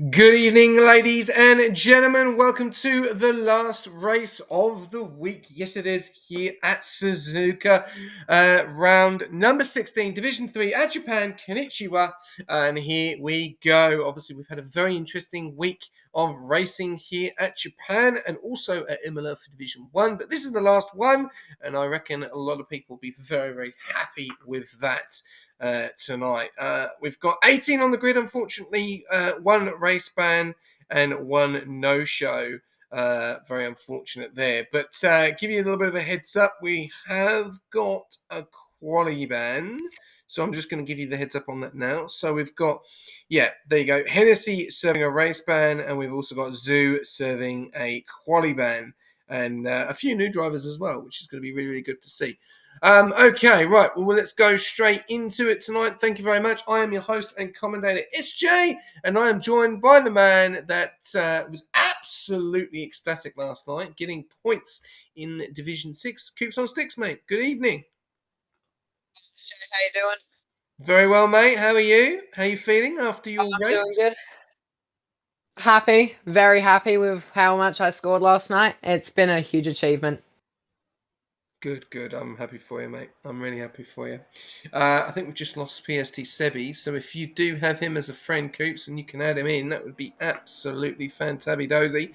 Good evening, ladies and gentlemen. Welcome to the last race of the week. Yes, it is here at Suzuka, round number 16, Division 3 at Japan, Konnichiwa. And here we go. Obviously, we've had a very interesting week of racing here at Japan and also at Imola for Division 1. But this is the last one, and I reckon a lot of people will be very, very happy with that. Tonight. We've got 18 on the grid, unfortunately, one race ban and one no-show. Very unfortunate there. But give you a little bit of a heads up, we have got a quali ban. So I'm just going to give you the heads up on that now. So we've got, there you go, Hennessy serving a race ban, and we've also got Zoo serving a quali ban. And a few new drivers as well, which is going to be really, really good to see. Okay, right. Well, let's go straight into it tonight. Thank you very much. I am your host and commentator, SJ, and I am joined by the man that was absolutely ecstatic last night, getting points in Division 6. Coops on Sticks, mate. Good evening. SJ, how you doing? Very well, mate. How are you? How are you feeling after your race? Doing good. Happy, very happy with how much I scored last night. It's been a huge achievement. Good. I'm happy for you, mate. I'm really happy for you. I think we've just lost PST Sebi, so if you do have him as a friend, Coops, and you can add him in, that would be absolutely fantabby-dozy.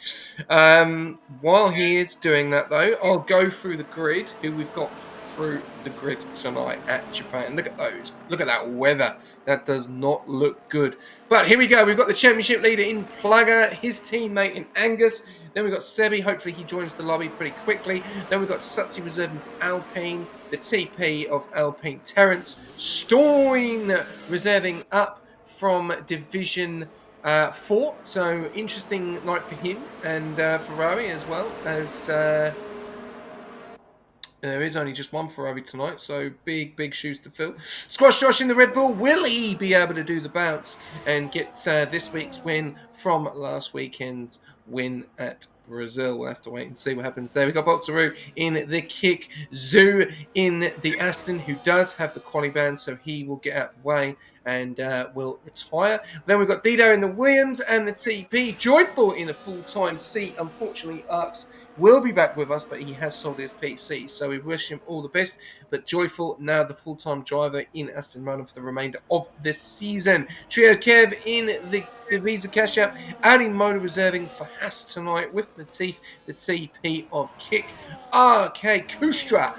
While he is doing that, though, I'll go through the grid, who we've got through the grid tonight at Japan. Look at those. Look at that weather. That does not look good. But here we go. We've got the championship leader in Plugger, his teammate in Angus. Then we've got Sebi. Hopefully he joins the lobby pretty quickly. Then we've got Sutsi reserving for Alpine. The TP of Alpine, Terrence. Stoin reserving up from Division 4. So interesting night for him and Ferrari as well as... there is only just one Ferrari tonight, so big shoes to fill. Squash Josh in the Red Bull. Will he be able to do the bounce and get this week's win from last weekend win at Brazil? We'll have to wait and see what happens there. We've got Boltaru in the kick. Zoo in the Aston, who does have the quali ban, so he will get out of the way and will retire. Then we've got Dido in the Williams and the TP. Joyful in a full-time seat. Unfortunately, Arcs will be back with us, but he has sold his PC, so we wish him all the best. But Joyful, now the full-time driver in Aston Martin for the remainder of the season. Trio Kev in the Visa Cash App. Adding Mona reserving for Haas tonight with Latif, the TP of Kick. RK Kustra,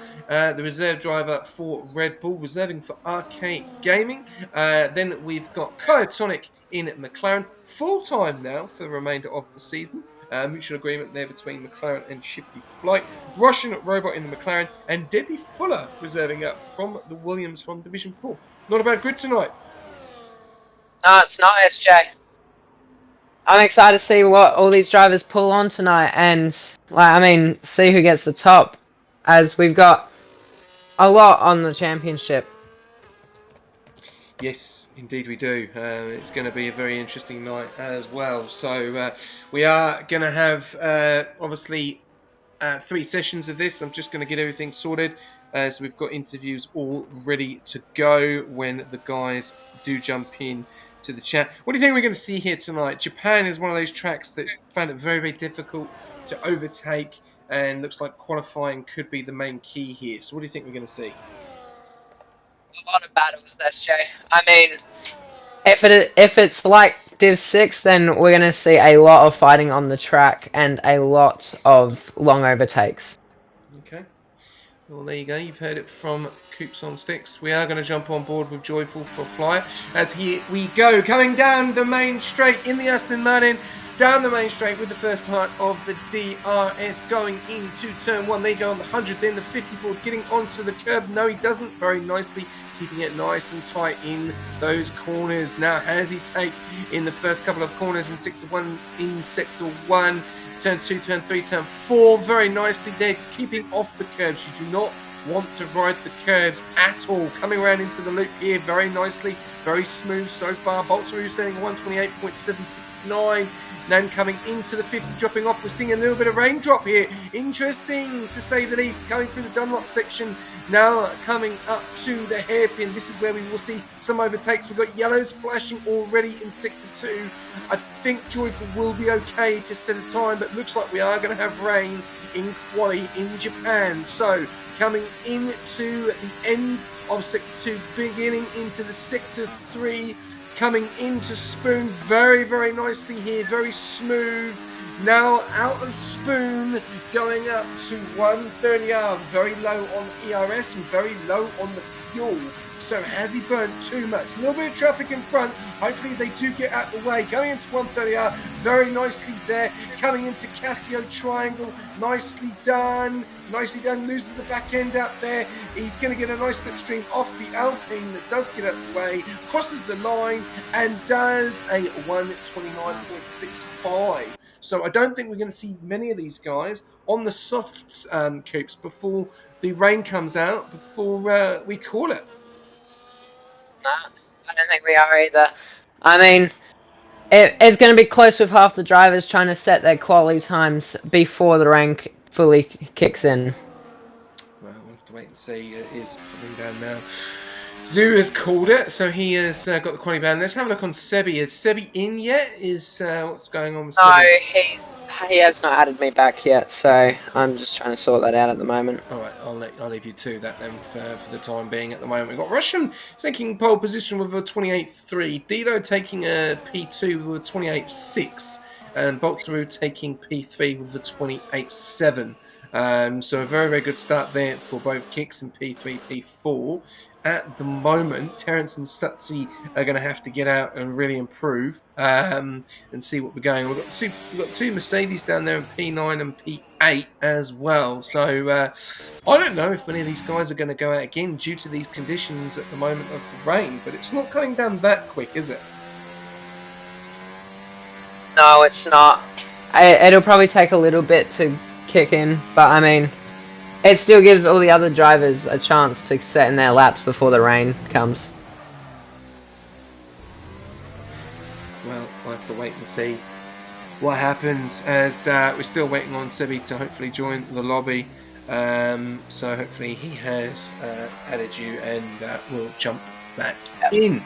the reserve driver for Red Bull, reserving for RK Gaming. Then we've got Kyotonic in McLaren, full-time now for the remainder of the season. Mutual agreement there between McLaren and Shifty Flight. Russian Robot in the McLaren, and Deadly Fuller reserving up from the Williams from Division 4. Not a bad grid tonight. No, it's not, SJ. I'm excited to see what all these drivers pull on tonight and, see who gets the top, as we've got a lot on the championship. Yes, indeed we do. It's going to be a very interesting night as well. So we are going to have, obviously, 3 sessions of this. I'm just going to get everything sorted. So we've got interviews all ready to go when the guys do jump in to the chat. What do you think we're going to see here tonight? Japan is one of those tracks that found it very, very difficult to overtake, and looks like qualifying could be the main key here. So what do you think we're going to see? A lot of battles, SJ. If it's like Div 6, then we're going to see a lot of fighting on the track and a lot of long overtakes. Okay. Well, there you go. You've heard it from Coops on Sticks. We are going to jump on board with Joyful for Flyer as here we go. Coming down the main straight in the Aston Martin. Down the main straight with the first part of the DRS going into turn 1. There you go on the 100, then the 50 board getting onto the curb. No, he doesn't. Very nicely keeping it nice and tight in those corners. Now, has he take in the first couple of corners in sector 1, turn 2, turn 3, turn 4. Very nicely there, keeping off the curbs. You do not want to ride the curves at all. Coming around into the loop here very nicely, very smooth so far. Boltzmann setting 128.769. Then coming into the 50, dropping off. We're seeing a little bit of raindrop here. Interesting to say the least. Coming through the Dunlop section, now coming up to the hairpin. This is where we will see some overtakes. We've got yellows flashing already in Sector 2. I think Joyful will be okay to set a time, but looks like we are going to have rain in quali in Japan. So coming into the end of Sector 2, beginning into the Sector 3, coming into Spoon very, very nicely here, very smooth. Now out of Spoon, going up to 130R, very low on ERS and very low on the fuel. So has he burnt too much? A little bit of traffic in front. Hopefully they do get out the way. Going into 130R, very nicely there. Coming into Casio Triangle, nicely done. Nicely done, loses the back end out there. He's going to get a nice slipstream off the Alpine that does get out the way, crosses the line and does a 129.65. So I don't think we're going to see many of these guys on the softs, Coops, before the rain comes out, before we call it. No, I don't think we are either. I mean, it's going to be close with half the drivers trying to set their quality times before the rain fully kicks in. Well, we'll have to wait and see. It is coming down now. Zoo has called it, so he has got the quality ban. Let's have a look on Sebi. Is Sebi in yet? Is what's going on with Sebi? No, he has not added me back yet, so I'm just trying to sort that out at the moment. All right, I'll leave you to that then for the time being. At the moment, we've got Russian taking pole position with a 28.3, Dido taking a P2 with a 28.6, and Boltzmann taking P3 with a 28.7. So a very, very good start there for both Kicks and P3, P4. At the moment, Terence and Sutsi are going to have to get out and really improve and see what we're going. We've got two Mercedes down there in P9 and P8 as well. So I don't know if many of these guys are going to go out again due to these conditions at the moment of the rain. But it's not coming down that quick, is it? No, it's not. It'll probably take a little bit to kick in, but I mean, it still gives all the other drivers a chance to set in their laps before the rain comes. Well, we'll have to wait and see what happens, as we're still waiting on Sebi to hopefully join the lobby. So hopefully he has added you and we'll jump back in.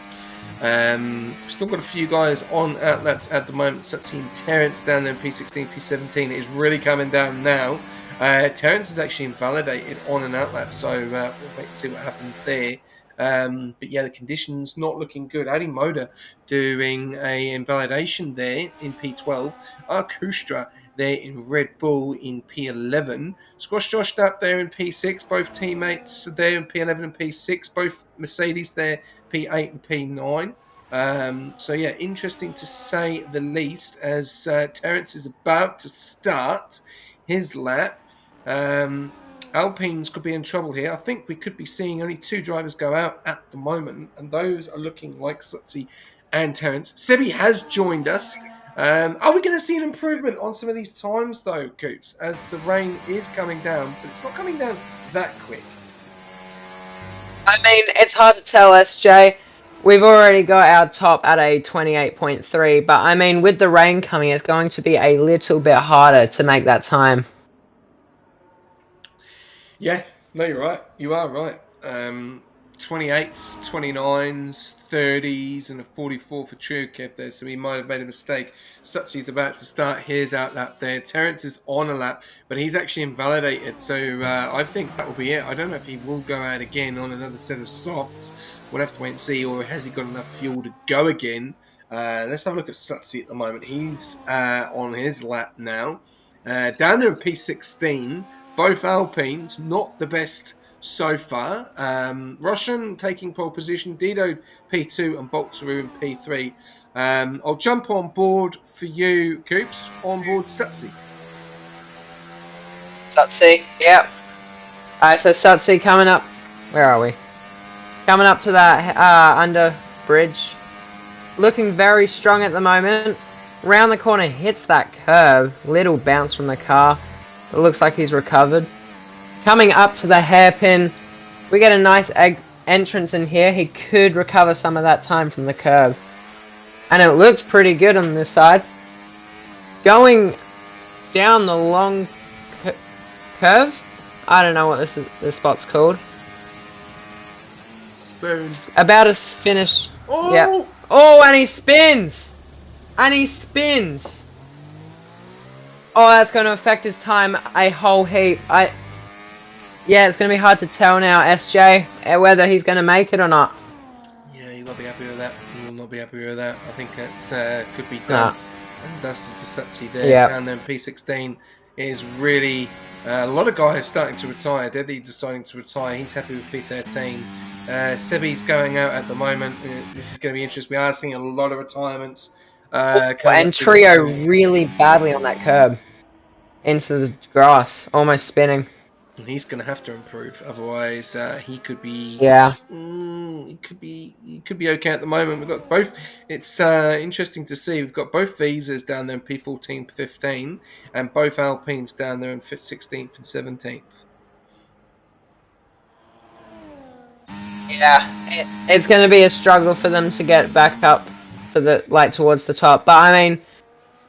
Still got a few guys on outlaps at the moment. Seen Terence down there in P16, P17. It is really coming down now. Terence is actually invalidated on an outlap, so we'll wait and see what happens there. But yeah, the conditions not looking good. Adi Moda doing a invalidation there in P12. Arkustra there in Red Bull in P11. Squash Josh up there in P6. Both teammates there in P11 and P6. Both Mercedes there, P8 and P9. So yeah, interesting to say the least, as Terence is about to start his lap. Alpines could be in trouble here. I think we could be seeing only two drivers go out at the moment, and those are looking like Sutsi and Terence. Sebi has joined us. Are we going to see an improvement on some of these times, though, Coops, as the rain is coming down, but it's not coming down that quick? I mean, it's hard to tell, SJ. We've already got our top at a 28.3, but I mean, with the rain coming, it's going to be a little bit harder to make that time. Yeah, no, you're right. You are right. 28s, 29s, 30s, and a 44 for Trukev there, so he might have made a mistake. Sutsi's about to start his out lap there. Terence is on a lap, but he's actually invalidated, so I think that will be it. I don't know if he will go out again on another set of softs. We'll have to wait and see, or has he got enough fuel to go again? Let's have a look at Sutsi at the moment. He's on his lap now. Down there in P16, both Alpines, not the best so far. Russian taking pole position, Dido P2 and Boltsaru in P3. I'll jump on board for you, Coops, on board Sutsi. Sutsi, yep. Alright, so Sutsi coming up. Where are we? Coming up to that under bridge. Looking very strong at the moment. Round the corner, hits that curb. Little bounce from the car. It looks like he's recovered. Coming up to the hairpin, we get a nice entrance in here. He could recover some of that time from the curb. And it looked pretty good on this side. Going down the long curve. I don't know what this spot's called. Spoon. About to finish. Oh! Yeah. Oh, and he spins! And he spins! Oh, that's going to affect his time a whole heap. Yeah, it's going to be hard to tell now, SJ, whether he's going to make it or not. Yeah, he won't be happy with that. He will not be happy with that. I think that could be done and dusted for Satsi there. Yep. And then P16 is really... a lot of guys starting to retire. Deadly deciding to retire. He's happy with P13. Sebi's going out at the moment. This is going to be interesting. We are seeing a lot of retirements. And Trio really badly on that curb. Into the grass. Almost spinning. He's going to have to improve. Otherwise, he could be... Yeah. He could be okay at the moment. We've got both. It's interesting to see. We've got both visas down there in P14, 15, and both Alpines down there in 16th and 17th. Yeah, it's going to be a struggle for them to get back up to the towards the top. But I mean,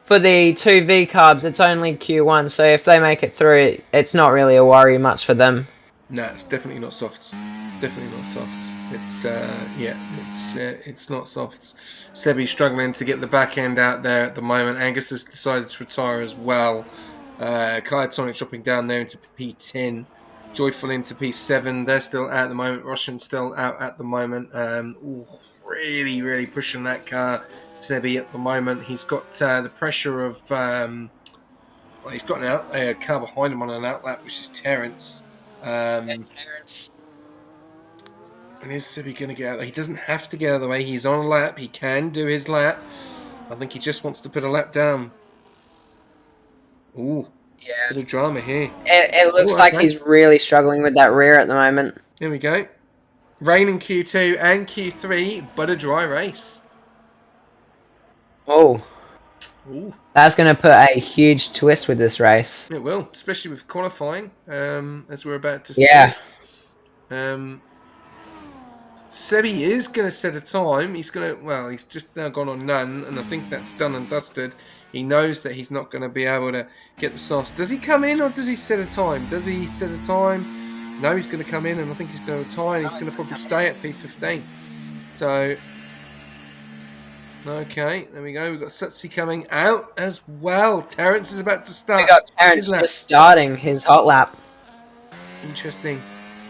for the 2 V carbs, it's only Q1, so if they make it through, it's not really a worry much for them. No, it's definitely not softs. Definitely not softs. It's not softs. Sebi's struggling to get the back end out there at the moment. Angus has decided to retire as well. Kyatonic dropping down there into P10. Joyful into P7. They're still out at the moment. Russian's still out at the moment. Really, really pushing that car, Sebi, at the moment. He's got the pressure of... he's got a car behind him on an outlap, which is Terence. Terence. And is Sebi going to get out there? He doesn't have to get out of the way. He's on a lap. He can do his lap. I think he just wants to put a lap down. Ooh. Yeah. Bit of drama here. It looks like he's really struggling with that rear at the moment. There we go. Rain in Q2 and Q3, but a dry race. Oh. Ooh. That's going to put a huge twist with this race. It will, especially with qualifying, as we're about to see. Yeah. Sebi is going to set a time. He's just now gone on none, and I think that's done and dusted. He knows that he's not going to be able to get the sauce. Does he come in or does he set a time? Does he set a time? No, he's going to come in, and I think he's going to retire, and he's going to probably stay at P15. So, okay, there we go. We've got Satsi coming out as well. Terence is about to start. We got Terence just starting his hot lap. Interesting.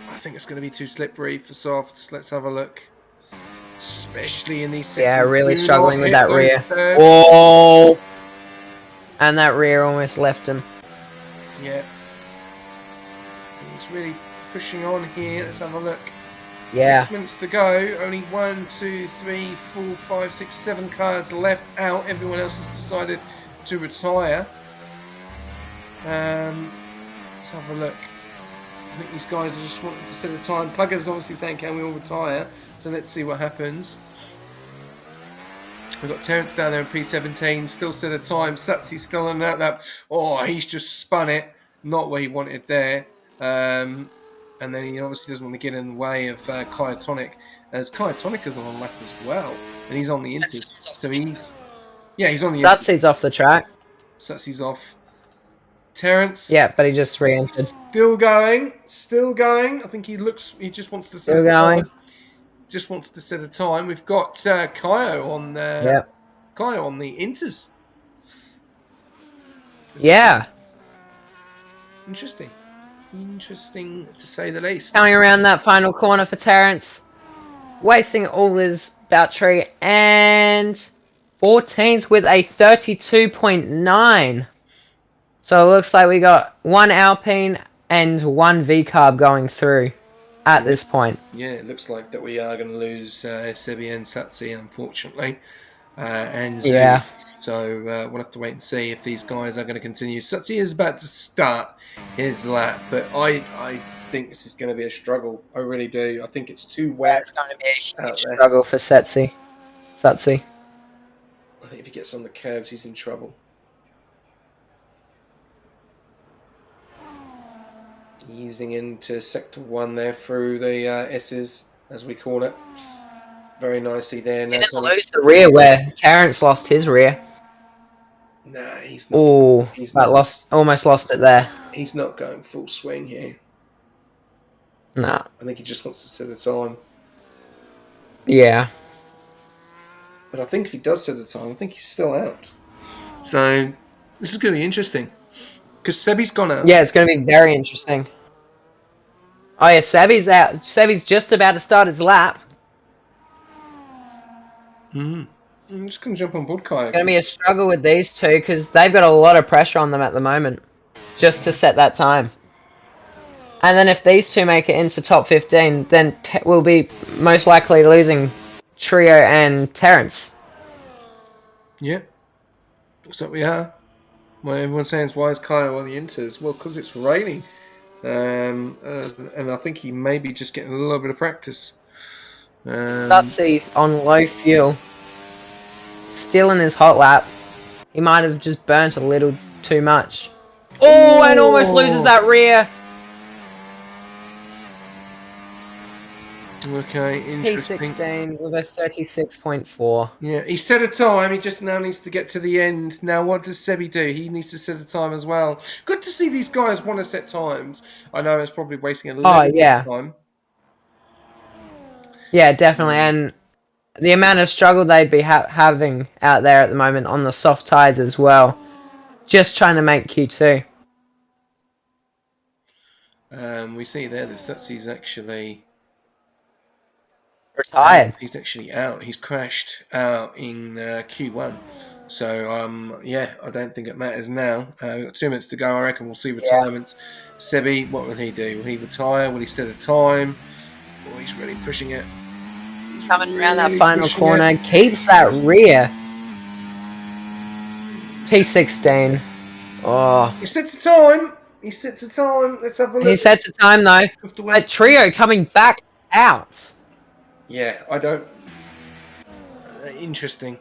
I think it's going to be too slippery for softs. Let's have a look. Especially in these sectors. Yeah, really struggling with that rear. Oh! And that rear almost left him. Yeah. He's really pushing on here. Let's have a look. Yeah. 6 minutes to go. Only 1, 2, 3, 4, 5, 6, 7 cars left out. Everyone else has decided to retire. Let's have a look. I think these guys are just wanting to set a time. Plugger's obviously saying, can we all retire? So let's see what happens. We've got Terence down there in P17, still set a time. Satsi's still on that lap. Oh, he's just spun it. Not where he wanted there. And then he obviously doesn't want to get in the way of Kyatonic, as Kyatonic is on a lap as well. And he's on the inters. So he's on the inters. Satsi's off the track. Satsi's off. Terence. Yeah, but he just re-entered. Still going. I think he just wants to set a time. Just wants to set a time. We've got Kaio on Kaio on the inters. Yeah. Interesting to say the least. Coming around that final corner for Terence. Wasting all his battery. And 14th with a 32.9. So it looks like we got 1 Alpine and 1 V-Carb going through at this point. Yeah, it looks like that we are going to lose Sebi and Satsi, unfortunately. And Zoom. Yeah. So we'll have to wait and see if these guys are going to continue. Satsi is about to start his lap, but I think this is going to be a struggle. I really do. I think it's too wet. It's going to be a huge struggle for Satsi. I think if he gets on the curbs, he's in trouble. Easing into sector 1 there through the S's, as we call it. Very nicely there. Now Didn't lose the rear where Terrence lost his rear. Nah, he's not. Oh, almost lost it there. He's not going full swing here. Nah. I think he just wants to set the time. Yeah. But I think if he does set the time, I think he's still out. So this is going to be interesting. Because Sebi's gone out. Yeah, it's going to be very interesting. Oh yeah, Sebi's out. Sebi's just about to start his lap. I'm just going to jump on board, Kai. It's going to be a struggle with these two because they've got a lot of pressure on them at the moment, just to set that time. And then if these two make it into top 15, then we'll be most likely losing Trio and Terrence. Yeah. Looks like we are. Well, everyone's saying, why is Kyle on the Inters? Well, because it's raining. And I think he may be just getting a little bit of practice. Stutsy's on low fuel. Still in his hot lap. He might have just burnt a little too much. Oh, and almost loses that rear. Okay, interesting. P16 with a 36.4. Yeah, he set a time. He just now needs to get to the end. Now, what does Sebi do? He needs to set a time as well. Good to see these guys want to set times. I know it's probably wasting a little bit of time. Yeah, definitely. And the amount of struggle they'd be having out there at the moment on the soft tyres as well. Just trying to make Q2. We see there that Stutsy's actually retired. He's actually out. He's crashed out in Q1. So, yeah, I don't think it matters now. We've got 2 minutes to go. I reckon we'll see retirements. Yeah. Sebi, what will he do? Will he retire? Will he set a time? Oh, he's really pushing it. He's coming around that final corner. Keeps that rear. P16. Oh. He sets a time. He sets a time. Let's have a look. He sets a time, though. But Trio coming back out. Yeah, I don't... interesting.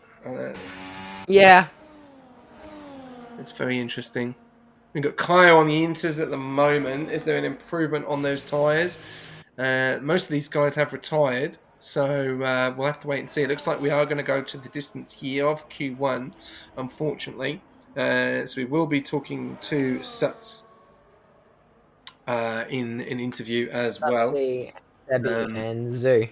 Yeah. It's very interesting. We've got Kyle on the Inters at the moment. Is there an improvement on those tyres? Most of these guys have retired, so we'll have to wait and see. It looks like we are going to go to the distance here of Q1, unfortunately. So we will be talking to Suts in an interview as well. Sebi and Zoo.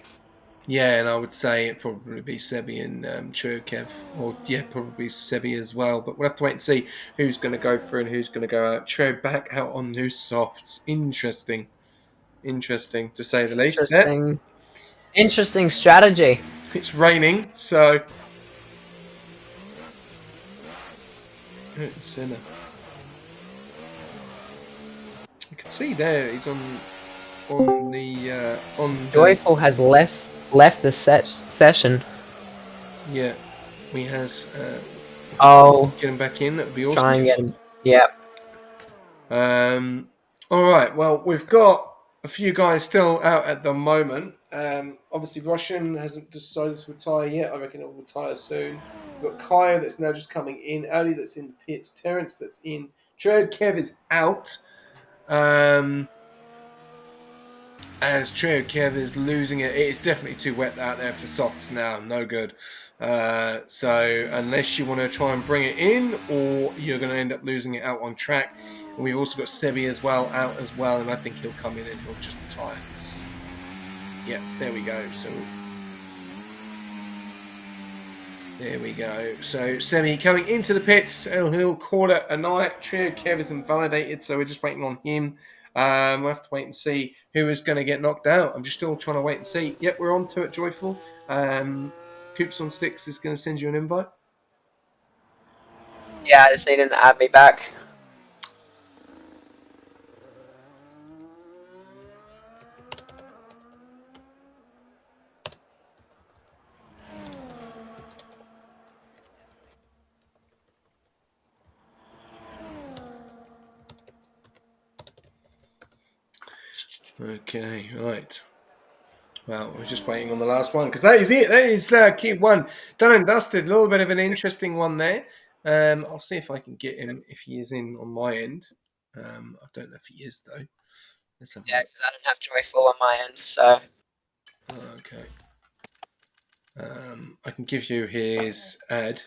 Yeah, and I would say it'd probably be Sebi and Cherkev, or yeah, probably Sebi as well. But we'll have to wait and see who's going to go through and who's going to go out. Cher back out on new softs. Interesting to say the least. Interesting strategy. It's raining, so Senna. You can see there he's on the Joyful has left the session. Yeah, he has. Get him back in. That would be awesome. Try and get him. Yep. All right. Well, we've got a few guys still out at the moment. Obviously, Russian hasn't decided to retire yet. I reckon it will retire soon. We've got Kaya that's now just coming in. Ali that's in the pits. Terrence that's in. Jared Kev is out. As Trio Kev is losing it. It is definitely too wet out there for softs now. No good. So unless you want to try and bring it in, or you're going to end up losing it out on track. And we've also got Sebi as well, out as well, and I think he'll come in and he'll just retire. Yeah, there we go. So there we go. So Sebi coming into the pits, he'll call it a night. Trio Kev is invalidated, so we're just waiting on him. We'll have to wait and see who is going to get knocked out. I'm just still trying to wait and see. Yep, we're on to it, Joyful. Coops on Sticks is going to send you an invite. Yeah, I just need him to add me back. Okay, right. Well, we're just waiting on the last one because that is it. That is Q1 done and dusted. A little bit of an interesting one there. I'll see if I can get him if he is in on my end. I don't know if he is though. Let's have a Yeah, look. because I don't have Joyful on my end, so. Okay. I can give you his ad.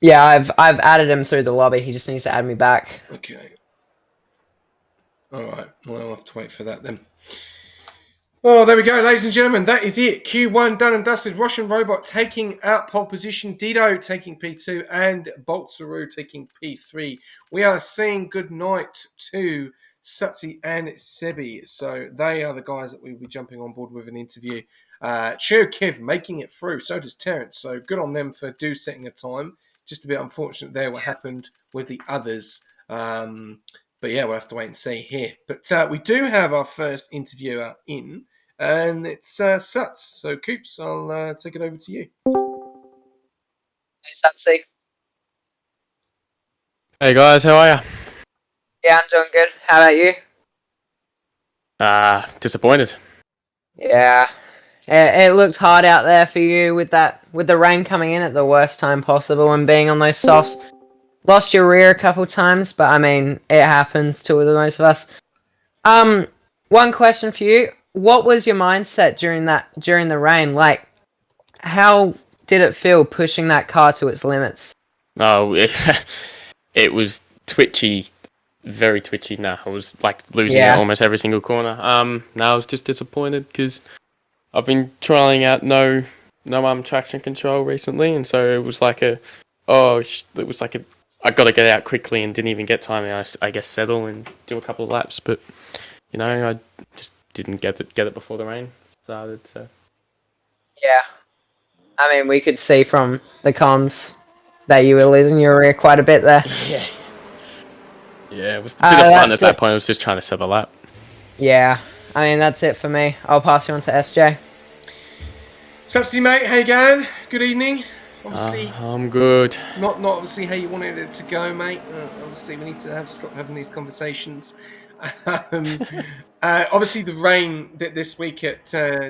Yeah, I've added him through the lobby. He just needs to add me back. Okay. All right. Well, I'll have to wait for that then. Oh, there we go, ladies and gentlemen. That is it. Q1 done and dusted. Russian Robot taking out pole position. Dido taking P2 and Boltsaru taking P3. We are saying goodnight to Satsi and Sebi. So they are the guys that we'll be jumping on board with an interview. Cherkiv making it through. So does Terence. So good on them for setting a time. Just a bit unfortunate there what happened with the others. But yeah, we'll have to wait and see here. But we do have our first interviewer in, and it's Suts. So, Coops, I'll take it over to you. Hey, Satsy. Hey guys, how are ya? Yeah, I'm doing good. How about you? Disappointed. Yeah. It looked hard out there for you with the rain coming in at the worst time possible and being on those softs. Lost your rear a couple times, but I mean, it happens to the most of us. One question for you. What was your mindset during the rain? Like, how did it feel pushing that car to its limits? Oh, it was twitchy, very twitchy. Nah, I was like losing it almost every single corner. I was just disappointed because I've been trialing out no traction control recently, and so it was like I got to get out quickly and didn't even get time. I guess settle and do a couple of laps, but I just didn't get it before the rain started. So Yeah. I mean, we could see from the comms that you were losing your rear quite a bit there. Yeah, it was a bit of fun at that point. I was just trying to set a lap. Yeah, I mean, that's it for me. I'll pass you on to SJ. Satsi, mate, how you going? Good evening. Obviously, I'm good. Not obviously how you wanted it to go, mate. Obviously, we need to stop having these conversations. Obviously, the rain this week at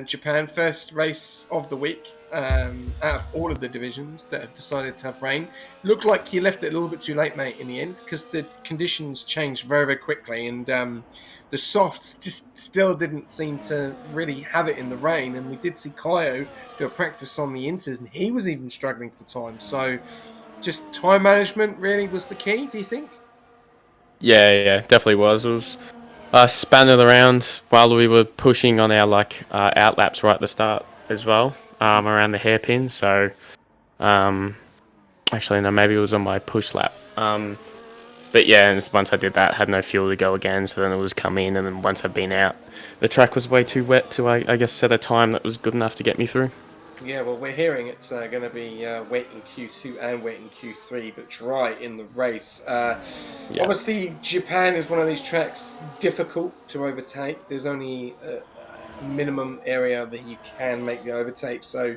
Japan, first race of the week out of all of the divisions that have decided to have rain. Looked like you left it a little bit too late, mate, in the end, because the conditions changed very, very quickly, and the softs just still didn't seem to really have it in the rain. And we did see Kaio do a practice on the inters, and he was even struggling for time. So, just time management really was the key, do you think? Yeah, definitely was. It was spanning around while we were pushing on our out laps right at the start as well, around the hairpin. So, actually no, maybe it was on my push lap. But yeah, and once I did that, I had no fuel to go again. So then it was come in, and then once I'd been out, the track was way too wet to I guess set a time that was good enough to get me through. Yeah, well, we're hearing it's going to be wet in Q2 and wet in Q3, but dry in the race. Obviously, Japan is one of these tracks difficult to overtake. There's only a minimum area that you can make the overtake. So,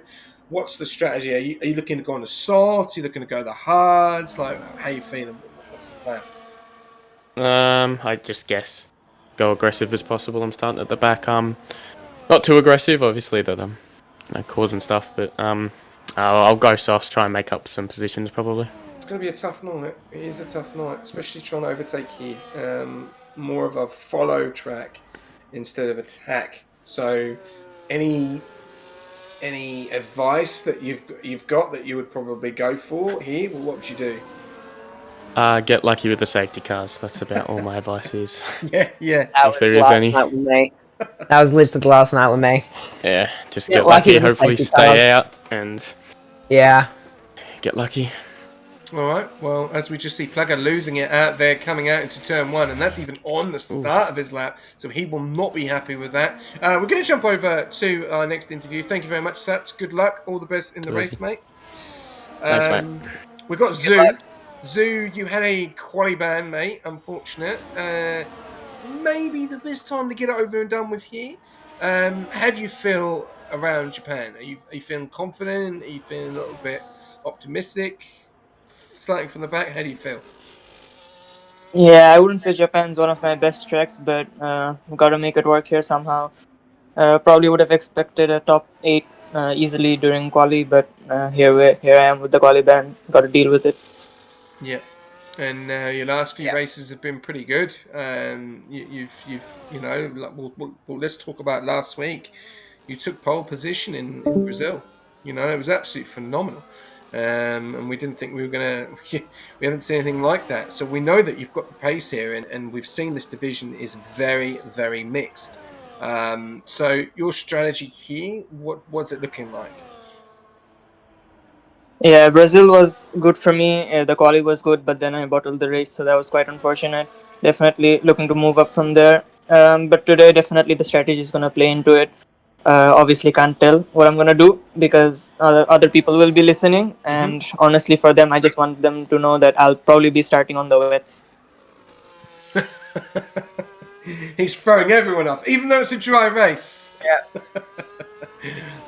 what's the strategy? Are you looking to go on the soft? Are you looking to go the hards? Like, how are you feeling? What's the plan? I just guess go aggressive as possible. I'm starting at the back. Not too aggressive, obviously, that causing stuff, but I'll go softs, try and make up some positions probably. It's going to be a tough night. It is a tough night, especially trying to overtake here. More of a follow track instead of attack. So, any advice that you've got that you would probably go for here? Well, what would you do? Get lucky with the safety cars. That's about all my advice is. Yeah. If there is any. Night with me. That was literally the last night with me. Yeah, just get lucky, hopefully stay out, and get lucky. All right, well, as we just see Plugger losing it out there, coming out into turn one, and that's even on the start of his lap, so he will not be happy with that. We're going to jump over to our next interview. Thank you very much, Sats. Good luck. All the best in the race, mate. Thanks, mate. We've got Zoo. Zoo, you had a quali ban, mate. Unfortunate. Maybe the best time to get it over and done with here. How do you feel around Japan? Are you feeling confident? Are you feeling a little bit optimistic? Starting from the back, how do you feel? Yeah, I wouldn't say Japan's one of my best tracks, but got to make it work here somehow. Probably would have expected a top 8 easily during quali, but here I am with the quali ban. Got to deal with it. Yeah. And your last few Yeah. races have been pretty good. You've let's talk about last week. You took pole position in Brazil. It was absolutely phenomenal. And we didn't think we were gonna. We haven't seen anything like that. So we know that you've got the pace here, and we've seen this division is very, very mixed. So your strategy here, what was it looking like? Yeah, Brazil was good for me. The quali was good, but then I bottled the race, so that was quite unfortunate. Definitely looking to move up from there. But today, definitely the strategy is gonna play into it. Obviously, can't tell what I'm gonna do because other people will be listening. And honestly, for them, I just want them to know that I'll probably be starting on the wets. He's throwing everyone off, even though it's a dry race. Yeah.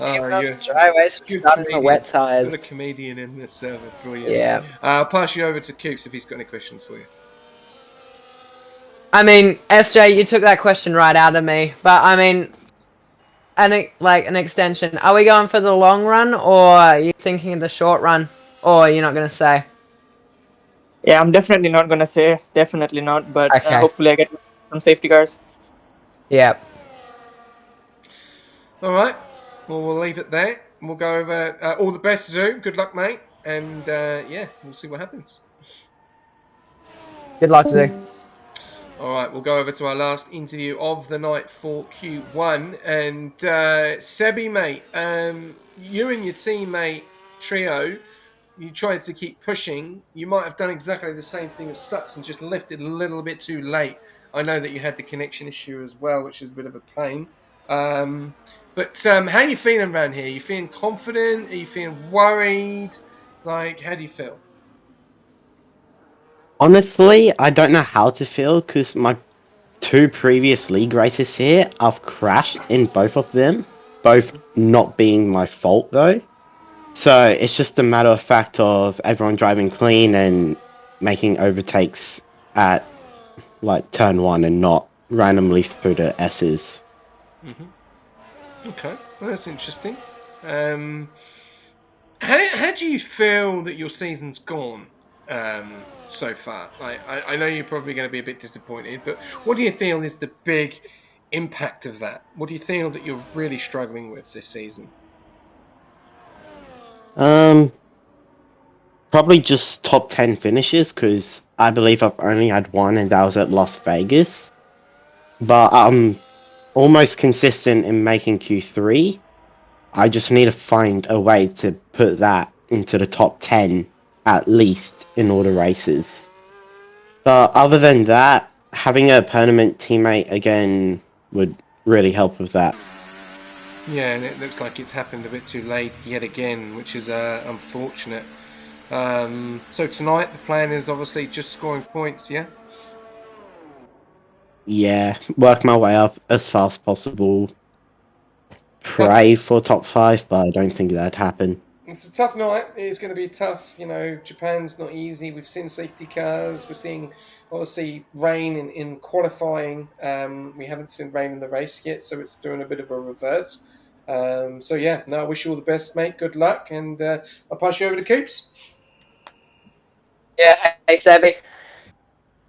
Oh, Even though you're it's a dry race, we're good starting the comedian. wet tires. Got a comedian in this server. Brilliant. Yeah. I'll pass you over to Coops if he's got any questions for you. I mean, SJ, you took that question right out of me. But I mean, an extension. Are we going for the long run, or are you thinking of the short run, or you're not gonna say? Yeah, I'm definitely not gonna say definitely not, but Okay. hopefully I get some safety cars. Yeah. All right. Well, we'll leave it there. We'll go over all the best, Zoo. Good luck, mate. And yeah, we'll see what happens. Good luck, Zoo. All right, we'll go over to our last interview of the night for Q1. And Sebi, mate, you and your teammate Trio, you tried to keep pushing. You might have done exactly the same thing as Suts and just left it a little bit too late. I know that you had the connection issue as well, which is a bit of a pain. But how are you feeling around here? Are you feeling confident? Are you feeling worried? Like, how do you feel? Honestly, I don't know how to feel because my 2 previous league races here, I've crashed in both of them, both not being my fault though. So it's just a matter of fact of everyone driving clean and making overtakes at like turn 1 and not randomly through the S's. Okay, well, that's interesting. How do you feel that your season's gone so far? Like, I know you're probably going to be a bit disappointed, but what do you feel is the big impact of that? What do you feel that you're really struggling with this season? Probably just top 10 finishes because I believe I've only had one and that was at Las Vegas. But I'm almost consistent in making Q3. I just need to find a way to put that into the top 10 at least in all the races. But other than that, having a permanent teammate again would really help with that. Yeah, and it looks like it's happened a bit too late yet again, which is unfortunate. So tonight the plan is obviously just scoring points, yeah? Yeah, work my way up as fast as possible. Pray for top 5, but I don't think that'd happen. It's a tough night. It's going to be tough. Japan's not easy. We've seen safety cars. We're seeing, obviously, rain in qualifying. We haven't seen rain in the race yet, so it's doing a bit of a reverse. So, yeah, no, I wish you all the best, mate. Good luck. And I'll pass you over to Coops. Yeah. Hey, Sebby.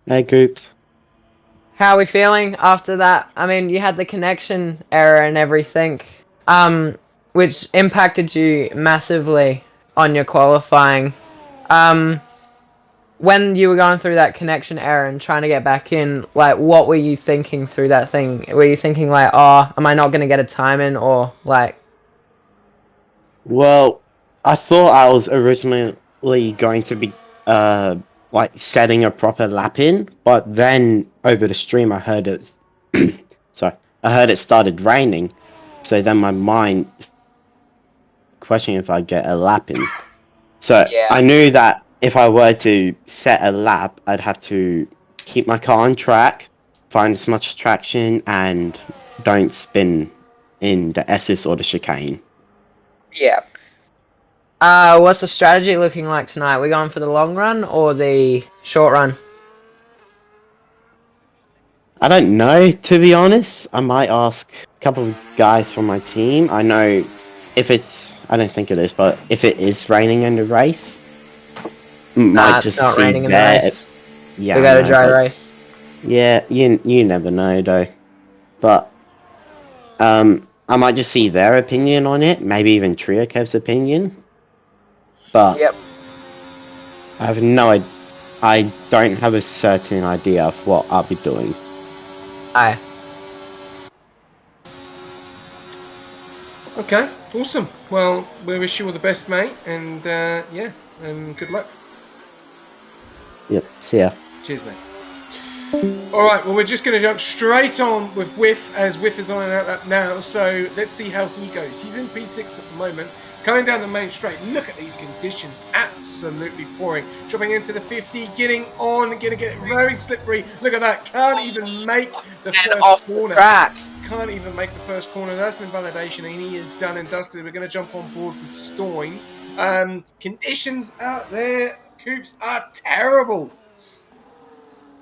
Hey, groups. How are we feeling after that? I mean, you had the connection error and everything, which impacted you massively on your qualifying. When you were going through that connection error and trying to get back in, like, what were you thinking through that thing? Were you thinking, like, oh, am I not going to get a time in, or, like... Well, I thought I was originally going to be, like, setting a proper lap in, but then over the stream I heard it... I heard it started raining, so then my mind questioning if I'd get a lap in. So Yeah. I knew that if I were to set a lap, I'd have to keep my car on track, find as much traction, and don't spin in the S's or the chicane. Yeah. What's the strategy looking like tonight? We going for the long run or the short run? I don't know, to be honest. I might ask a couple of guys from my team. I know if it's... I don't think it is, but if it is raining in the race, might It's just not see raining in the their. race. Yeah, We I got a know, dry but- race. Yeah, you never know though. But I might just see their opinion on it, maybe even Triokev's opinion. But Yep. I have I don't have a certain idea of what I'll be doing. Aye. Okay, awesome. Well, we wish you all the best, mate, and yeah, and good luck. Yep, see ya. Cheers, mate. All right, well, we're just going to jump straight on with Whiff, as Whiff is on an outlap now, so let's see how he goes. He's in P6 at the moment, coming down the main straight. Look at these conditions, absolutely pouring. Dropping into the 50, getting on, going to get very slippery. Look at that, can't even make the And first off corner. the track. Can't even make the first corner. That's an invalidation, and he is done and dusted. We're going to jump on board with Stoin. Conditions out there, Coops, are terrible.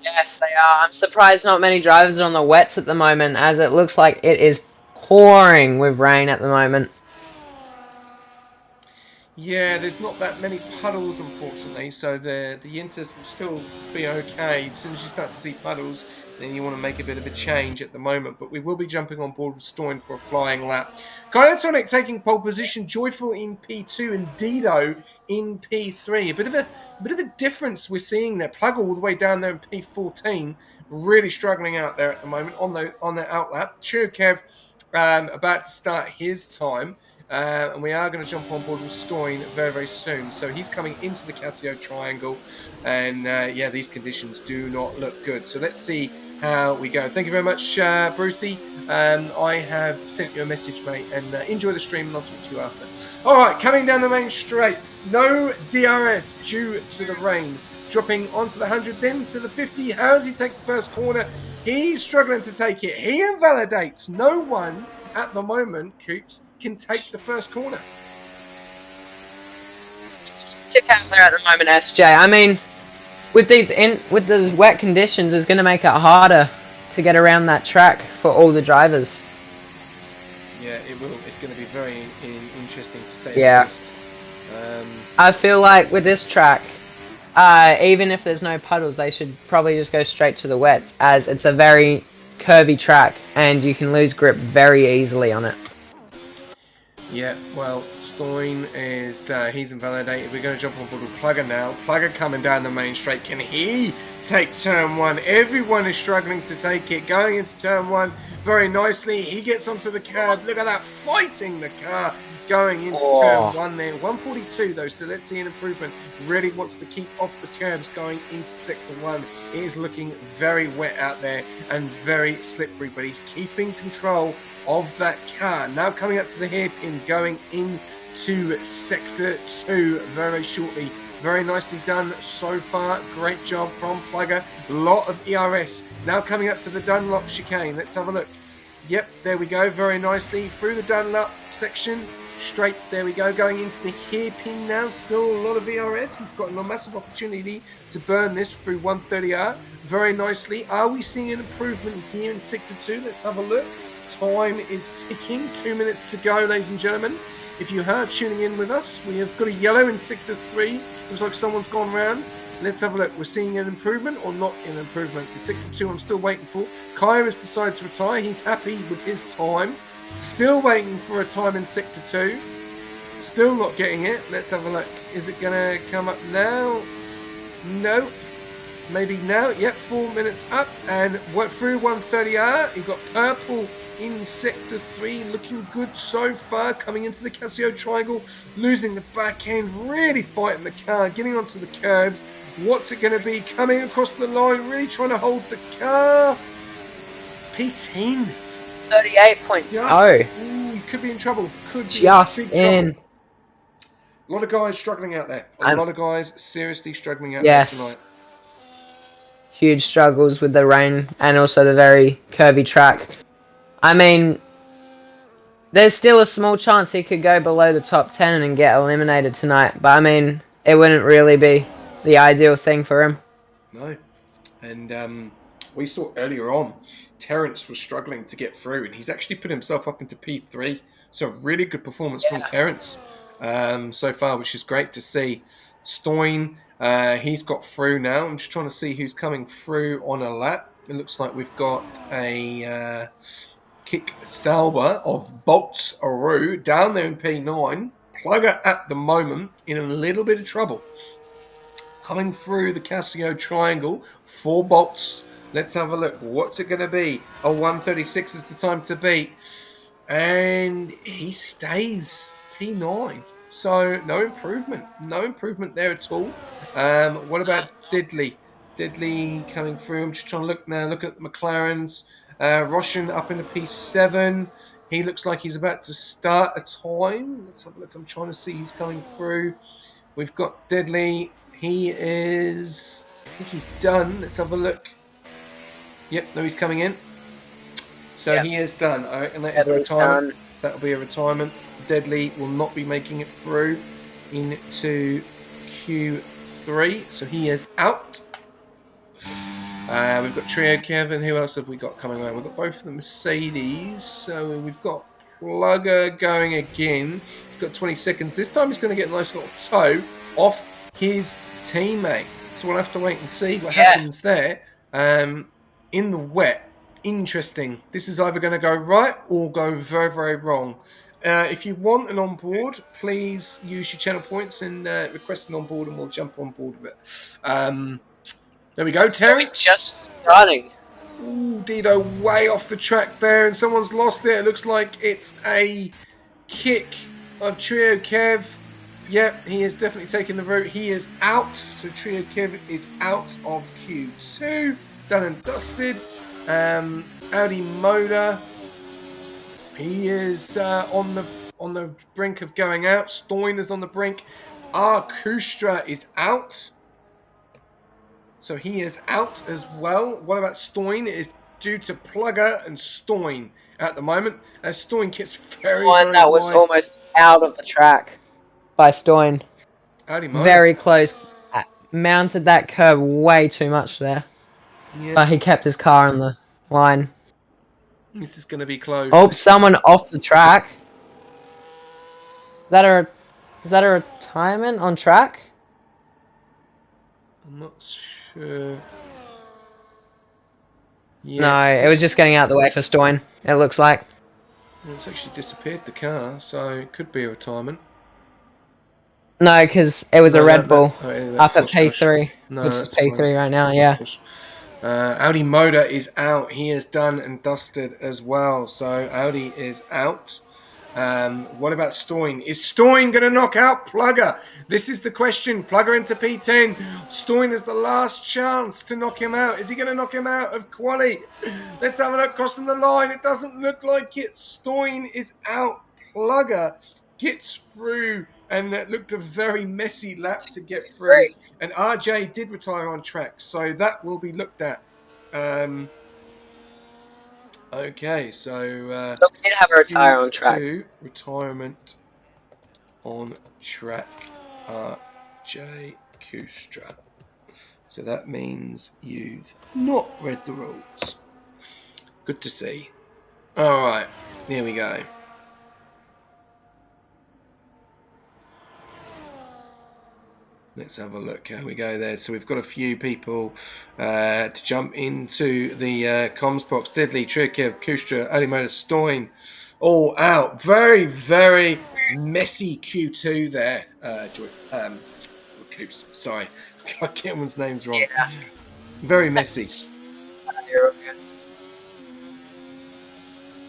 Yes, they are. I'm surprised not many drivers are on the wets at the moment, as it looks like it is pouring with rain at the moment. Yeah, there's not that many puddles, unfortunately, so the Inters will still be okay. As soon as you start to see puddles, then you want to make a bit of a change at the moment. But we will be jumping on board with Stoin for a flying lap. Kyotonic taking pole position, Joyful in P2, and Dido in P3. A bit of a difference we're seeing there. Plug all the way down there in P14, really struggling out there at the moment on the outlap. Churkev about to start his time. And we are going to jump on board with Stoin very, very soon. So he's coming into the Casio Triangle. And yeah, these conditions do not look good. So let's see how we go. Thank you very much, Brucey. I have sent you a message, mate. And enjoy the stream, and I'll talk to you after. All right, coming down the main straight. No DRS due to the rain. Dropping onto the 100, then to the 50. How does he take the first corner? He's struggling to take it. He invalidates. No one at the moment, Coops, can take the first corner. Tick out there at the moment, SJ. I mean, with these wet conditions, it's going to make it harder to get around that track for all the drivers. Yeah, it will. It's going to be very interesting to say Yeah. the least. I feel like with this track, even if there's no puddles, they should probably just go straight to the wets, as it's a very curvy track and you can lose grip very easily on it. Yeah, well, Stoin is, he's invalidated. We're going to jump on board with Plugger now. Plugger coming down the main straight. Can he take turn one? Everyone is struggling to take it. Going into turn one very nicely. He gets onto the curb. Look at that, fighting the car. Going into turn one there. 142 though, so let's see an improvement. Really wants to keep off the curbs going into sector one. It is looking very wet out there and very slippery, but he's keeping control of that car. Now coming up to the hairpin, going into sector two very shortly. Very nicely done so far. Great job from Plugger. Lot of ERS. Now coming up to the Dunlop chicane. Let's have a look. Yep, there we go. Very nicely through the Dunlop section. Straight, there we go. Going into the hairpin now. Still a lot of ERS. He's got a massive opportunity to burn this through 130R. Very nicely. Are we seeing an improvement here in sector 2? Let's have a look. Time is ticking. 2 minutes to go, ladies and gentlemen. If you are tuning in with us, we have got a yellow in sector 3. Looks like someone's gone round. Let's have a look. We're seeing an improvement or not an improvement. In sector 2, I'm still waiting for. Kaya has decided to retire. He's happy with his time. Still waiting for a time in sector 2. Still not getting it. Let's have a look. Is it going to come up now? Nope. Maybe now. Yep, 4 minutes up. And work through 130R. You've got purple in sector 3. Looking good so far. Coming into the Casio Triangle. Losing the back end. Really fighting the car. Getting onto the curbs. What's it going to be? Coming across the line. Really trying to hold the car. P10. 38.0. Ooh, you could be in trouble. Could be Just in big in. trouble. A lot of guys struggling out there. A lot of guys seriously struggling out Yes. there tonight. Huge struggles with the rain and also the very curvy track. I mean, there's still a small chance he could go below the top 10 and get eliminated tonight. But I mean, it wouldn't really be the ideal thing for him. No. And we saw earlier on, Terrence was struggling to get through, and he's actually put himself up into P3. So really good performance from Terrence so far, which is great to see. Stoin He's got through now. I'm just trying to see who's coming through on a lap. It looks like we've got a Kick Sauber of Bolts Aru down there in P9. Plugger at the moment in a little bit of trouble. Coming through the Casio Triangle, 4 bolts. Let's have a look. What's it going to be? A 136 is the time to beat. And he stays P9. So no improvement. No improvement there at all. What about Diddley? Diddley coming through. I'm just trying to look now. Looking at the McLarens. Roshan up into P7. He looks like he's about to start a time. Let's have a look. I'm trying to see who's coming through. We've got Diddley. He is... I think he's done. Let's have a look. Yep, no, he's coming in. So he is done. All right, and that is a retirement. That'll be a retirement. Deadly will not be making it through into Q3. So he is out. We've got Trio Kevin. Who else have we got coming around? We've got both of the Mercedes. So we've got Plugger going again. He's got 20 seconds. This time he's going to get a nice little toe off his teammate. So we'll have to wait and see what happens there. In the wet. Interesting. This is either going to go right or go very, very wrong. If you want an onboard, please use your channel points and request an onboard, and we'll jump on board with it. There we go, Terry. Just starting. Ooh, Dido way off the track there, and someone's lost it. It looks like it's a kick of Trio Kev. Yep, he is definitely taking the route. He is out, so Trio Kev is out of Q2. Done and dusted. Audi Moda, he is on the brink of going out. Stoin is on the brink. Kustra is out, so he is out as well. What about Stoin? It is due to Plugger and Stoin at the moment, as Stoin gets very That was wide. almost out of the track by Stoin. Audi Moda. Very close. Mounted that curve way too much there. Yeah, But he kept his car on the line. this is going to be close. Oh, someone off the track. Is that a retirement on track? I'm not sure. Yeah. No, it was just getting out of the way for Stoin, it looks like. Well, it's actually disappeared, the car, so it could be a retirement. No, because it was a Red Bull up at Gosh. P3, No, which is that's P3 fine. right now, yeah. Audi Moda is out. He is done and dusted as well. So Audi is out. What about Stoin? Is Stoin going to knock out Plugger? This is the question. Plugger into P10. Stoin is the last chance to knock him out. Is he going to knock him out of quali? Let's have a look. Crossing the line. It doesn't look like it. Stoin is out. Plugger gets through, and it looked a very messy lap to get through. And RJ did retire on track, so that will be looked at. Okay, so So we did have a retire on track. retirement on track, RJ Kustra. So that means you've not read the rules. Good to see. All right, here we go. Let's have a look how we go there. So we've got a few people to jump into the comms box. Diddley, Trikev, Kustra, Alimoda, Stoin, all out. Very, very messy Q2 there. Coops, sorry. I get everyone's names wrong. Yeah. Very messy.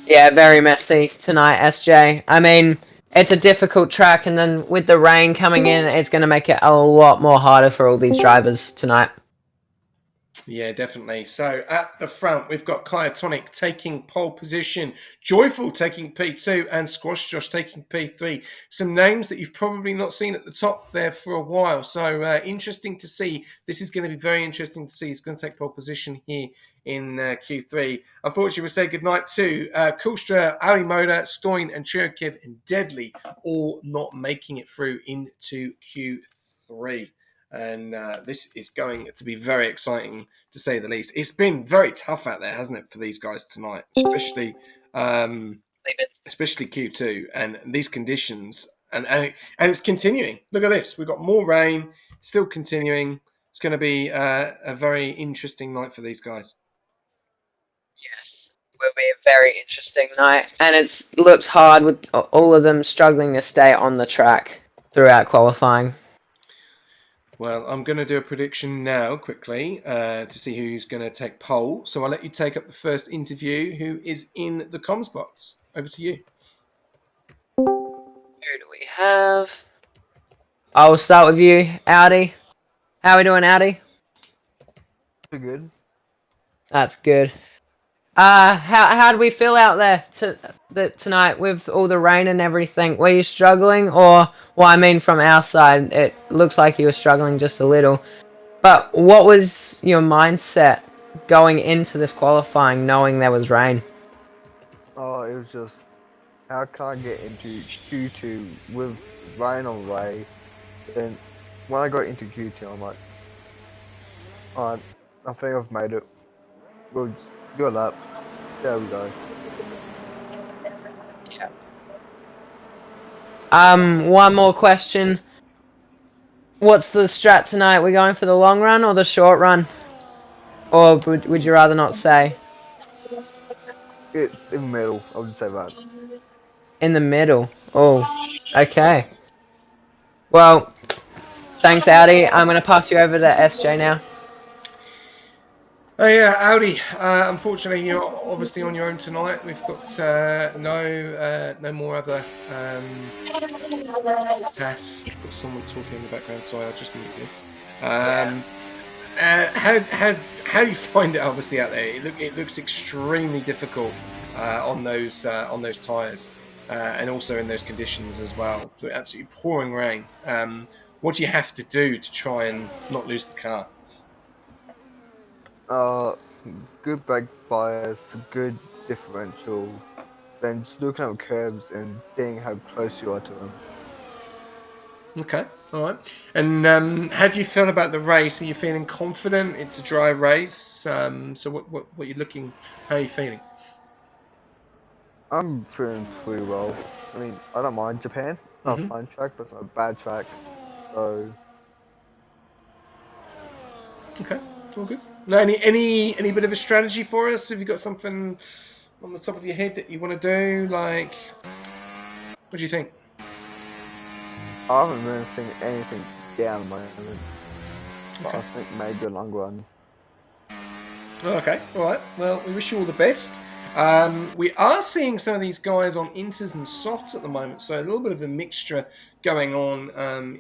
Yeah, very messy tonight, SJ. I mean, it's a difficult track, and then with the rain coming in, it's going to make it a lot more harder for all these drivers tonight. Yeah, definitely. So at the front, we've got Kyatonic taking pole position, Joyful taking P2, and Squash Josh taking P3. Some names that you've probably not seen at the top there for a while. So interesting to see. This is going to be very interesting to see. He's going to take pole position here in Q3. Unfortunately, we'll say goodnight to Kulstra, Alimoda, Stoin, and Cherkiv and Deadly, all not making it through into Q3. And this is going to be very exciting, to say the least. It's been very tough out there, hasn't it, for these guys tonight, especially Q2. And these conditions and it's continuing. Look at this. We've got more rain, still continuing. It's going to be a very interesting night for these guys. Yes, will be a very interesting night, and it's looked hard with all of them struggling to stay on the track throughout qualifying. Well, I'm going to do a prediction now quickly to see who's going to take pole. So I'll let you take up the first interview. Who is in the comms box? Over to you. Who do we have? I will start with you, Audi. How are we doing, Audi? Pretty good. That's good. How do we feel out there tonight with all the rain and everything? Were you struggling, or well, I mean, from our side, it looks like you were struggling just a little. But what was your mindset going into this qualifying, knowing there was rain? Oh, it was just how can I get into Q2 with rain on the way? Then when I got into Q2, I'm like, alright, I think I've made it. We'll just go lap. There we go. One more question. What's the strat tonight? We're going for the long run or the short run? Or would you rather not say? It's in the middle, I'll just say that. In the middle. Oh, okay. Well, thanks, Audi. I'm going to pass you over to SJ now. Oh yeah, Audi. Unfortunately, you're obviously on your own tonight. We've got no more other pass. Got someone talking in the background, so I'll just mute this. How do you find it? Obviously, out there, it looks extremely difficult on those tyres, and also in those conditions as well. So absolutely pouring rain. What do you have to do to try and not lose the car? Good brake bias, good differential, then just looking at curves and seeing how close you are to them. Okay, all right. And how do you feel about the race? Are you feeling confident? It's a dry race. So what are you looking? How are you feeling? I'm feeling pretty well. I mean, I don't mind Japan. It's not a fun track, but it's not a bad track. So Okay, all good. Now, any bit of a strategy for us? Have you got something on the top of your head that you want to do? Like, what do you think? I haven't really seen anything down at the moment. But I think maybe a long run. Okay, all right. Well, we wish you all the best. We are seeing some of these guys on inters and softs at the moment, so a little bit of a mixture going on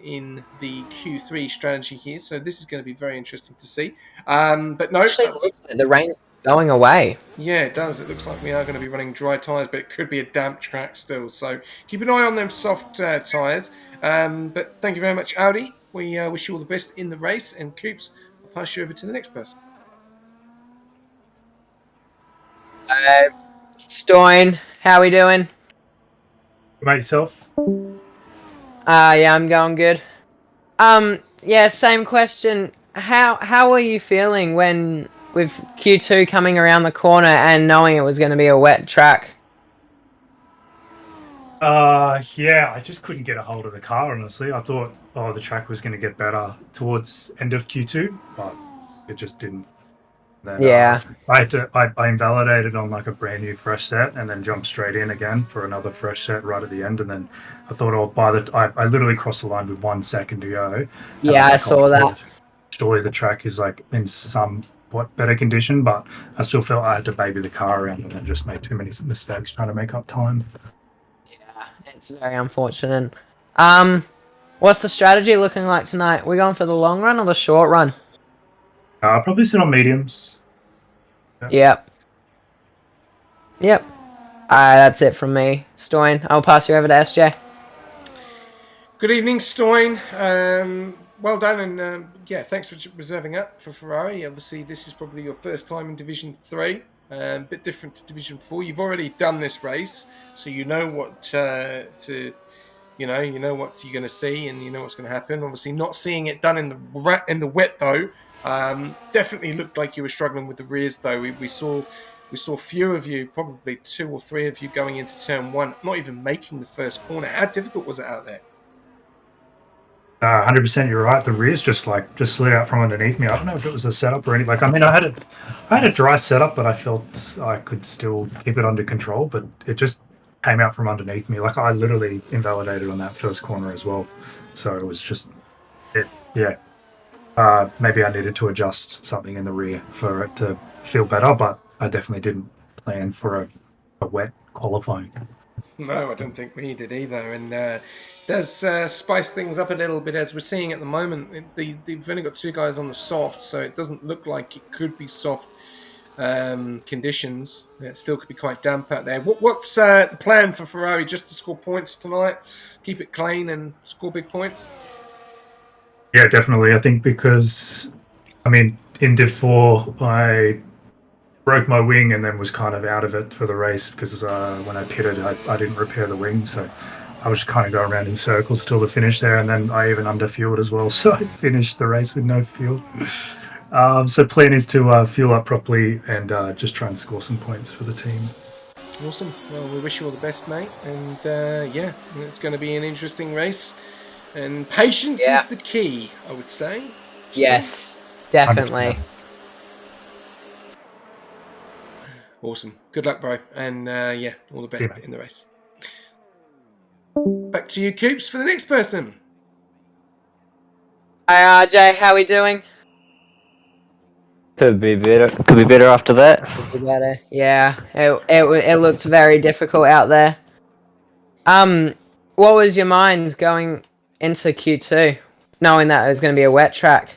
in the Q3 strategy here. So this is going to be very interesting to see. But no, Actually, it looks like the rain's going away. yeah, it does. It looks like we are going to be running dry tyres, but it could be a damp track still. So keep an eye on them soft tyres. But thank you very much, Audi. We wish you all the best in the race. And Coops, I'll pass you over to the next person. Stoin, how we doing? What about yourself? Yeah, I'm going good. Yeah, same question. How were you feeling when with Q2 coming around the corner and knowing it was going to be a wet track? Yeah, I just couldn't get a hold of the car, honestly. I thought, the track was going to get better towards end of Q2, but it just didn't. Then, Yeah. I invalidated on like a brand new fresh set and then jumped straight in again for another fresh set right at the end. And then I thought, I literally crossed the line with 1 second to go. And Yeah, I saw that. Surely the track is like in somewhat better condition, but I still felt I had to baby the car around and then just made too many mistakes trying to make up time. Yeah, it's very unfortunate. What's the strategy looking like tonight? We going for the long run or the short run? I'll probably sit on mediums. Yep. That's it from me. Stoin, I'll pass you over to SJ. Good evening, Stoin. Well done, and thanks for reserving up for Ferrari. Obviously, this is probably your first time in Division 3, a bit different to Division 4. You've already done this race, so you know what you know what you're going to see, and you know what's going to happen. Obviously, not seeing it done in the wet though, definitely looked like you were struggling with the rears though. We saw We saw few of you, probably 2 or 3 of you going into turn 1, not even making the first corner. How difficult was it out there? 100%, you're right. The rears just slid out from underneath me. I don't know if it was a setup or anything. Like, I mean, I had a dry setup, but I felt I could still keep it under control. But it just came out from underneath me. Like, I literally invalidated on that first corner as well. So it was just it. Yeah. Maybe I needed to adjust something in the rear for it to feel better, but I definitely didn't plan for a wet qualifying. No, I don't think we did either, and does spice things up a little bit as we're seeing at the moment. They've only got 2 guys on the soft, so it doesn't look like it could be soft conditions. It still could be quite damp out there. What's the plan for Ferrari? Just to score points tonight, keep it clean, and score big points? Yeah, definitely. I think because, I mean, in Div 4, I broke my wing and then was kind of out of it for the race because when I pitted, I didn't repair the wing. So I was kind of going around in circles till the finish there. And then I even underfueled as well. So I finished the race with no fuel. So plan is to fuel up properly and just try and score some points for the team. Awesome. Well, we wish you all the best, mate. And yeah, it's going to be an interesting race. And patience is the key, I would say. Yes, definitely. 100%. Awesome. Good luck, bro. And yeah, all the best in the race. Back to you, Coops, for the next person. Hi, RJ. How we doing? Could be better. Could be better after that. Could be better. Yeah, it looked very difficult out there. What was your mind going into Q2, knowing that it was going to be a wet track?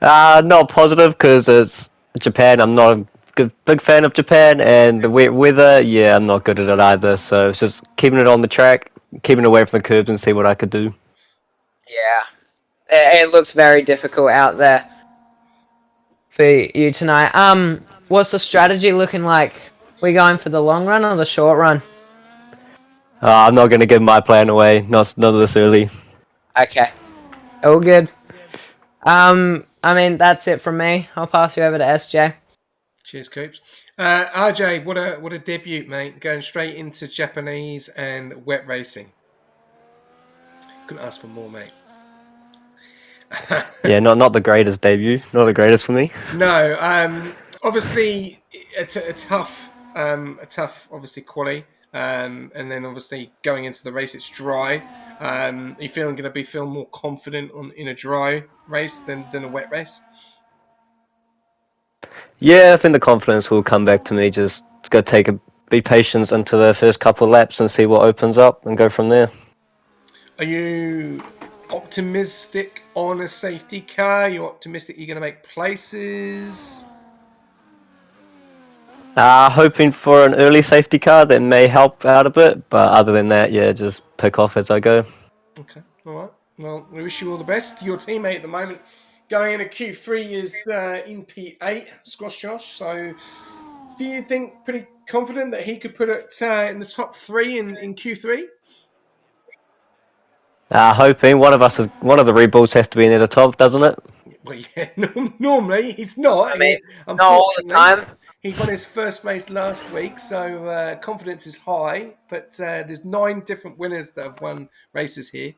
Not positive because it's Japan. I'm not a big fan of Japan, and the wet weather. Yeah, I'm not good at it either. So it's just keeping it on the track, keeping it away from the curbs, and see what I could do. Yeah, it looks very difficult out there for you tonight. What's the strategy looking like? We going for the long run or the short run? I'm not going to give my plan away. Not this early. Okay, all good. I mean that's it from me. I'll pass you over to SJ. Cheers, Coops. RJ, what a debut, mate. Going straight into Japanese and wet racing. Couldn't ask for more, mate. Yeah, not the greatest debut. Not the greatest for me. No, obviously it's a tough, obviously quali, and then obviously going into the race, it's dry. Are you going to be feeling more confident in a dry race than a wet race? Yeah, I think the confidence will come back to me. Just go be patient into the first couple of laps and see what opens up and go from there. Are you optimistic on a safety car? You're optimistic you're going to make places? Hoping for an early safety car that may help out a bit, but other than that, yeah, just pick off as I go. Okay, all right. Well, we wish you all the best. Your teammate at the moment going into Q3 is in P8, Squash Josh. So do you think pretty confident that he could put it in the top 3 in Q3? Hoping one of the Red Bulls has to be near the top, doesn't it? Well, yeah, normally he's not. I mean, not all the time. He won his first race last week, so confidence is high. But there's 9 different winners that have won races here.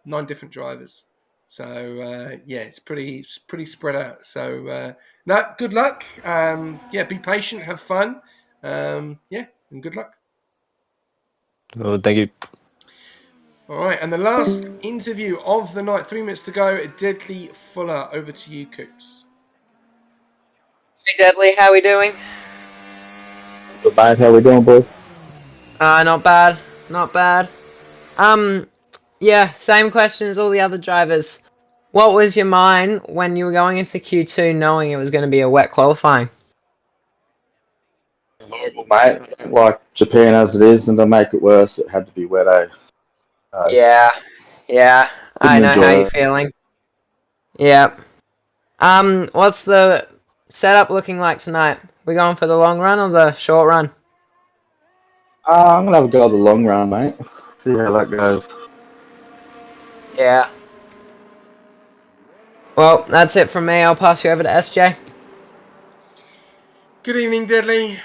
9 different drivers. So yeah, it's pretty spread out. So no, good luck. Yeah, be patient, have fun. Yeah, and good luck. Well, thank you. All right, and the last interview of the night, 3 minutes to go. Deadly Fuller, over to you, Coops. Hey Deadly, how we doing? Not bad. How we doing, boys? Not bad, not bad. Yeah, same question as all the other drivers. What was your mind when you were going into Q2 knowing it was going to be a wet qualifying? Horrible, mate. I don't like Japan as it is, and to make it worse, it had to be wet, eh? Yeah, I know enjoy how you're it. feeling. Yep. What's the setup looking like tonight? We going for the long run or the short run? I'm gonna have a go at the long run, mate. See how that goes. Yeah. Well, that's it from me. I'll pass you over to SJ. Good evening, Deadly.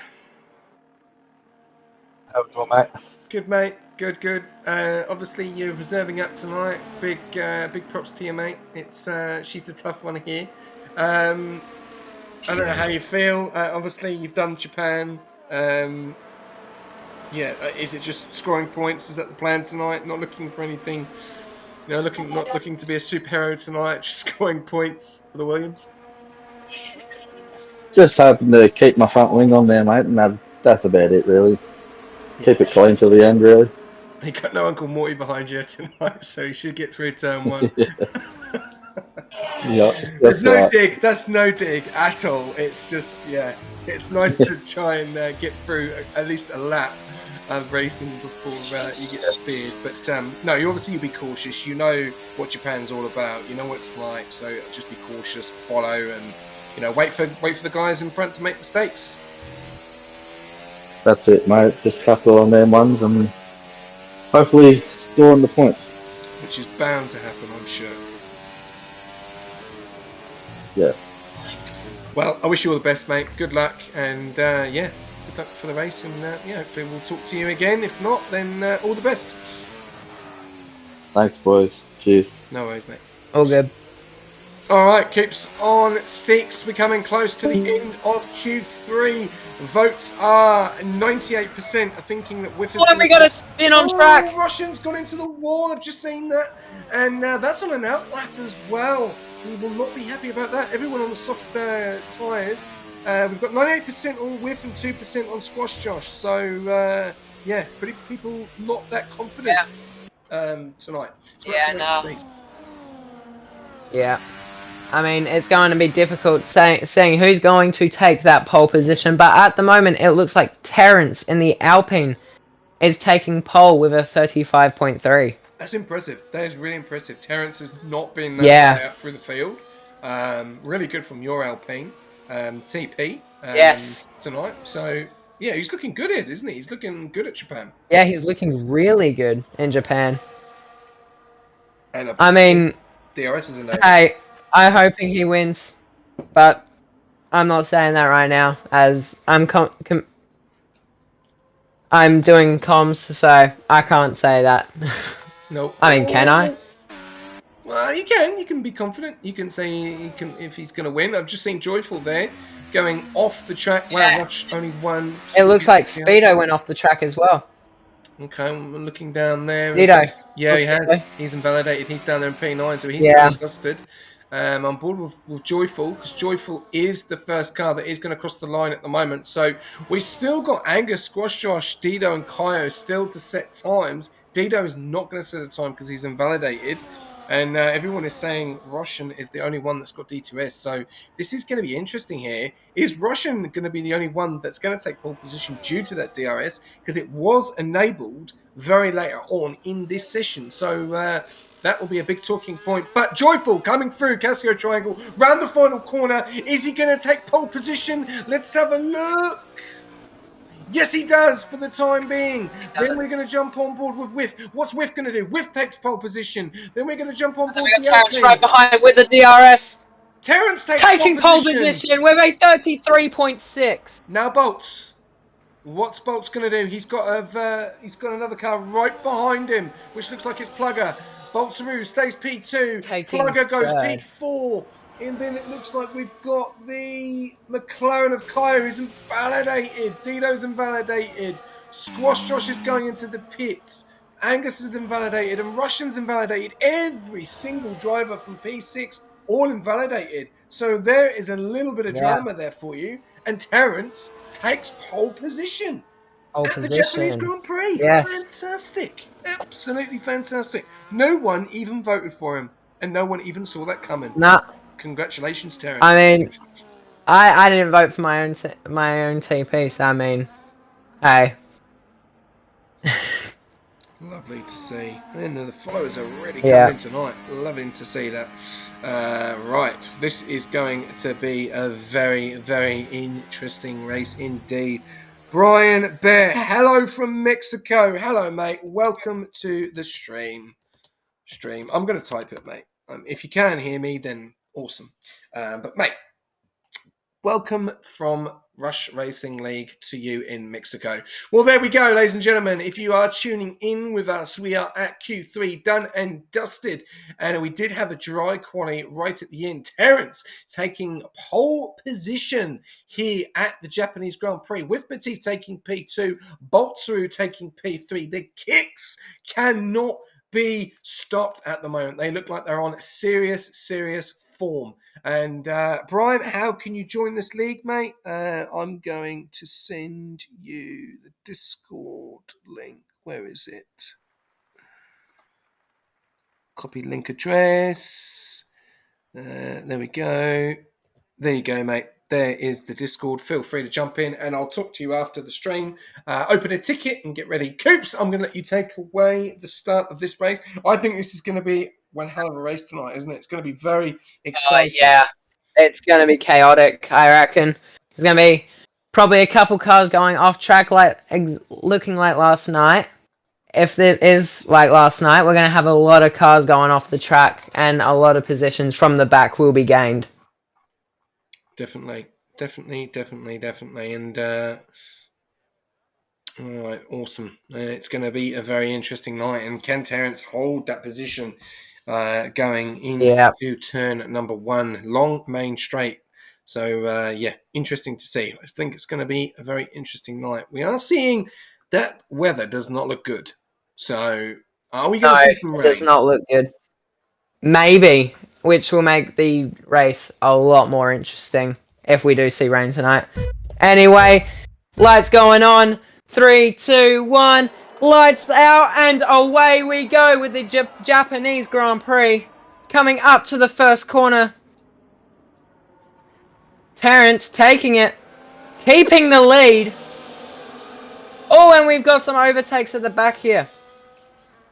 How we doing, mate? Good, mate. Good. Obviously, you're reserving up tonight. Big props to you, mate. It's she's a tough one here. I don't know how you feel. Obviously, you've done Japan. Is it just scoring points? Is that the plan tonight? Not looking for anything. Not looking to be a superhero tonight. Just scoring points for the Williams. Just hoping to keep my front wing on there, mate, and that's about it, really. Keep it clean till the end, really. You got no Uncle Morty behind you tonight, so you should get through turn one. Yeah, There's that's no right. dig. That's no dig at all. It's just, it's nice to try and get through at least a lap of racing before you get speared. But no, you'll be cautious. You know what Japan's all about. You know what it's like. So just be cautious, follow, and wait for the guys in front to make mistakes. That's it, mate. Just couple on them ones and hopefully score on the points. Which is bound to happen, I'm sure. Yes. Well, I wish you all the best, mate. Good luck, and good luck for the race. And hopefully we'll talk to you again. If not, then all the best. Thanks, boys. Cheers. No worries, mate. All good. All right, keeps on sticks. We're coming close to the end of Q3. Votes are 98% are thinking that Whiff is. Oh, we got a spin on track. Russian's gone into the wall. I've just seen that, and that's on an outlap as well. He will not be happy about that. Everyone on the soft tyres. We've got 98% on Whiff and 2% on Squash Josh. So pretty people not that confident tonight. Yeah. I mean, it's going to be difficult saying who's going to take that pole position, but at the moment it looks like Terrence in the Alpine is taking pole with a 35.3. That's impressive. That is really impressive. Terrence has not been that out through the field. Really good from your Alpine. TP tonight. So, he's looking good at it, isn't he? He's looking good at Japan. Yeah, he's looking really good in Japan. And I mean, DRS is enabled. Hey, I'm hoping he wins, but I'm not saying that right now, as I'm I'm doing comms, so I can't say that. No. I mean, can I? Well, you can. You can be confident. You can say he can if he's going to win. I've just seen Joyful there going off the track. Wow, watch only one. It looks like Speedo went off the track as well. Okay, I'm looking down there. Speedo. Yeah, he has. He's invalidated. He's down there in P9, so he's getting busted. I'm board with Joyful, because Joyful is the first car that is going to cross the line at the moment. So we've still got Angus, Squash Josh, Dido and Kaio still to set times. Dido is not going to set a time because he's invalidated. And everyone is saying Russian is the only one that's got D2S. So this is going to be interesting here. Is Russian going to be the only one that's going to take pole position due to that DRS? Because it was enabled very later on in this session. So that will be a big talking point. But Joyful coming through Casio Triangle, round the final corner. Is he going to take pole position? Let's have a look. Yes, he does for the time being. Then we're going to jump on board with Whiff. What's Whiff going to do? Whiff takes pole position. Then we're going to jump on board with Terrence right behind with the DRS. Terrence taking pole position with a 33.6. Now Bolts. What's Bolts going to do? He's got another car right behind him, which looks like it's Plugger. Boltsaroo stays P2. Plugger goes P4. And then it looks like we've got the McLaren of Kaio who's invalidated. Dido's invalidated. Squash Josh is going into the pits. Angus is invalidated. And Russian's invalidated. Every single driver from P6 all invalidated. So there is a little bit of drama there for you. And Terrence takes pole position at the Japanese Grand Prix. Yes. Fantastic. Absolutely fantastic. No one even voted for him. And no one even saw that coming. Nah. Congratulations, Terrence. I mean, I didn't vote for my own TP, so I mean, hey. Lovely to see. And the followers are really coming in tonight. Loving to see that. Right, this is going to be a very, very interesting race indeed. Brian Bear, hello from Mexico. Hello, mate. Welcome to the stream. I'm going to type it, mate. If you can hear me, then awesome. But, mate, welcome from Rush Racing League to you in Mexico. Well, there we go, ladies and gentlemen. If you are tuning in with us, we are at Q3, done and dusted. And we did have a dry quali right at the end. Terence taking pole position here at the Japanese Grand Prix, with Petit taking P2, Boltsaru taking P3. The kicks cannot be stopped at the moment. They look like they're on serious form. And Brian, how can you join this league, mate? I'm going to send you the Discord link. Where is it? Copy link address. There we go. There you go, mate. There is the Discord. Feel free to jump in, and I'll talk to you after the stream. Open a ticket and get ready. Coops, I'm going to let you take away the start of this race. I think this is going to be one hell of a race tonight, isn't it? It's going to be very exciting. Yeah, it's going to be chaotic, I reckon. There's going to be probably a couple cars going off track, looking like last night. If it is like last night, we're going to have a lot of cars going off the track, and a lot of positions from the back will be gained. Definitely. And all right, awesome. It's going to be a very interesting night. And can Terence hold that position going into turn number 1, long main straight? So, interesting to see. I think it's going to be a very interesting night. We are seeing that weather does not look good. So, are we going to see some rain? No, it does not look good. Maybe, which will make the race a lot more interesting if we do see rain tonight. Anyway, lights going on. 3, 2, 1. Lights out, and away we go with the Japanese Grand Prix. Coming up to the first corner. Terence taking it. Keeping the lead. Oh, and we've got some overtakes at the back here.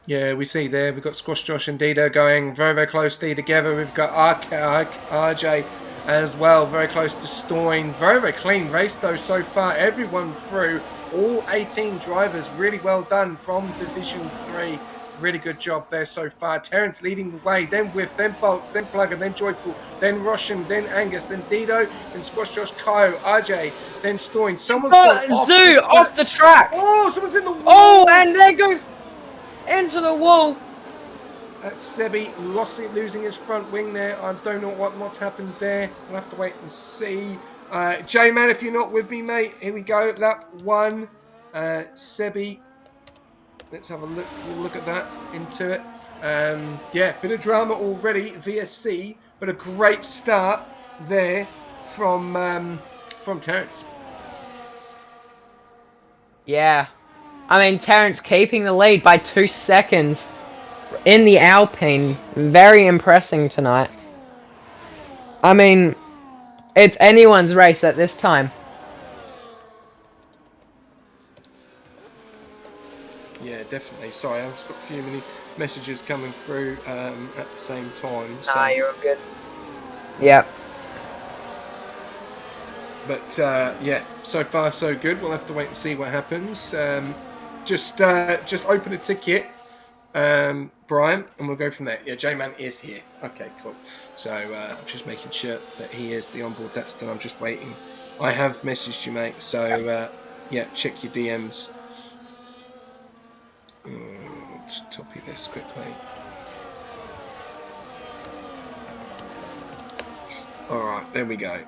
Yeah, we see there, we've got Squash Josh and Dido going very closely together. We've got RJ as well, very close to Stoin. Very clean race though so far. Everyone through, all 18 drivers, really well done from Division 3. Really good job there so far. Terence leading the way, then Whiff, then Bolts, then Plugger, then Joyful, then Roshan, then Angus, then Dido, then Squash Josh, Kyle, RJ, then Stoin. Someone's Zoo off the track. Oh, someone's in the wall. Oh, and there goes into the wall. Sebi lost it, losing his front wing there. I don't know what's happened there. We'll have to wait and see. J-Man, if you're not with me, mate, here we go. Lap 1. Sebi. Let's have a look at that, into it. Bit of drama already, VSC, but a great start there from Terence. Yeah. I mean, Terence keeping the lead by 2 seconds in the Alpine. Very impressive tonight. I mean, it's anyone's race at this time. Yeah, definitely. Sorry, I've just got a few many messages coming through at the same time. So. Nah, you're all good. Yep. But, so far so good. We'll have to wait and see what happens. Just open a ticket, Brian, and we'll go from there. Yeah, J-Man is here. Okay, cool. So I'm just making sure that he is the onboard. That's done. I'm just waiting. I have messaged you, mate. So, check your DMs. Just copy this quickly. Alright, there we go.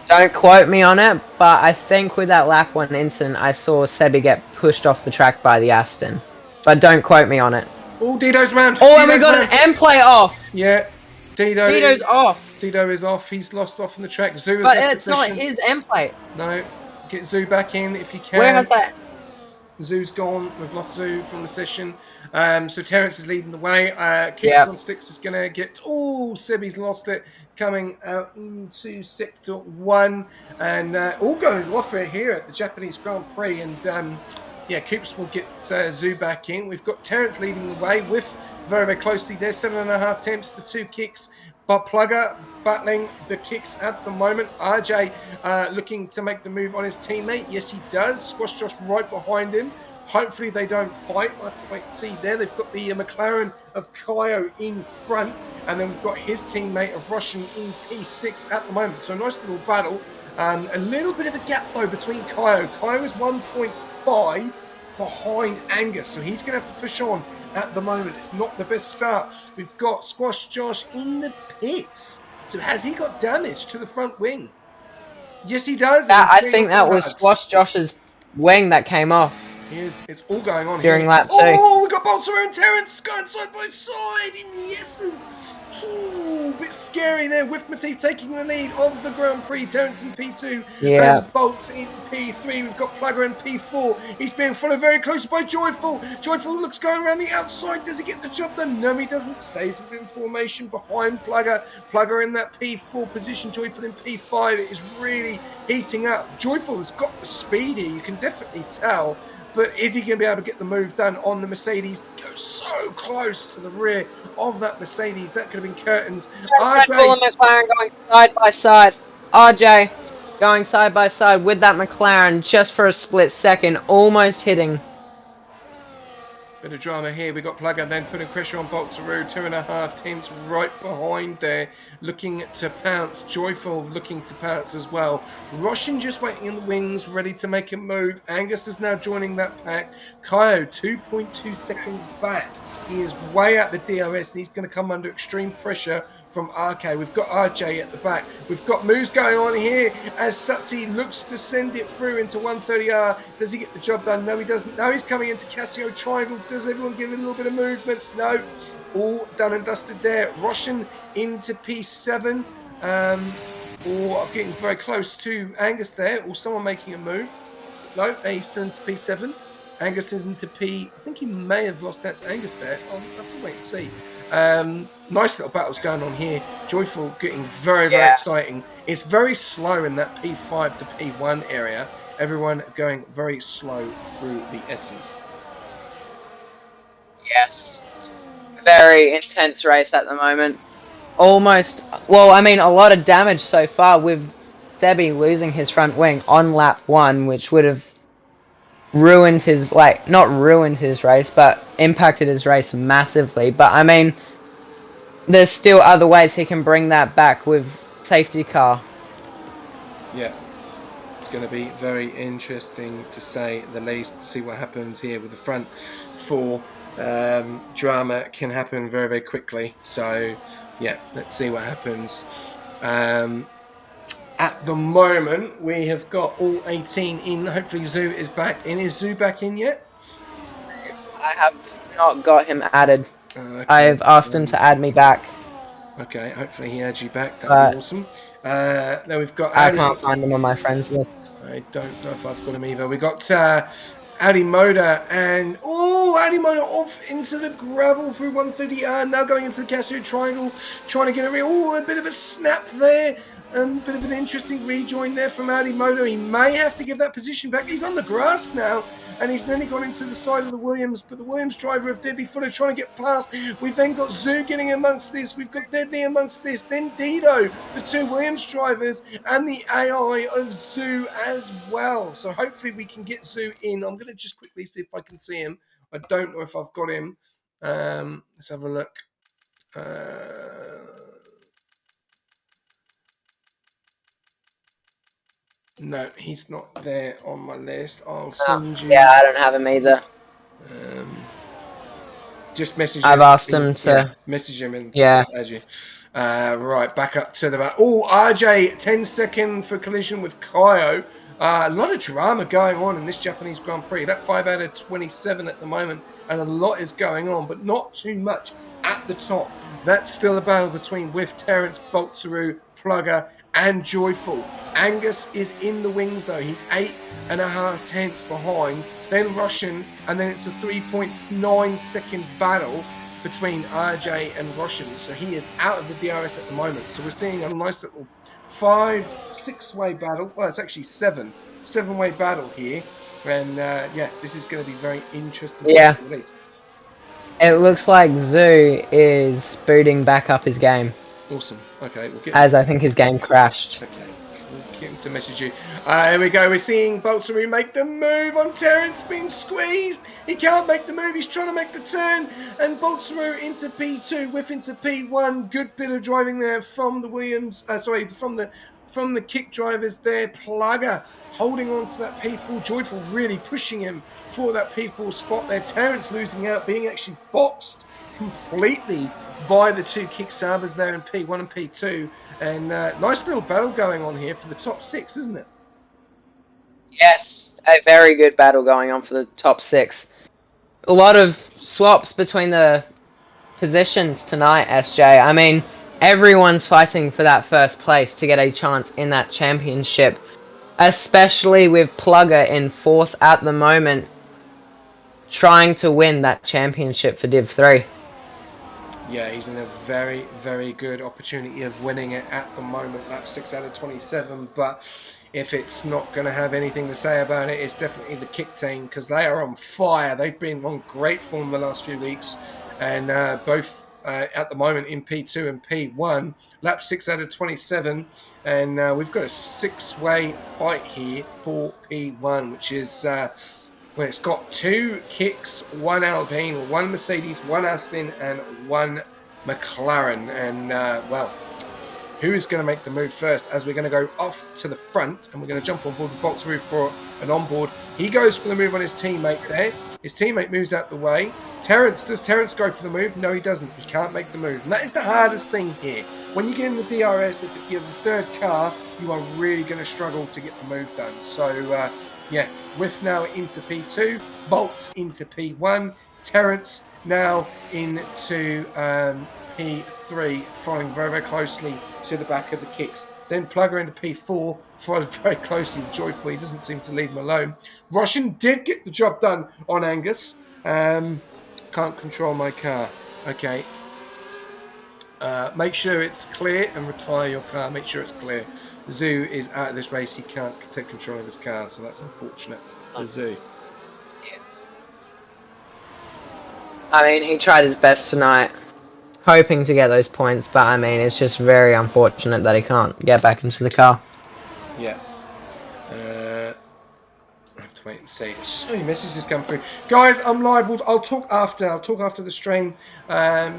Don't quote me on it, but I think with that lap 1 incident, I saw Sebi get pushed off the track by the Aston. But don't quote me on it. Oh, Dido's round. Oh, and we got an M play off. Yeah, Dido's off. Dido is off. He's lost off on the track. Zoo is but it's not his M plate. No, get Zoo back in if you can. Where has that? Zoo's gone. We've lost Zoo from the session. So Terence is leading the way. Keep on Sticks is going to get... Oh, Sebi's lost it. Coming out into Sector 1. And all going off here at the Japanese Grand Prix. And Coops will get Zoo back in. We've got Terence leading the way with very closely there. 7.5 attempts, the 2 kicks. But Plugger battling the kicks at the moment. RJ looking to make the move on his teammate. Yes, he does. Squash Josh right behind him. Hopefully they don't fight. We'll have to wait and see there. They've got the McLaren of Kaio in front, and then we've got his teammate of Russian in P6 at the moment. So a nice little battle. A little bit of a gap, though, between Kaio. Kaio is 1.5 behind Angus, so he's going to have to push on at the moment. It's not the best start. We've got Squash Josh in the pits. So has he got damage to the front wing? Yes, he does. I think that was Squash Josh's wing that came off. It's all going on during here. lap 2. Oh, we got Bolter and Terrence going side by side in the yeses. Ooh, a bit scary there. With Matif taking the lead of the Grand Prix. Terrence in P2 and Bolts in P3. We've got Plugger in P4. He's being followed very closely by Joyful. Joyful looks going around the outside. Does he get the job done? No, he doesn't. Stays within formation behind Plugger. Plugger in that P4 position. Joyful in P5. It is really heating up. Joyful has got the speed here. You can definitely tell. But is he going to be able to get the move done on the Mercedes? Goes so close to the rear of that Mercedes. That could have been curtains. Red Bull and McLaren going side by side. RJ going side by side with that McLaren just for a split second, almost hitting. Bit of drama here. We got Plugger then putting pressure on Boltzaroo. 2.5 tenths right behind there, looking to pounce. Joyful looking to pounce as well. Roshan just waiting in the wings, ready to make a move. Angus is now joining that pack. Kaio 2.2 seconds back. He is way out the DRS and he's going to come under extreme pressure from RK. We've got RJ at the back. We've got moves going on here as Satsi looks to send it through into 130R. Does he get the job done? No, he doesn't. No, he's coming into Casio Triangle. Does everyone give a little bit of movement? No. All done and dusted there. Roshan into P7. Or getting very close to Angus there. Or someone making a move. No, he's still into P7. Angus is into P. I think he may have lost that to Angus there. I'll have to wait and see. Nice little battles going on here. Joyful getting very, very exciting. It's very slow in that P5 to P1 area. Everyone going very slow through the S's. Yes. Very intense race at the moment. Almost, well, I mean, a lot of damage so far with Debbie losing his front wing on lap 1, which would have ruined his, like, not ruined his race, but impacted his race massively. But, I mean, there's still other ways he can bring that back with safety car. Yeah. It's going to be very interesting to say the least, to see what happens here with the front four. Drama can happen very, very quickly. So, yeah, let's see what happens. At the moment, we have got all 18 in. Hopefully, Zoo is back in. Is Zoo back in yet? I have not got him added. Okay. I've asked him to add me back. Okay, hopefully he adds you back. That'd be awesome. Now we've got... I can't find him on my friends list. I don't know if I've got him either. We got Audi Moda and... Oh, Audi Moda off into the gravel through 130R. Now going into the Casio Triangle. Trying to get a bit of a snap there. Bit of an interesting rejoin there from Audi Moda. He may have to give that position back. He's on the grass now. And he's nearly gone into the side of the Williams. But the Williams driver of Deadly Footer trying to get past. We've then got Zoo getting amongst this. We've got Deadly amongst this. Then Dido, the two Williams drivers. And the AI of Zoo as well. So hopefully we can get Zoo in. I'm going to just quickly see if I can see him. I don't know if I've got him. Let's have a look. No, he's not there on my list. I'll send you... Yeah, I don't have him either. Just message him. I've asked him to... Yeah, message him and add you. Right, back up to the back. Oh, RJ, 10-second for collision with Kaio. A lot of drama going on in this Japanese Grand Prix. That 5 out of 27 at the moment, and a lot is going on, but not too much at the top. That's still a battle between With, Terrence, Boltzaroo, Plugger, and Joyful. Angus is in the wings though. He's 8.5 tenths behind. Then Russian, and then it's a 3.9 second battle between RJ and Russian. So he is out of the DRS at the moment. So we're seeing a nice little 6-way battle. Well, it's actually 7-way battle here. And yeah, this is going to be very interesting. Yeah. At least. It looks like Zoo is booting back up his game. Awesome. Okay, we'll get... As I think his game crashed. Okay, we'll get him to message you. Here we go. We're seeing Boltsaru make the move on Terrence, being squeezed. He can't make the move. He's trying to make the turn. And Boltsaru into P2, whiff into P1. Good bit of driving there from the Williams. From the kick drivers there. Plugger holding on to that P4. Joyful really pushing him for that P4 spot there. Terrence losing out, being actually boxed completely by the two kick sabers there in P1 and P2. And nice little battle going on here for the top 6, isn't it? Yes, a very good battle going on for the top 6. A lot of swaps between the positions tonight, SJ. I mean, everyone's fighting for that first place to get a chance in that championship, especially with Plugger in 4th at the moment, trying to win that championship for Div 3. Yeah, he's in a very, very good opportunity of winning it at the moment. Lap 6 out of 27, but if it's not going to have anything to say about it, it's definitely the kick team, because they are on fire. They've been on great form the last few weeks, and both at the moment in P2 and P1. Lap 6 out of 27, and we've got a 6-way fight here for P1, which is... well, it's got 2 kicks, 1 Alpine, 1 Mercedes, 1 Aston, and 1 McLaren. And, well, who is going to make the move first? As we're going to go off to the front, and we're going to jump on board with Boltsaru for an onboard. He goes for the move on his teammate there. His teammate moves out the way. Does Terrence go for the move? No, he doesn't. He can't make the move. And that is the hardest thing here. When you get in the DRS, if you're the 3rd car, you are really going to struggle to get the move done. So, yeah, Whiff now into P2, Bolts into P1, Terrence now into P3, following very, very closely to the back of the kicks. Then Plugger into P4, followed very closely Joyful. He doesn't seem to leave him alone. Roshan did get the job done on Angus. Can't control my car. Okay. Make sure it's clear and retire your car. Make sure it's clear. Zoo is out of this race. He can't take control of his car, so that's unfortunate for Zoo. Yeah. I mean, he tried his best tonight, hoping to get those points, but I mean, it's just very unfortunate that he can't get back into the car. Yeah. I have to wait and see. So many messages come through. Guys, I'm live. I'll talk after. I'll talk after the stream.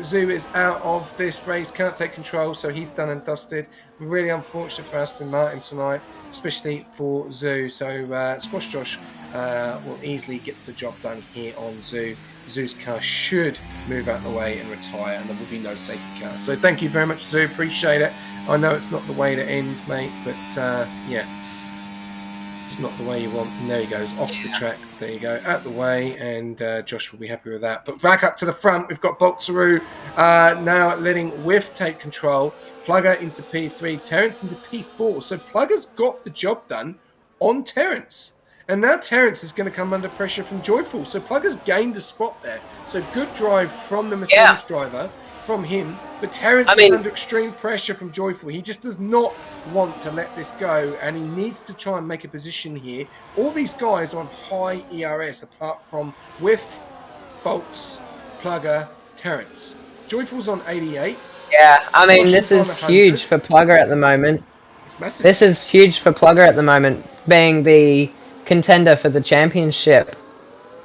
Zoo is out of this race. Can't take control, so he's done and dusted. Really unfortunate for Aston Martin tonight, especially for Zoo. So Squash Josh will easily get the job done here on Zoo. Zoo's car should move out the way and retire, and there will be no safety car. So thank you very much, Zoo. Appreciate it. I know it's not the way to end, mate, but yeah. It's not the way you want. And there he goes, off the track. There you go, out the way, and Josh will be happy with that. But back up to the front, we've got Boltsaru now letting Whiff take control. Plugger into P3, Terrence into P4. So Plugger's got the job done on Terrence. And now Terrence is going to come under pressure from Joyful. So Plugger's gained a spot there. So good drive from the Mercedes driver, from him. But Terrence is under extreme pressure from Joyful. He just does not want to let this go. And he needs to try and make a position here. All these guys are on high ERS, apart from Whiff, Bolts, Plugger, Terrence. Joyful's on 88. Yeah, I mean, this is huge for Plugger at the moment. It's massive. This is huge for Plugger at the moment, being the contender for the championship.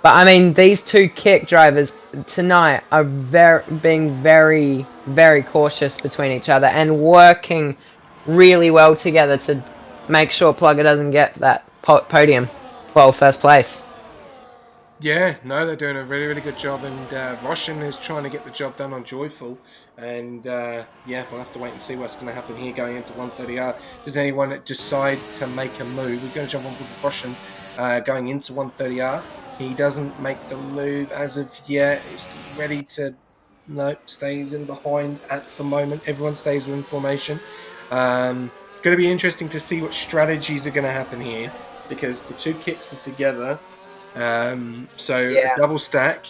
But I mean, these two kick drivers tonight are being very, very cautious between each other and working really well together to make sure Plugger doesn't get that podium, well, first place. Yeah, no, they're doing a really, really good job, and Roshan is trying to get the job done on Joyful, and yeah, we'll have to wait and see what's going to happen here going into 130R. Does anyone decide to make a move? We're going to jump on with Roshan going into 130R. He doesn't make the move as of yet. He's ready to, no, stays in behind at the moment. Everyone stays in formation. Going to be interesting to see what strategies are going to happen here, because the two kicks are together. So a double stack,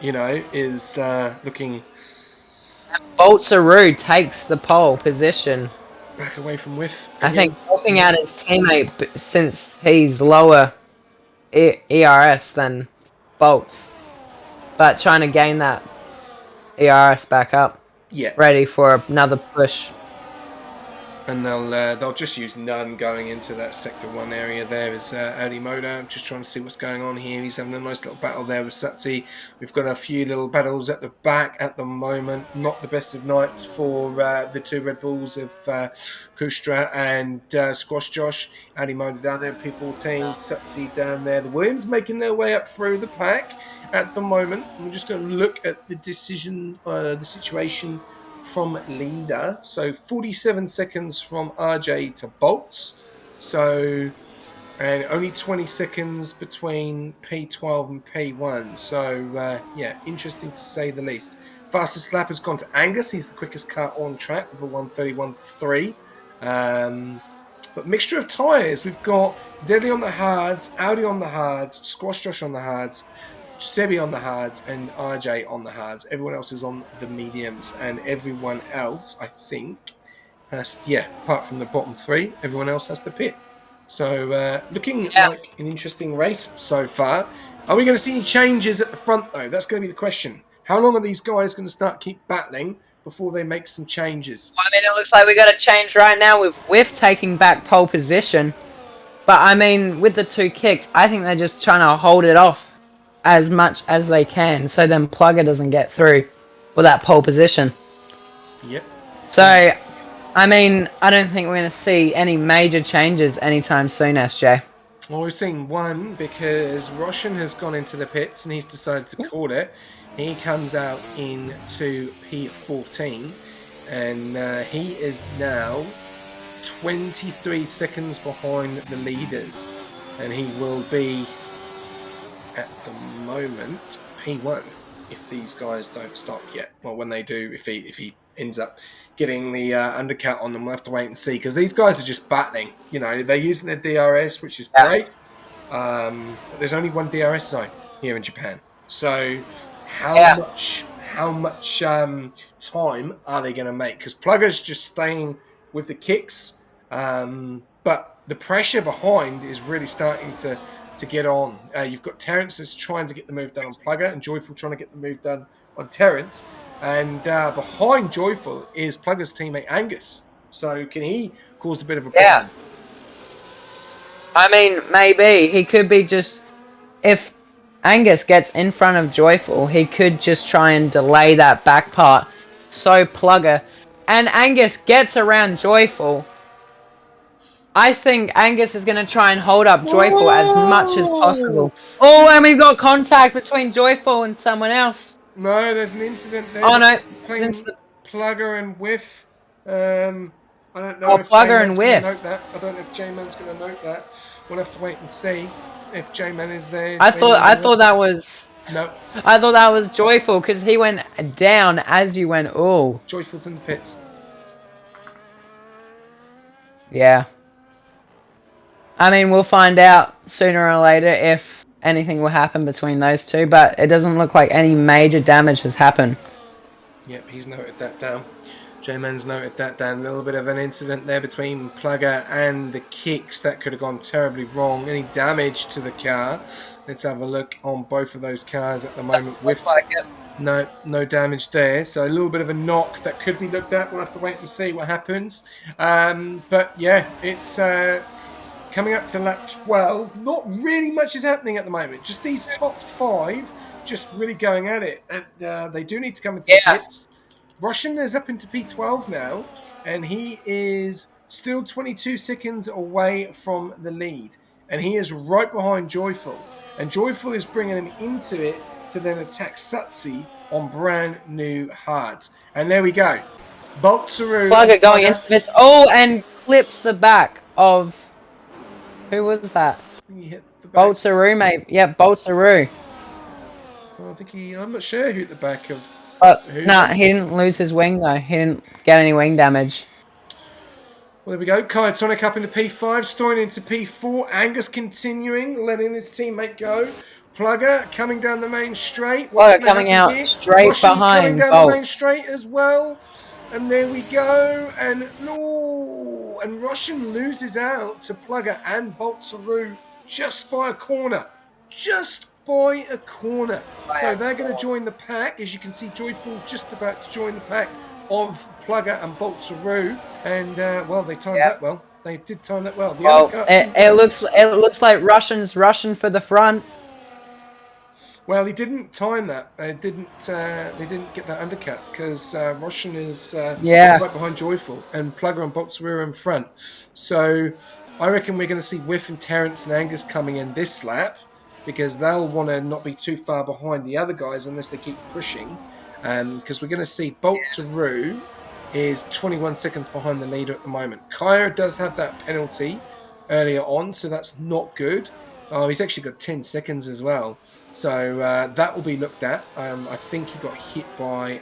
you know, is looking. Boltsaru takes the pole position. Back away from Whiff. I think helping out his teammate, since he's lower ERS than Bolts, but trying to gain that ERS back up. Yeah. Ready for another push. And they'll just use none going into that sector 1 area there as Audi Moda. I'm just trying to see what's going on here. He's having a nice little battle there with Satsi. We've got a few little battles at the back at the moment. Not the best of nights for the two Red Bulls of Kustra and Squash Josh. Audi Moda down there, P14, Satsi down there. The Williams making their way up through the pack at the moment. We're just going to look at the decision, the situation from leader. So 47 seconds from RJ to Bolts. So, and only 20 seconds between P12 and P1. So, yeah, interesting to say the least. Fastest lap has gone to Angus. He's the quickest car on track with a 1:31.3. But mixture of tyres. We've got Deadly on the hards, Audi on the hards, Squash Josh on the hards, Sebi on the hards, and RJ on the hards. Everyone else is on the mediums, and everyone else, I think, has to, apart from the bottom 3, everyone else has to pit. So, looking like an interesting race so far. Are we going to see any changes at the front, though? That's going to be the question. How long are these guys going to keep battling before they make some changes? Well, I mean, it looks like we got a change right now with Whiff taking back pole position. But, I mean, with the 2 kicks, I think they're just trying to hold it off as much as they can, so then Plugger doesn't get through with that pole position. Yep. So, I mean, I don't think we're going to see any major changes anytime soon, SJ. Well, we've seen one because Roshan has gone into the pits and he's decided to call it. He comes out into P14 and he is now 23 seconds behind the leaders, and he will be at the moment P1 if these guys don't stop yet. Well, when they do, if he ends up getting the undercut on them, we'll have to wait and see, because these guys are just battling. You know, they're using their DRS, which is great. But there's only one DRS zone here in Japan, so how much time are they going to make? Because Plugger's just staying with the kicks, but the pressure behind is really starting to get on. You've got Terrence that's trying to get the move done on Plugger, and Joyful trying to get the move done on Terrence. And behind Joyful is Plugger's teammate Angus. So can he cause a bit of a problem? Yeah. I mean, maybe. He could be just... If Angus gets in front of Joyful, he could just try and delay that back part. So Plugger... And Angus gets around Joyful. I think Angus is going to try and hold up Joyful as much as possible. Oh, and we've got contact between Joyful and someone else. No, there's an incident there. Oh, no. Plugger and Whiff. I don't know if Plugger and Whiff. I don't know if J-Man's going to note that. We'll have to wait and see if J-Man is there. I thought that was... No. I thought that was Joyful, because he went down as you went, oh. Joyful's in the pits. Yeah. I mean, we'll find out sooner or later if anything will happen between those two, but it doesn't look like any major damage has happened. Yep, he's noted that down. J-Man's noted that down. A little bit of an incident there between Plugger and the kicks. That could have gone terribly wrong. Any damage to the car? Let's have a look on both of those cars at the moment. With no damage there. So a little bit of a knock that could be looked at. We'll have to wait and see what happens. But yeah, it's... coming up to lap 12, not really much is happening at the moment. Just these top 5 just really going at it. And they do need to come into the pits. Roshan is up into P12 now, and he is still 22 seconds away from the lead. And he is right behind Joyful. And Joyful is bringing him into it to then attack Satsi on brand new hards. And there we go. Boltsaru. Plugger going into this. Oh, and clips the back of... Who was that? He hit the back. Boltsaru, mate. Yeah, Boltsaru. I think I'm not sure who hit the back of... Nah, he didn't lose his wing, though. He didn't get any wing damage. Well, there we go. Kayatonic up into P5, Stoin into P4. Angus continuing, letting his teammate go. Plugger coming down the main straight. Plugger coming out straight Russian's behind coming down Bolts. the main straight as well. And there we go. And no, and Russian loses out to Plugger and Boltsaru just by a corner. Just by a corner. So they're going to join the pack. As you can see, Joyful just about to join the pack of Plugger and Boltzaroo. And, well, they timed that well. They did time that well. The Well, undercut- it looks like Russian's rushing for the front. Well, he didn't time that. They didn't get that undercut because Russian is right behind Joyful and Plugger and Boltzaroo are in front. So I reckon we're going to see Whiff and Terrence and Angus coming in this lap because they'll want to not be too far behind the other guys unless they keep pushing. Because we're going to see Boltzaroo is 21 seconds behind the leader at the moment. Kaya does have that penalty earlier on, so that's not good. Oh, he's actually got 10 seconds as well. So that will be looked at. I think he got hit by...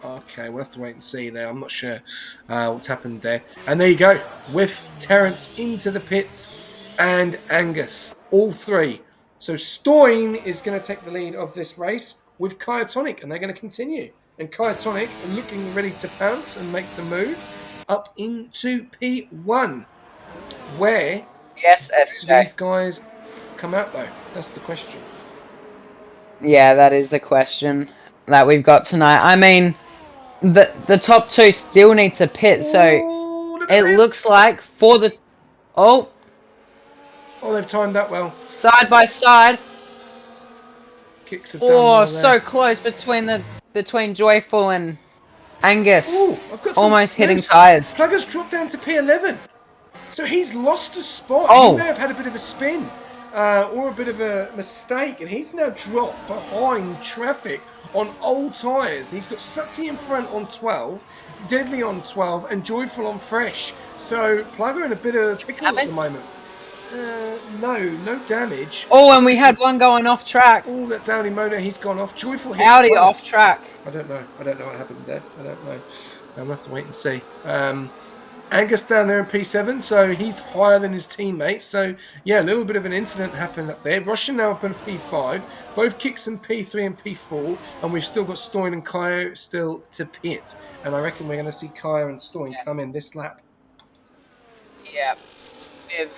Okay, we'll have to wait and see there. I'm not sure what's happened there. And there you go. With Terrence into the pits and Angus. All three. So Stoin is going to take the lead of this race with Kyotonic. And they're going to continue. And Kyotonic looking ready to pounce and make the move up into P1. Where... Yes, SJ. These guys come out though? That's the question. Yeah, that is the question that we've got tonight. I mean, the top two still need to pit, so it looks like for the... Oh, they've timed that well. side by side. Kicks have done well there. So close between Joyful and Angus. Ooh, I've got some Almost hitting news. tyres. Plugger's dropped down to P11. So he's lost a spot. Oh. He may have had a bit of a spin or a bit of a mistake, and he's now dropped behind traffic on old tyres. He's got Sutsy in front on 12, Deadly on 12, and Joyful on fresh. So Plugger in a bit of a pickle at the moment. No damage. Oh, and we had one going off track. Oh, that's Audi Motor. He's gone off. Joyful hit. Audi off track. I don't know what happened there. I don't know. I'll have to wait and see. Angus down there in P7, so he's higher than his teammates. So, yeah, a little bit of an incident happened up there. Russian now up in P5. Both kicks in P3 and P4. And we've still got Stoin and Kyo still to pit. And I reckon we're going to see Kyo and Stoin come in this lap. Yeah. With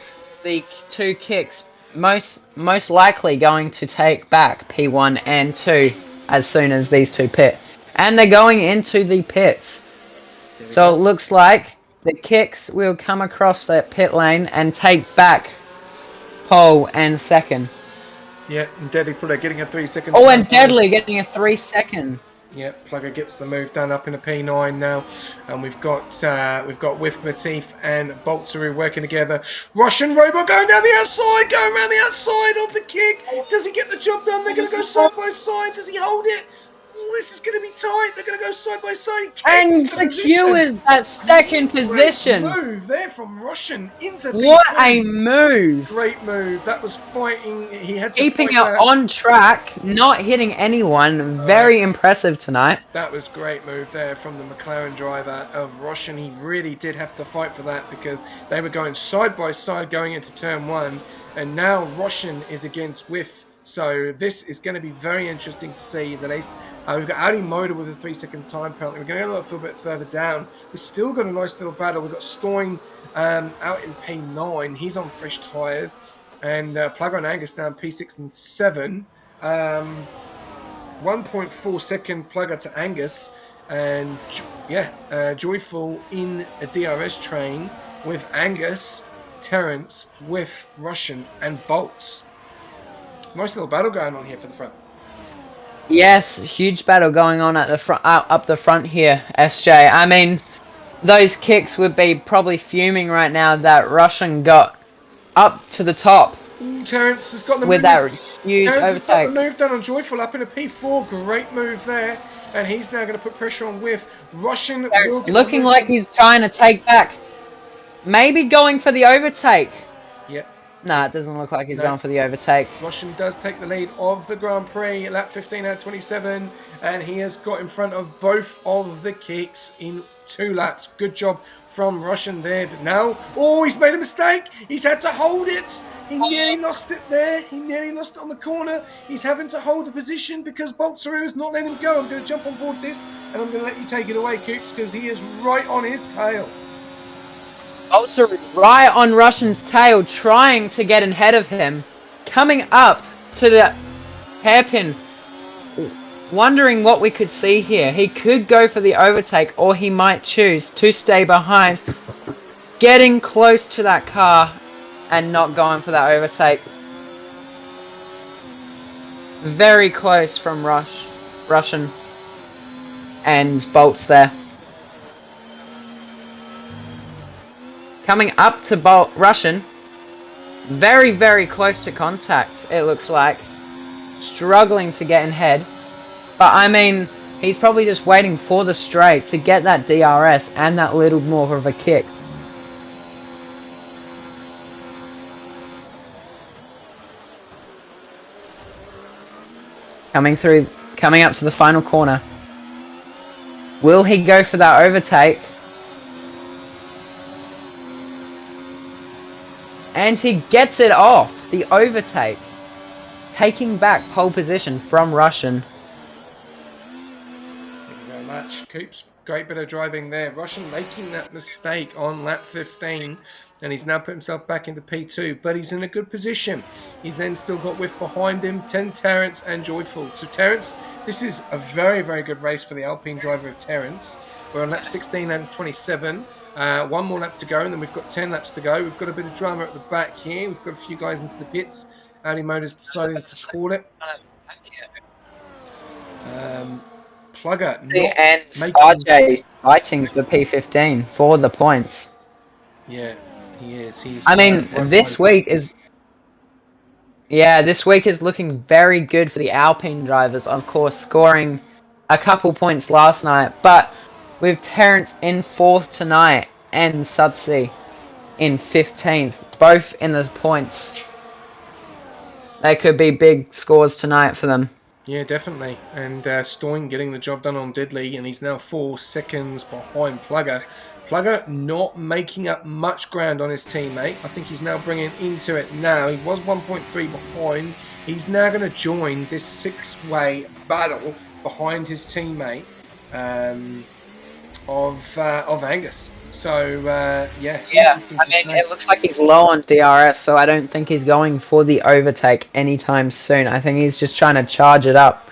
the two kicks most likely going to take back P1 and 2 as soon as these two pit. And they're going into the pits. So it looks like the kicks will come across that pit lane and take back pole and second. Yeah, and Deadly Plugger getting a 3 second. Oh, and Deadly getting a 3 second. Yeah, Plugger gets the move done up in a P9 now, and we've got Whiff Matif and Boltzaroo working together. Russian Robot going down the outside, going around the outside of the kick. Does he get the job done? They're going to go side by side. Does he hold it? Oh, this is going to be tight. They're going to go side by side. And secures that second position. Great move there from Russian into What P2. a move. Great move. That was fighting. He had to Keeping point it that. on track, not hitting anyone. Very impressive tonight. That was great move there from the McLaren driver of Russian. He really did have to fight for that because they were going side by side going into turn 1. And now Russian is against Whiff. So this is going to be very interesting to see. We've got Audi Motor with a 3 second time penalty. We're going to go a little bit further down. We've still got a nice little battle. We've got Stoin out in P9. He's on fresh tyres. And Plugger and Angus down P6 and 7. 1.4 second Plugger to Angus. And Joyful in a DRS train with Angus, Terrence, Whiff, Russian and Bolts. Nice little battle going on here for the front. Yes, huge battle going on at the front, up the front here, SJ. I mean, those kicks would be probably fuming right now that Russian got up to the top. Ooh, Terrence has got the with move. that huge Terrence has got overtake. the move done on Joyful up in a P4. Great move there. And he's now going to put pressure on Whiff. Russian will get Looking the like he's trying to take back. Maybe going for the overtake. Yep. Nah, it doesn't look like he's going for the overtake. Russian does take the lead of the Grand Prix, lap 15 out of 27, and he has got in front of both of the kicks in 2 laps. Good job from Russian there, but now, oh, he's made a mistake. He's had to hold it. He nearly lost it there. He nearly lost it on the corner. He's having to hold the position because Boltzaroo is not letting him go. I'm going to jump on board this, and I'm going to let you take it away, Coops, because he is right on his tail. Also, right on Russian's tail, trying to get ahead of him. Coming up to the Hairpin wondering what we could see here. He could go for the overtake, or he might choose to stay behind, getting close to that car and not going for that overtake. Very close from Russian and Bolts there. Coming up to Russian. Very, very close to contact, it looks like. Struggling to get in head. But I mean, he's probably just waiting for the straight to get that DRS and that little more of a kick. Coming up to the final corner. Will he go for that overtake? And he gets it off, the overtake. Taking back pole position from Russian. Thank you very much, Coops. Great bit of driving there. Russian making that mistake on lap 15, and he's now put himself back into P2, but he's in a good position. He's then still got Whiff behind him, 10 Terrence and Joyful. So Terrence, this is a very, very good race for the Alpine driver of Terrence. We're on lap 16 out of 27. One more lap to go, and then we've got 10 laps to go. We've got a bit of drama at the back here. We've got a few guys into the pits. Audi Motors deciding to call it. Plugger And RJ fighting for P15 for the points. Yeah, he is. I mean, this week is... Yeah, this week is looking very good for the Alpine drivers. Of course, scoring a couple points last night. But with Terrence in 4th tonight and Sutsi in 15th, both in the points, they could be big scores tonight for them. Yeah, definitely. And Stoin getting the job done on Deadly, and he's now 4 seconds behind Plugger. Plugger not making up much ground on his teammate. I think he's now bringing into it now. He was 1.3 behind. He's now going to join this 6-way battle behind his teammate of Angus. So, yeah. Yeah, I mean, it looks like he's low on DRS, so I don't think he's going for the overtake anytime soon. I think he's just trying to charge it up,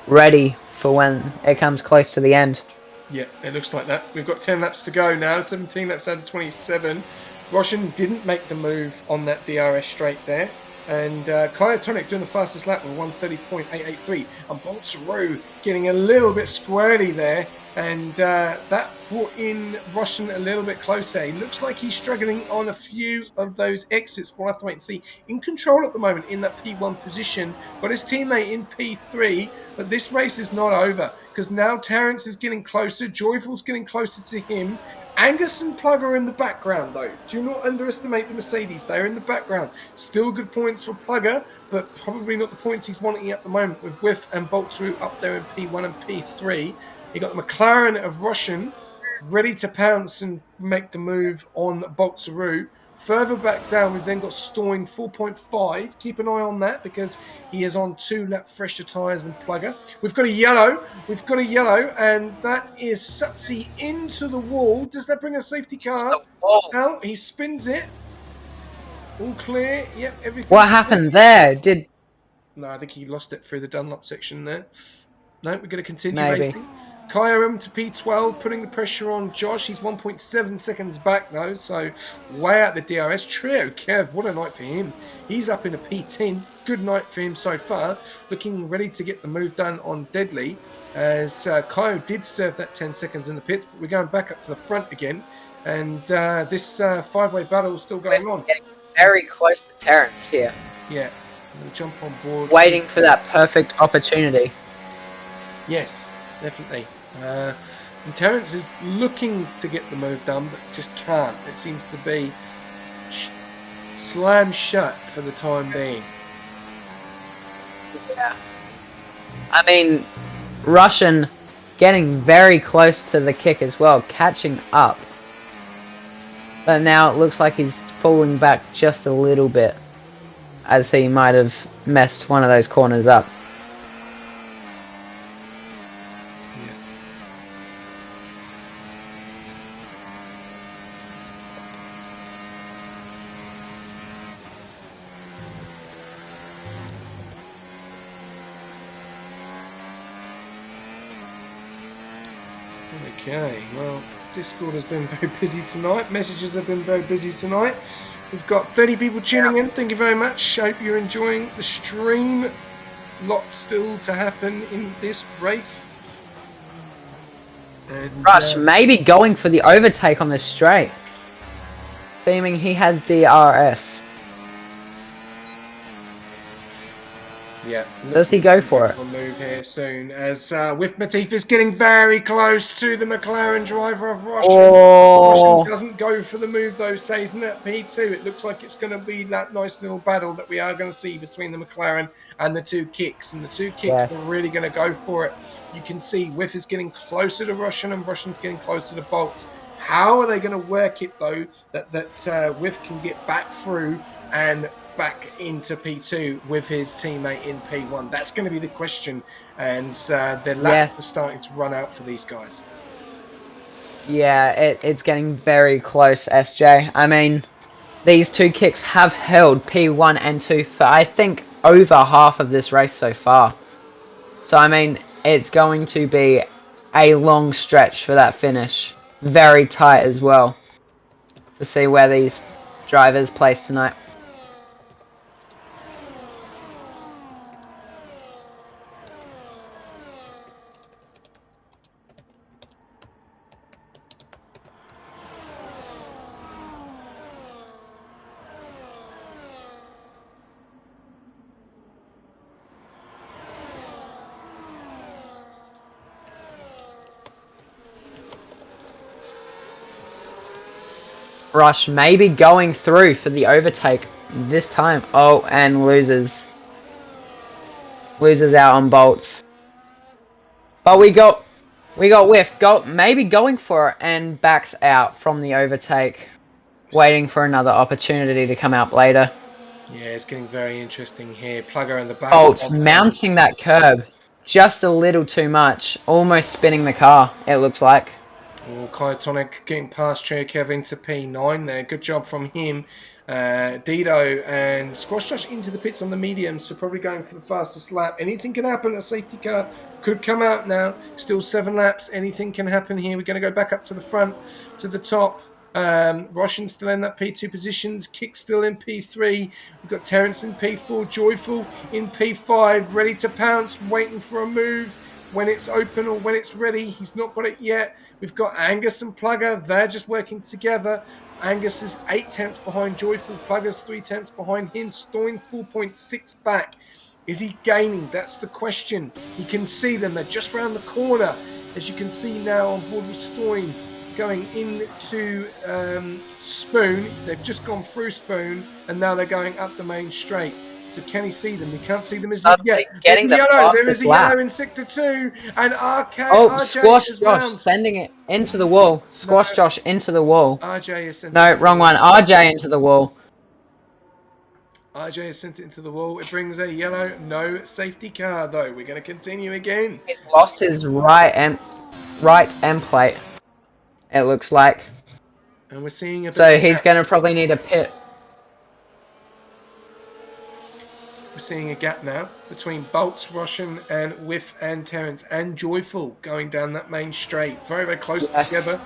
ready for when it comes close to the end. Yeah, it looks like that. We've got 10 laps to go now, 17 laps out of 27. Roshan didn't make the move on that DRS straight there. And Kyotonic doing the fastest lap with 130.883. And Boltsaru getting a little bit squirrely there. And that brought in Russian a little bit closer. He looks like he's struggling on a few of those exits. We'll have to wait and see. In control at the moment in that P1 position. Got his teammate in P3. But this race is not over. Because now Terrence is getting closer. Joyful's getting closer to him. Angus and Plugger are in the background, though. Do not underestimate the Mercedes. They're in the background. Still good points for Plugger, but probably not the points he's wanting at the moment with Whiff and Boltsaru up there in P1 and P3. You got the McLaren of Russian ready to pounce and make the move on Boltsaru. Further back down, we've then got Stoin 4.5. Keep an eye on that because he is on 2 lap fresher tyres than Plugger. We've got a yellow. And that is Sutsi into the wall. Does that bring a safety car out? He spins it. All clear. Yep, everything. What happened there? No, I think he lost it through the Dunlop section there. No, we're going to continue Maybe. racing. Kyurem to P12, putting the pressure on Josh. He's 1.7 seconds back, though, so way out the DRS. Trio Kev, what a night for him. He's up in a P10. Good night for him so far. Looking ready to get the move done on Deadly, as Kyo did serve that 10 seconds in the pits, but we're going back up to the front again. And this 5-way battle is still going on. Getting very close to Terrence here. Yeah, I'm going to jump on board. Waiting for that perfect opportunity. Yes, definitely. And Terrence is looking to get the move done, but just can't. It seems to be slammed shut for the time being. Yeah. I mean, Russian getting very close to the kick as well, catching up. But now it looks like he's pulling back just a little bit, as he might have messed one of those corners up. Okay, well, Discord has been very busy tonight. Messages have been very busy tonight. We've got 30 people tuning in. Thank you very much. Hope you're enjoying the stream. Lot still to happen in this race. And, Rush maybe going for the overtake on this straight. Seeming he has DRS. yeah. Does he go for it? We'll move here soon as with Matif is getting very close to the McLaren driver of Russian. Oh. Russian doesn't go for the move though, stays in that P2. It looks like it's going to be that nice little battle that we are going to see between the McLaren and the two kicks. And the two kicks are really going to go for it. You can see Whiff is getting closer to Russian and Russian's getting closer to Bolt. How are they going to work it though that Whiff can get back through and back into P2 with his teammate in P1? That's going to be the question, and their laps are starting to run out for these guys. Yeah, it's getting very close, SJ. I mean, these two kicks have held P1 and 2 for, I think, over half of this race so far. So, I mean, it's going to be a long stretch for that finish. Very tight as well, to see where these drivers place tonight. Rush maybe going through for the overtake this time. Oh, and loses out on Bolts. But we got Whiff maybe going for it and backs out from the overtake, waiting for another opportunity to come out later. Yeah, it's getting very interesting here. Plugger in the back. Bolts mounting that curb just a little too much, almost spinning the car, it looks like. Well, Kyotonic getting past Cherkev into P9 there. Good job from him. Dido and Squash Josh into the pits on the medium, so probably going for the fastest lap. Anything can happen. A safety car could come out now. Still 7 laps. Anything can happen here. We're going to go back up to the front, to the top. Roshan still in that P2 positions. Kick still in P3. We've got Terence in P4. Joyful in P5. Ready to pounce. Waiting for a move. When it's open or when it's ready. He's not got it yet. We've got Angus and Plugger. They're just working together. Angus is 8 tenths behind Joyful. Plugger's 3 tenths behind him. Stoin 4.6 back. Is he gaining? That's the question. You can see them. They're just round the corner. As you can see now on board with Stoin going into Spoon. They've just gone through Spoon and now they're going up the main straight. So can he see them? He can't see them as yet. Getting the yellow. There is fastest a lap. yellow in sector 2, and RK. Oh, RJ Squash is Josh round. sending it into the wall. Squash Josh into the wall. RJ is sent. No, wrong one. RJ into the wall. RJ has sent it into the wall. It brings a yellow, no safety car though. We're going to continue again. He's lost his right end plate. It looks like. And we're seeing a. So he's going to probably need a pit. We're seeing a gap now between Bolts, Russian, and Whiff and Terence and Joyful going down that main straight. Very, very close together.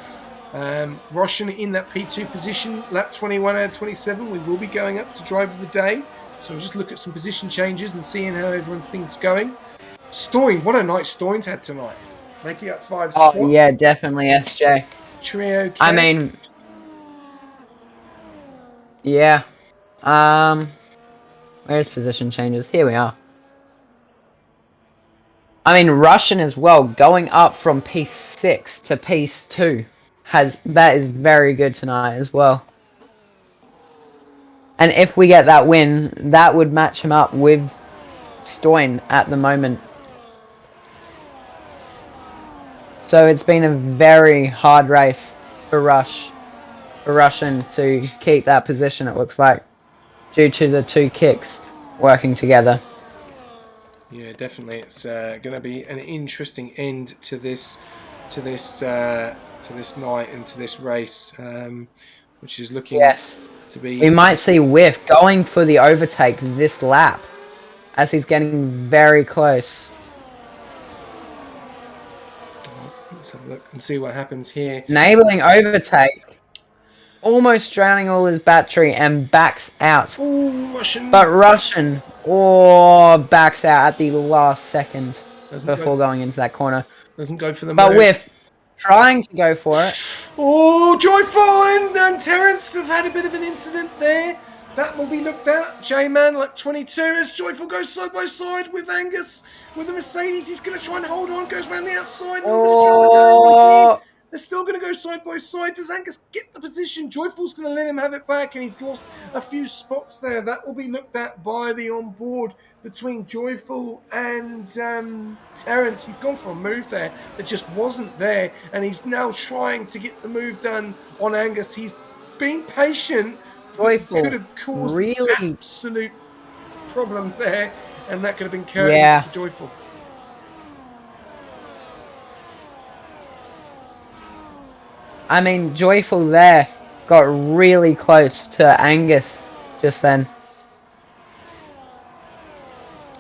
Russian in that P2 position, lap 21 out of 27. We will be going up to drive of the day. So we'll just look at some position changes and seeing how everyone's things going. Stoin, what a night Stoin's had tonight. Making up 5 spots. Oh, yeah, definitely, SJ. Trio K. I mean, yeah. Where's position changes? Here we are. I mean, Russian as well, going up from P6 to P2. That is very good tonight as well. And if we get that win, that would match him up with Stoin at the moment. So it's been a very hard race for Russian to keep that position, it looks like, due to the two kicks working together. Yeah, definitely. It's going to be an interesting end to this night and to this race, which is looking to be. We might see Whiff going for the overtake this lap, as he's getting very close. Let's have a look and see what happens here. Enabling overtake. Almost drowning all his battery and backs out. Ooh, Russian. But Russian backs out at the last second before going into that corner. Doesn't go for the But move. Whiff trying to go for it. Oh, Joyful and Terrence have had a bit of an incident there. That will be looked at. J-Man like 22 as Joyful goes side by side with Angus. With the Mercedes, he's going to try and hold on. Goes around the outside. They're still going to go side by side. Does Angus get the position? Joyful's going to let him have it back, and he's lost a few spots there. That will be looked at by the onboard between Joyful and Terrence. He's gone for a move there that just wasn't there, and he's now trying to get the move done on Angus. He's been patient. Joyful Could have caused really absolute problem there, and that could have been curtains Yeah. for Joyful. I mean, Joyful there got really close to Angus just then.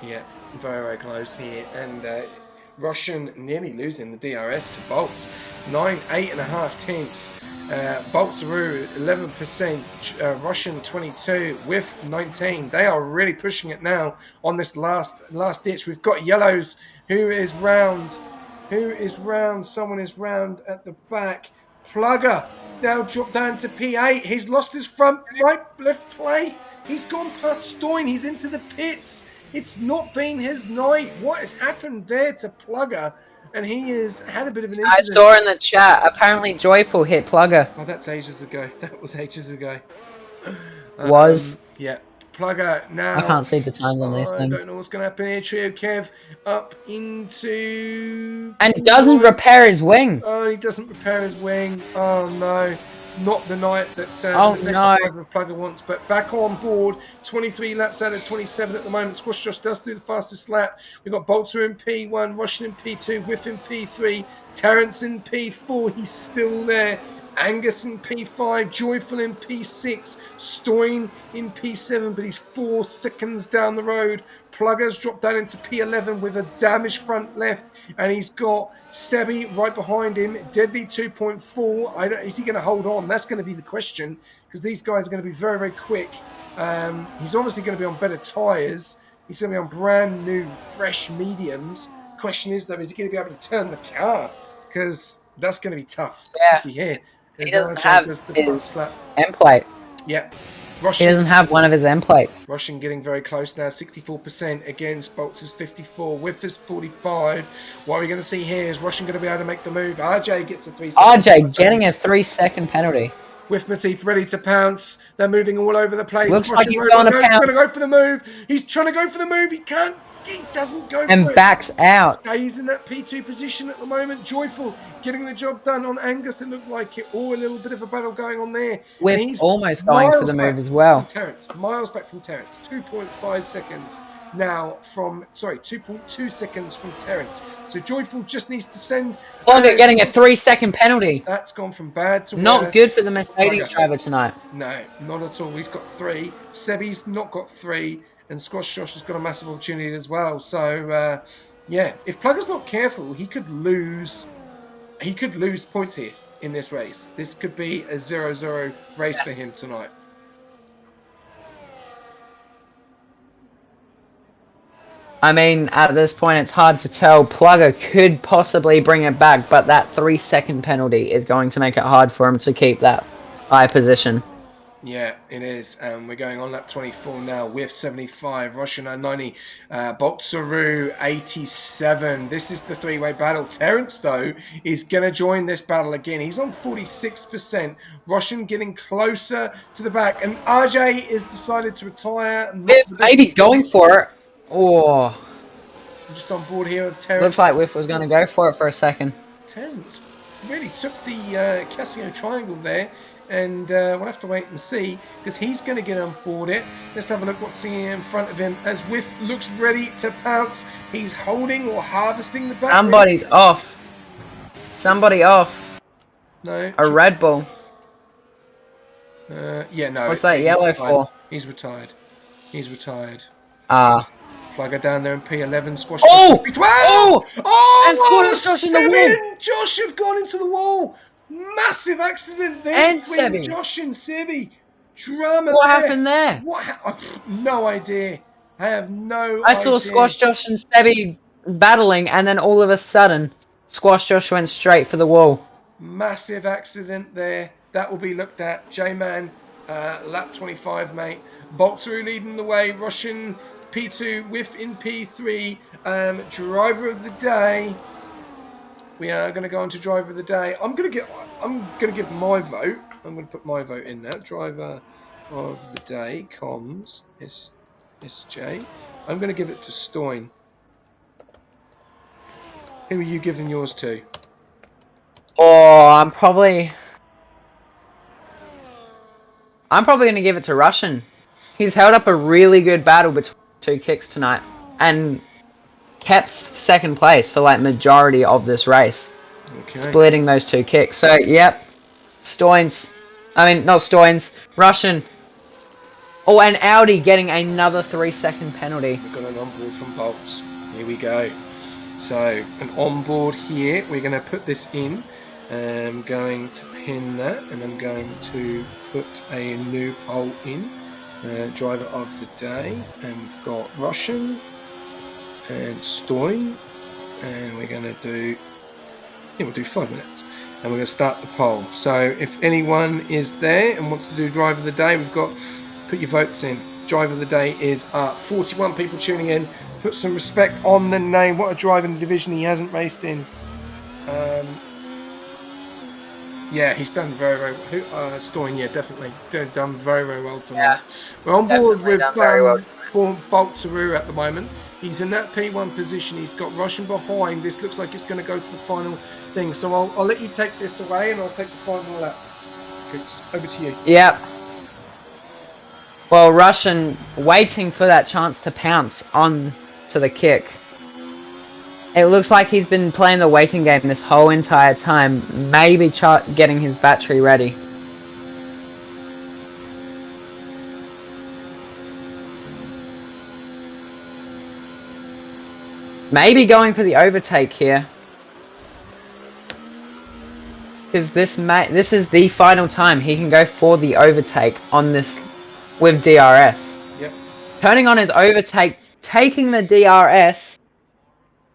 Yeah, very, very close here. And Russian nearly losing the DRS to Bolts. 8.5 tenths. Boltsaru 11%. Russian 22 with 19. They are really pushing it now on this last ditch. We've got Yellows who is round. Someone is round at the back. Plugger now dropped down to P8. He's lost his front left play. He's gone past Stoin. He's into the pits. It's not been his night. What has happened there to Plugger? And he has had a bit of an incident. I saw in the chat, apparently Joyful hit Plugger. Oh, that's ages ago. That was ages ago. Yeah. Plugger now. I can't see the times on these I things. don't know what's going to happen here. Trio Kev up into... And doesn't repair his wing. Oh, he doesn't repair his wing. Oh, no. Not the night that Oh, the no. driver of Plugger wants. But back on board. 23 laps out of 27 at the moment. Squash Josh does do the fastest lap. We've got Bolter in P1, Russian in P2, Whiff in P3, Terrence in P4. He's still there. Angus in P5, Joyful in P6, Stoin in P7, but he's 4 seconds down the road. Plugger's dropped down into P11 with a damaged front left, and he's got Sebi right behind him. Deadly 2.4. Is he going to hold on? That's going to be the question, because these guys are going to be very, very quick. He's obviously going to be on better tyres. He's going to be on brand new, fresh mediums. Question is, though, is he going to be able to turn the car? Because that's going to be tough. Yeah. He doesn't have his end plate. Yeah. He doesn't have one of his end plates. Russian getting very close now, 64% against Bolts is 54, Whiff is 45. What we're going to see here is Russian going to be able to make the move. RJ gets a 3-second. RJ getting a 3-second penalty. Whiff Matif ready to pounce. They're moving all over the place. Looks Russian like he's going to go for the move. He's trying to go for the move. He can't. He doesn't go and for it. Backs out. He's in that P2 position at the moment. Joyful getting the job done on Angus. It looked like it. Oh, a little bit of a battle going on there. We're almost going for the move as well. Terrence, miles back from Terrence. 2.5 seconds now from, 2.2 seconds from Terrence. So Joyful just needs to send... Plugger getting a 3-second penalty. That's gone from bad to not worse. good for the Mercedes driver tonight. No, not at all. He's got 3. Sebi's not got 3. And Squash Josh has got a massive opportunity as well. So, yeah, if Plugger's not careful, he could lose points here in this race. This could be a 0-0 race for him tonight. I mean, at this point, it's hard to tell. Plugger could possibly bring it back, but that 3-second penalty is going to make it hard for him to keep that high position. Yeah, it is. We're going on lap 24 now with 75, Russian at 90, Boltsaru 87. This is the three-way battle. Terrence, though, is going to join this battle again. He's on 46%. Russian getting closer to the back. And RJ is decided to retire. Maybe going for it. Oh. I'm just on board here with Terrence. Looks like Whiff was going to go for it for a second. Terrence really took the Casio triangle there. And we'll have to wait and see, because he's going to get on board it. Let's have a look what's in front of him as Whiff looks ready to pounce. He's holding or harvesting the battery. Somebody's off. Somebody off. No. A Red Bull. Yeah, no. What's that yellow for? He's retired. He's retired. Ah. Plugger down there in P11. Squash. Oh! P12. Oh! Oh! And Squash Josh in the Seb wall. and Josh have gone into the wall. Massive accident there And between Sebi. Josh and Sebi. Drama What there. happened there? What? No idea. I have no I idea. saw Squash Josh and Sebi battling, and then all of a sudden, Squash Josh went straight for the wall. Massive accident there. That will be looked at. J-Man, lap 25, mate. Boltsaru leading the way. Russian P2, Whiff in P3. Driver of the day. We are going to go on to driver of the day. I'm going to give my vote. I'm going to put my vote in there. Driver of the day, comms, SJ. I'm going to give it to Stoin. Who are you giving yours to? Oh, I'm probably going to give it to Russian. He's held up a really good battle between two kicks tonight and kept second place for like majority of this race. Okay. Splitting those two kicks. So, yep. Russian. Oh, and Audi getting another 3-second penalty. We've got an onboard from Bolts. Here we go. So, an onboard here. We're going to put this in. I'm going to pin that, and I'm going to put a new poll in. Driver of the day. And we've got Russian and Stoin. And we're going to do... Yeah, we'll do 5 minutes. And we're going to start the poll. So, if anyone is there and wants to do driver of the day, we've got... Put your votes in. Driver of the day is 41 people tuning in. Put some respect on the name. What a driver in the division he hasn't raced in. Yeah, he's done very, very well. Stoin, yeah, definitely. Done very, very well tonight. Yeah, We're on board definitely with done very well. Boltsaru at the moment. He's in that P1 position. He's got Russian behind. This looks like it's going to go to the final thing. So I'll let you take this away and I'll take the final lap. Coops, over to you. Yep. Well, Russian waiting for that chance to pounce on to the kick. It looks like he's been playing the waiting game this whole entire time, maybe getting his battery ready. Maybe going for the overtake here. Because this is the final time he can go for the overtake on this with DRS. Yep. Turning on his overtake, taking the DRS,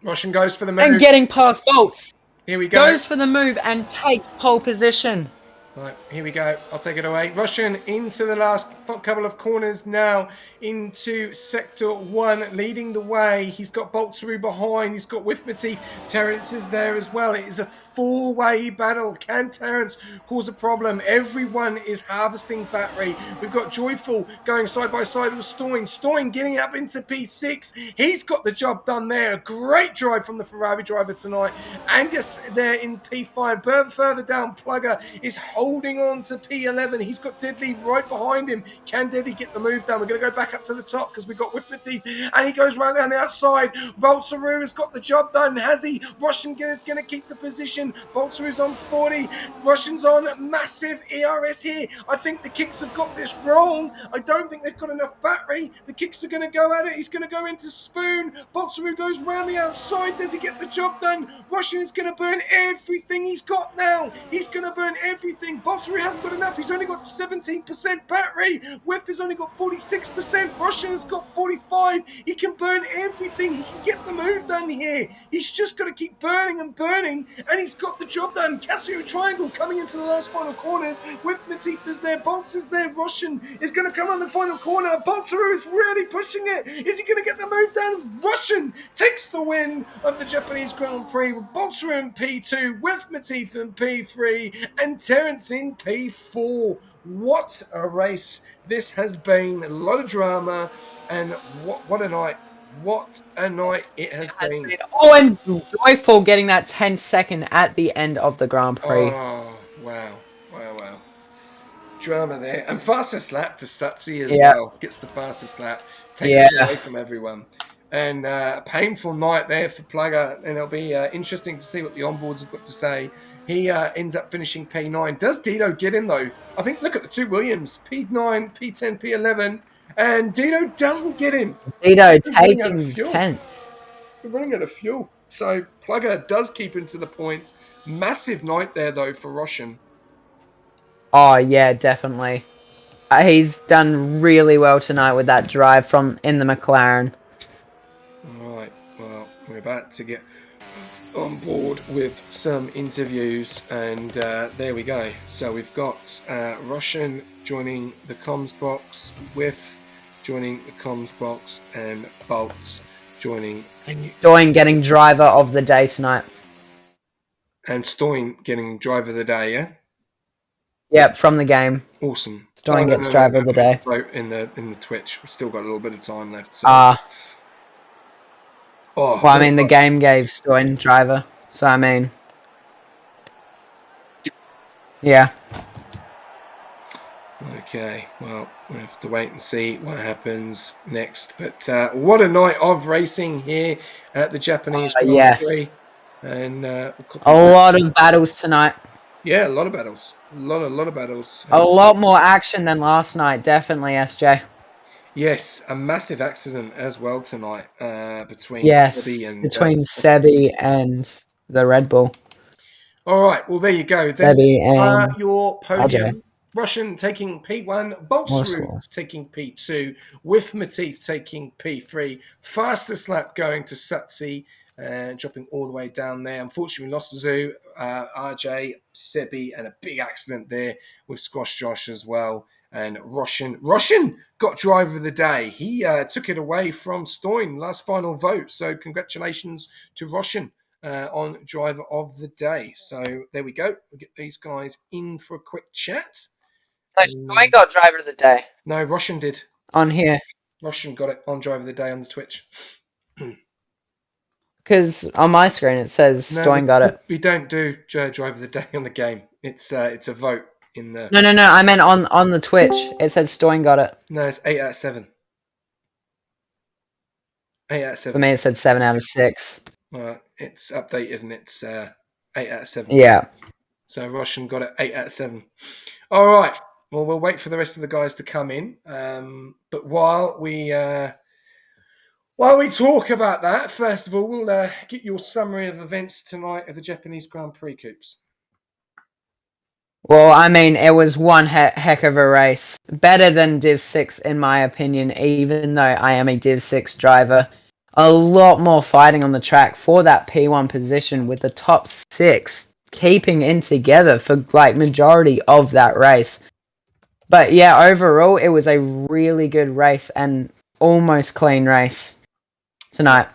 Russian goes for the move. and getting past Bolts. Here we go. Goes for the move and takes pole position. Right, here we go. I'll take it away. Russian into the last couple of corners now, into Sector 1, leading the way. He's got Boltsaru behind. He's got Whiffmatif. Terence is there as well. It is a four-way battle. Can Terence cause a problem? Everyone is harvesting battery. We've got Joyful going side by side with Stoin. Stoin getting up into P6. He's got the job done there. A great drive from the Ferrari driver tonight. Angus there in P5. Further down, Plugger is holding on to P11. He's got Deadly right behind him. Can Deadly get the move done? We're going to go back up to the top because we've got Whiffmatif, and he goes right down the outside. Boltsaru has got the job done. Has he? Russian is going to keep the position. Boltsaru's on 40. Russian's on massive ERS here. I think the kicks have got this wrong. I don't think they've got enough battery. The kicks are going to go at it. He's going to go into Spoon. Boltsaru goes round the outside. Does he get the job done? Russian is going to burn everything he's got now. He's going to burn everything. Boltsaru hasn't got enough. He's only got 17% battery. Whiff has only got 46%. Russian has got 45. He can burn everything. He can get the move done here. He's just got to keep burning and burning, and he's got the job done. Casio Triangle coming into the last final corners. Whiffmatif is there. Bolts is there. Russian is going to come on the final corner. Boltsaru is really pushing it. Is he going to get the move done? Russian takes the win of the Japanese Grand Prix with Boltsaru in P2, Whiffmatif in P3, and Terence in P4. What a race this has been. A lot of drama, and what a night. What a night it has been. Oh, and Joyful getting that 10-second at the end of the Grand Prix. Oh, wow. Drama there. And fastest lap to Satsi as well. Gets the fastest lap. Takes it away from everyone. And a painful night there for Plugger. And it'll be interesting to see what the onboards have got to say. He ends up finishing P9. Does Dito get him, though? I think, look at the two Williams. P9, P10, P11. And Dino doesn't get him. Dino We're running out of taking fuel. 10th. We're running out of fuel. So Plugger does keep into the points. Massive night there, though, for Roshan. Oh, yeah, definitely. He's done really well tonight with that drive in the McLaren. All right. Well, we're about to get on board with some interviews, and there we go. So we've got Roshan joining the comms box, with joining the comms box, and Bolts joining Doing getting driver of the day tonight. and Stoin getting driver of the day. Yeah, Yep, from the game. awesome. Stoin gets driver of the day. Vote in the Twitch. We've still got a little bit of time left. So. Well, I mean, the game gave Stoin driver, so I mean, yeah. Okay, well, we have to wait and see what happens next. But what a night of racing here at the Japanese Grand yes. Prix. And A lot of battles tonight. Yeah, a lot of battles. A lot of battles. A lot more action than last night, definitely, SJ. Yes, a massive accident as well tonight between Sebi and the Red Bull. All right, well, there you go. Sebi and your podium. RJ. Roshan taking P1, Boltzrud taking P2, with Matif taking P3. Fastest lap going to Satsi, dropping all the way down there. Unfortunately, we lost Zoo, RJ, Sebi, and a big accident there with Squash Josh as well. And Roshan got driver of the day. He took it away from Stoin, last final vote. So congratulations to Roshan on driver of the day. So there we go. We'll get these guys in for a quick chat. No, Stoin got driver of the day. No, Roshan did. On here. Roshan got it on driver of the day on the Twitch. Because on my screen it says Stoin got it. We don't do driver of the day on the game. It's a vote. In the... No. I meant on the Twitch. It said Stoin got it. No, it's 8 out of 7. 8 out of 7. For me, it said 7 out of 6. Well, it's updated and it's 8 out of 7. Yeah. So Roshan got it 8 out of 7. All right. Well, we'll wait for the rest of the guys to come in. But while we talk about that, first of all, we'll get your summary of events tonight at the Japanese Grand Prix Coops. Well, I mean, it was one heck of a race. Better than Div 6, in my opinion, even though I am a Div 6 driver. A lot more fighting on the track for that P1 position, with the top 6 keeping in together for, majority of that race. But yeah, overall, it was a really good race and almost clean race tonight.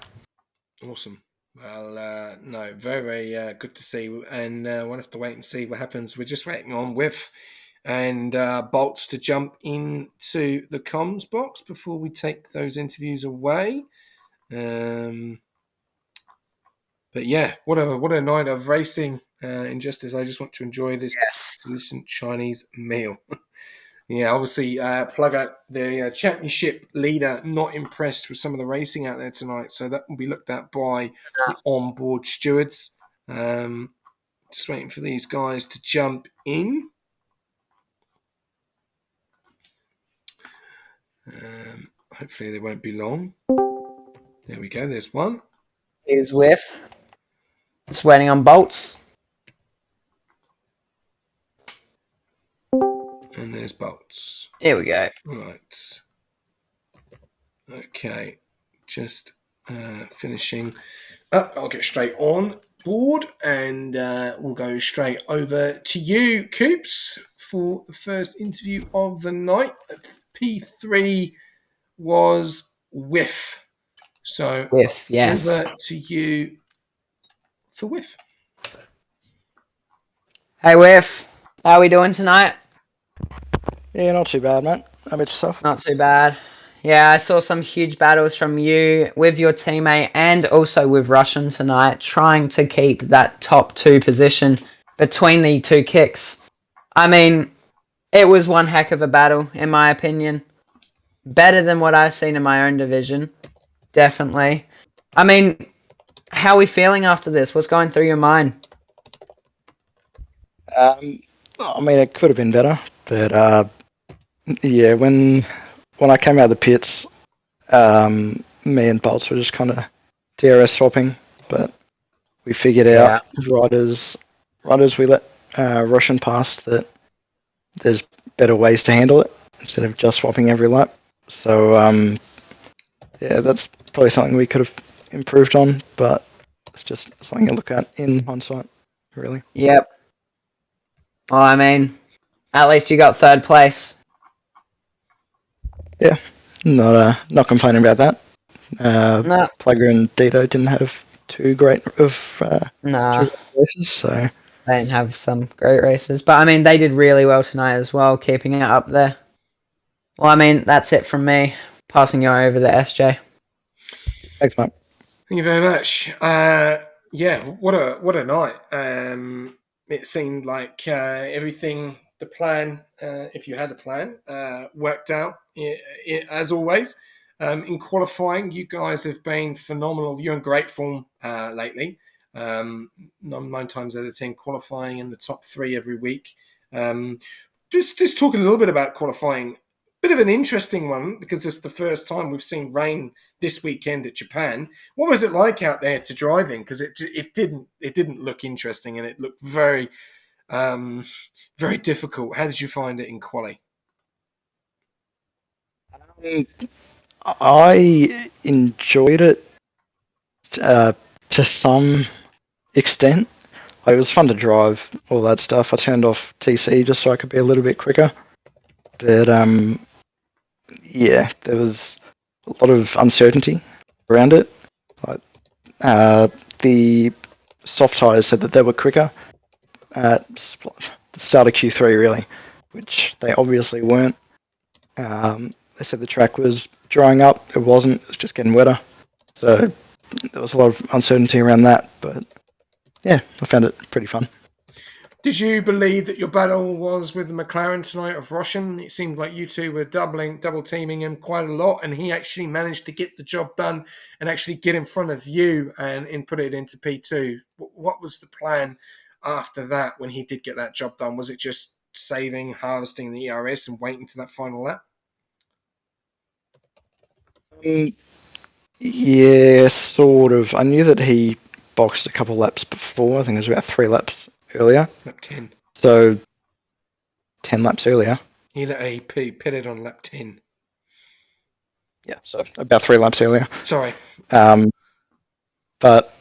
Awesome. Well, no, very, very good to see. And we'll have to wait and see what happens. We're just waiting on Whiff and Bolts to jump into the comms box before we take those interviews away. But yeah, what a night of racing. Injustice, I just want to enjoy this delicious Chinese meal. Yeah, obviously, Plugger, the championship leader, not impressed with some of the racing out there tonight. So that will be looked at by the onboard stewards. Just waiting for these guys to jump in. Hopefully they won't be long. There we go, there's one. Here's Whiff. Just waiting on Bolts. And there's Bolts. Here we go. Right. Okay. Just finishing up. I'll get straight on board and we'll go straight over to you, Coops, for the first interview of the night. P3 was Whiff. So Whiff, yes. over to you for Whiff. Hey Whiff, how are we doing tonight? Yeah, not too bad, mate. How about yourself? Not too bad. Yeah, I saw some huge battles from you with your teammate and also with Roshan tonight, trying to keep that top 2 position between the 2 kicks. I mean, it was one heck of a battle, in my opinion. Better than what I've seen in my own division. Definitely. I mean, how are we feeling after this? What's going through your mind? I mean, it could have been better, but yeah, when when I came out of the pits, me and Bolts were just kind of DRS swapping, but we figured out right as we let Russian pass that there's better ways to handle it instead of just swapping every lap. So yeah, that's probably something we could have improved on, but it's just something to look at in hindsight, really. Yep. Well, I mean, at least you got third place. Yeah, not complaining about that. No. Plugger and Dito didn't have too great of Nah. races, so They didn't have some great races, but I mean, they did really well tonight as well, keeping it up there. Well, I mean, that's it from me. Passing you over to SJ. thanks, mate. Thank you very much. Yeah, what a night. It seemed like everything, the plan, if you had a plan, worked out as always. In qualifying, you guys have been phenomenal. You're in great form lately. 9 times out of 10 qualifying in the top 3 every week. Just talking a little bit about qualifying. Bit of an interesting one because it's the first time we've seen rain this weekend at Japan. What was it like out there to drive in? Because it didn't look interesting and it looked very very difficult. How did you find it in quali? I enjoyed it to some extent. Like, it was fun to drive, all that stuff. I turned off TC just so I could be a little bit quicker. But yeah, there was a lot of uncertainty around it. Like, the soft tyres said that they were quicker at the start of Q3, really, which they obviously weren't. They said the track was drying up. It wasn't. It was just getting wetter. So there was a lot of uncertainty around that. But yeah, I found it pretty fun. Did you believe that your battle was with the McLaren tonight of Roshan? It seemed like you two were double teaming him quite a lot, and he actually managed to get the job done and actually get in front of you and put it into P2. What was the plan after that when he did get that job done? Was it just harvesting the ERS and waiting to that final lap? Yeah, sort of. I knew that he boxed a couple laps before. I think it was about 3 laps earlier. Lap 10. So 10 laps earlier. He pitted on lap 10. Yeah, so about 3 laps earlier. Sorry. But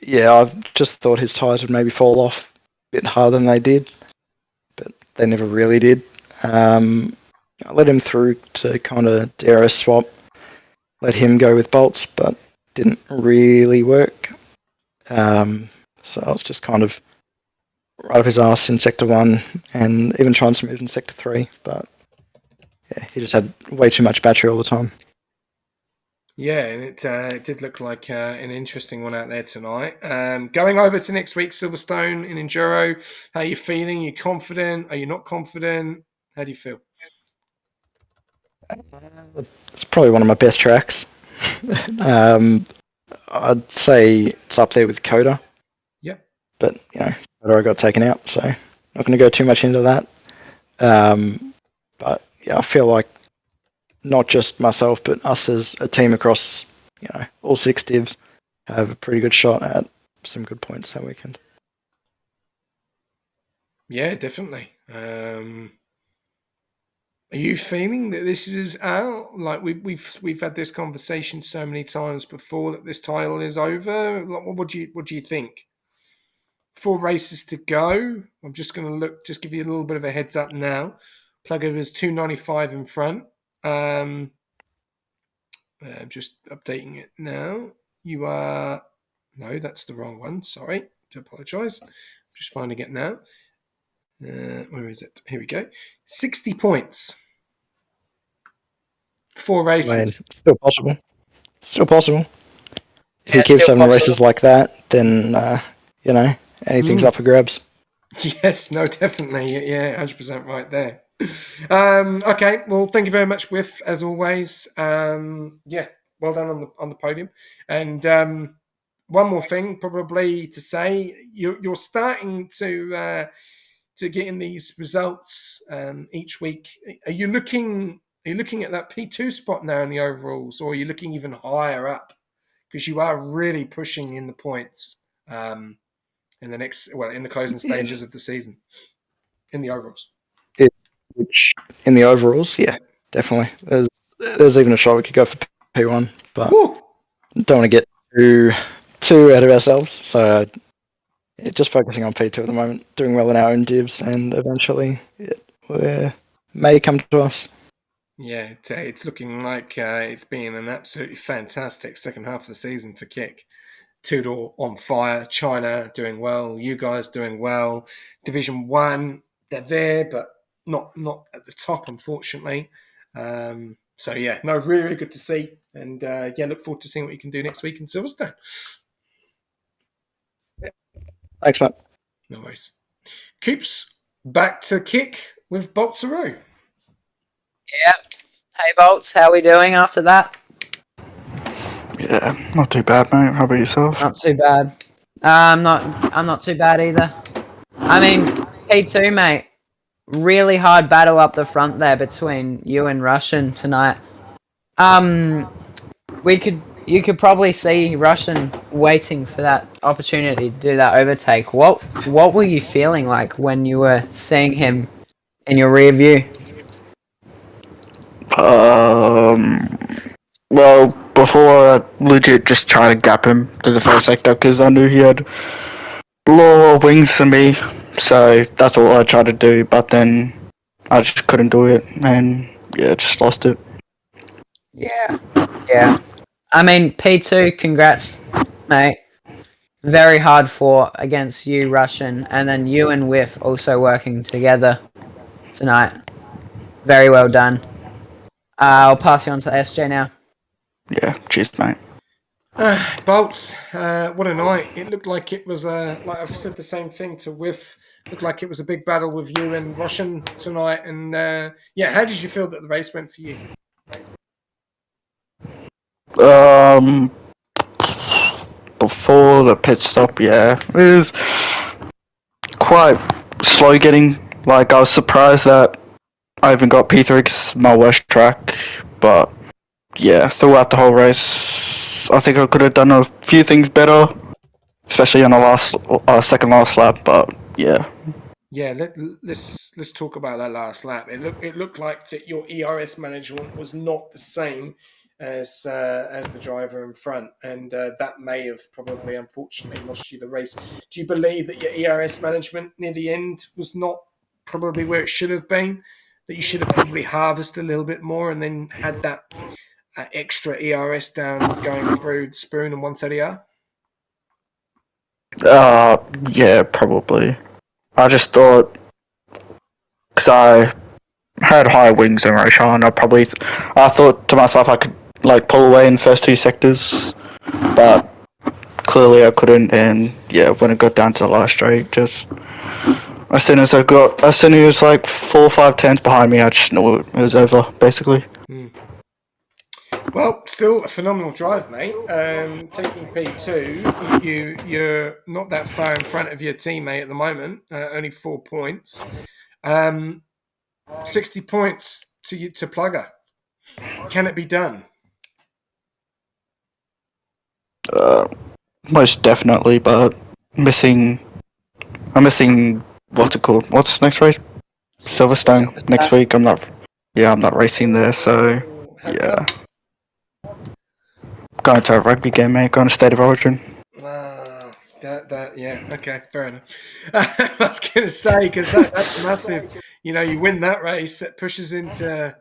yeah, I just thought his tyres would maybe fall off a bit harder than they did, but they never really did. I let him through to kind of DRS swap, let him go with bolts, but didn't really work. So I was just kind of right up his ass in Sector 1 and even trying some moves in Sector 3, but yeah, he just had way too much battery all the time. Yeah, and it did look like an interesting one out there tonight. Going over to next week, Silverstone in Enduro, how are you feeling? Are you confident? Are you not confident? How do you feel? It's probably one of my best tracks. I'd say it's up there with Coda. Yep. But, Coda I got taken out, so not going to go too much into that. But, yeah, I feel like not just myself, but us as a team across, all 6 divs have a pretty good shot at some good points that weekend. Yeah, definitely. Are you feeling that this is out? Like we've had this conversation so many times before that this title is over. Like, what do you think? 4 races to go. I'm just going to just give you a little bit of a heads up now. Plugger is 295 in front. I'm just updating it now. You are no, that's the wrong one. Sorry, to apologise. Just finding it now. Where is it? Here we go. 60 points. 4 races. I mean, still possible. Still possible. If Yeah, he keeps still having possible. races like that, then, anything's up for grabs. Yes, no, definitely. Yeah, 100% right there. Okay, well, thank you very much, Whiff, as always. Yeah, well done on the podium. And one more thing, probably to say, you're starting to get in these results each week. Are you looking Are you looking at that P2 spot now in the overalls, or are you looking even higher up? Because you are really pushing in the points in the closing stages of the season in the overalls. Which in the overalls, yeah, definitely. There's even a shot we could go for P1, but Woo! don't want to get too out of ourselves. So just focusing on P2 at the moment, doing well in our own divs, and eventually it may come to us. Yeah, it's looking like it's been an absolutely fantastic second half of the season for Kick. Tudor on fire, China doing well, you guys doing well. Division 1, they're there, but not at the top, unfortunately. So, yeah, no, really, really good to see. And, look forward to seeing what you can do next week in Silverstone. Thanks, mate. No worries. Coops, back to Kick with Boltzaroo. Yeah. Hey, Bolts, how are we doing after that? Yeah, not too bad, mate. How about yourself? Not too bad. I'm not too bad either. I mean, P2, mate. Really hard battle up the front there between you and Russian tonight. You could probably see Russian waiting for that opportunity to do that overtake. What were you feeling like when you were seeing him in your rear view? Well, before I legit just tried to gap him to the first sector because I knew he had lower wings than me, so that's all I tried to do. But then I just couldn't do it, and yeah, just lost it. Yeah. I mean, P2, congrats, mate. Very hard fought against you, Russian, and then you and Whiff also working together tonight. Very well done. I'll pass you on to SJ now. Yeah, cheers, mate. Bolts, what a night. It looked like it was, like I've said the same thing to Whiff, looked like it was a big battle with you and Russian tonight. And how did you feel that the race went for you? Before the pit stop, yeah, it was quite slow getting. Like, I was surprised that I even got P3 because it's my worst track, but yeah, throughout the whole race, I think I could have done a few things better, especially on the second last lap. But yeah. Yeah, let's talk about that last lap. It looked like that your ERS management was not the same as the driver in front, and that may have probably, unfortunately, lost you the race. Do you believe that your ERS management near the end was not probably where it should have been? That you should have probably harvested a little bit more and then had that extra ERS down going through the Spoon and 130R? Yeah, probably. I just thought, because I had high wings in Roshan, I thought to myself I could like pull away in the first two sectors, but clearly I couldn't. And yeah, when it got down to the last straight, just as soon as he was like 4 or 5 tenths behind me, I just knew it was over, basically. Well, still a phenomenal drive, mate. Taking P2, you're not that far in front of your teammate at the moment. Only 4 points. 60 points to Plugger. Can it be done? Most definitely, but I'm missing what's it called? What's next race? Silverstone next week. I'm not racing there, so yeah. Going to a rugby game, mate. Going to State of Origin. Okay, fair enough. I was going to say, because that's massive. You win that race, it pushes into,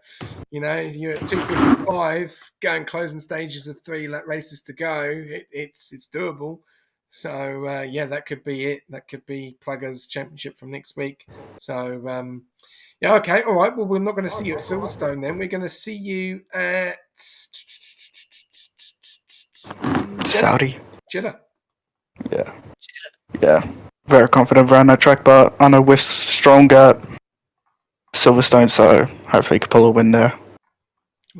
you're at 255, going closing stages of 3 races to go. It's doable. So, that could be it. That could be Plugger's championship from next week. So, okay, all right. Well, we're not going to see you at Silverstone then. We're going to see you at Saudi. Jeddah. Yeah. Very confident around that track, but I know Whiff's strong at Silverstone, so hopefully he can pull a win there.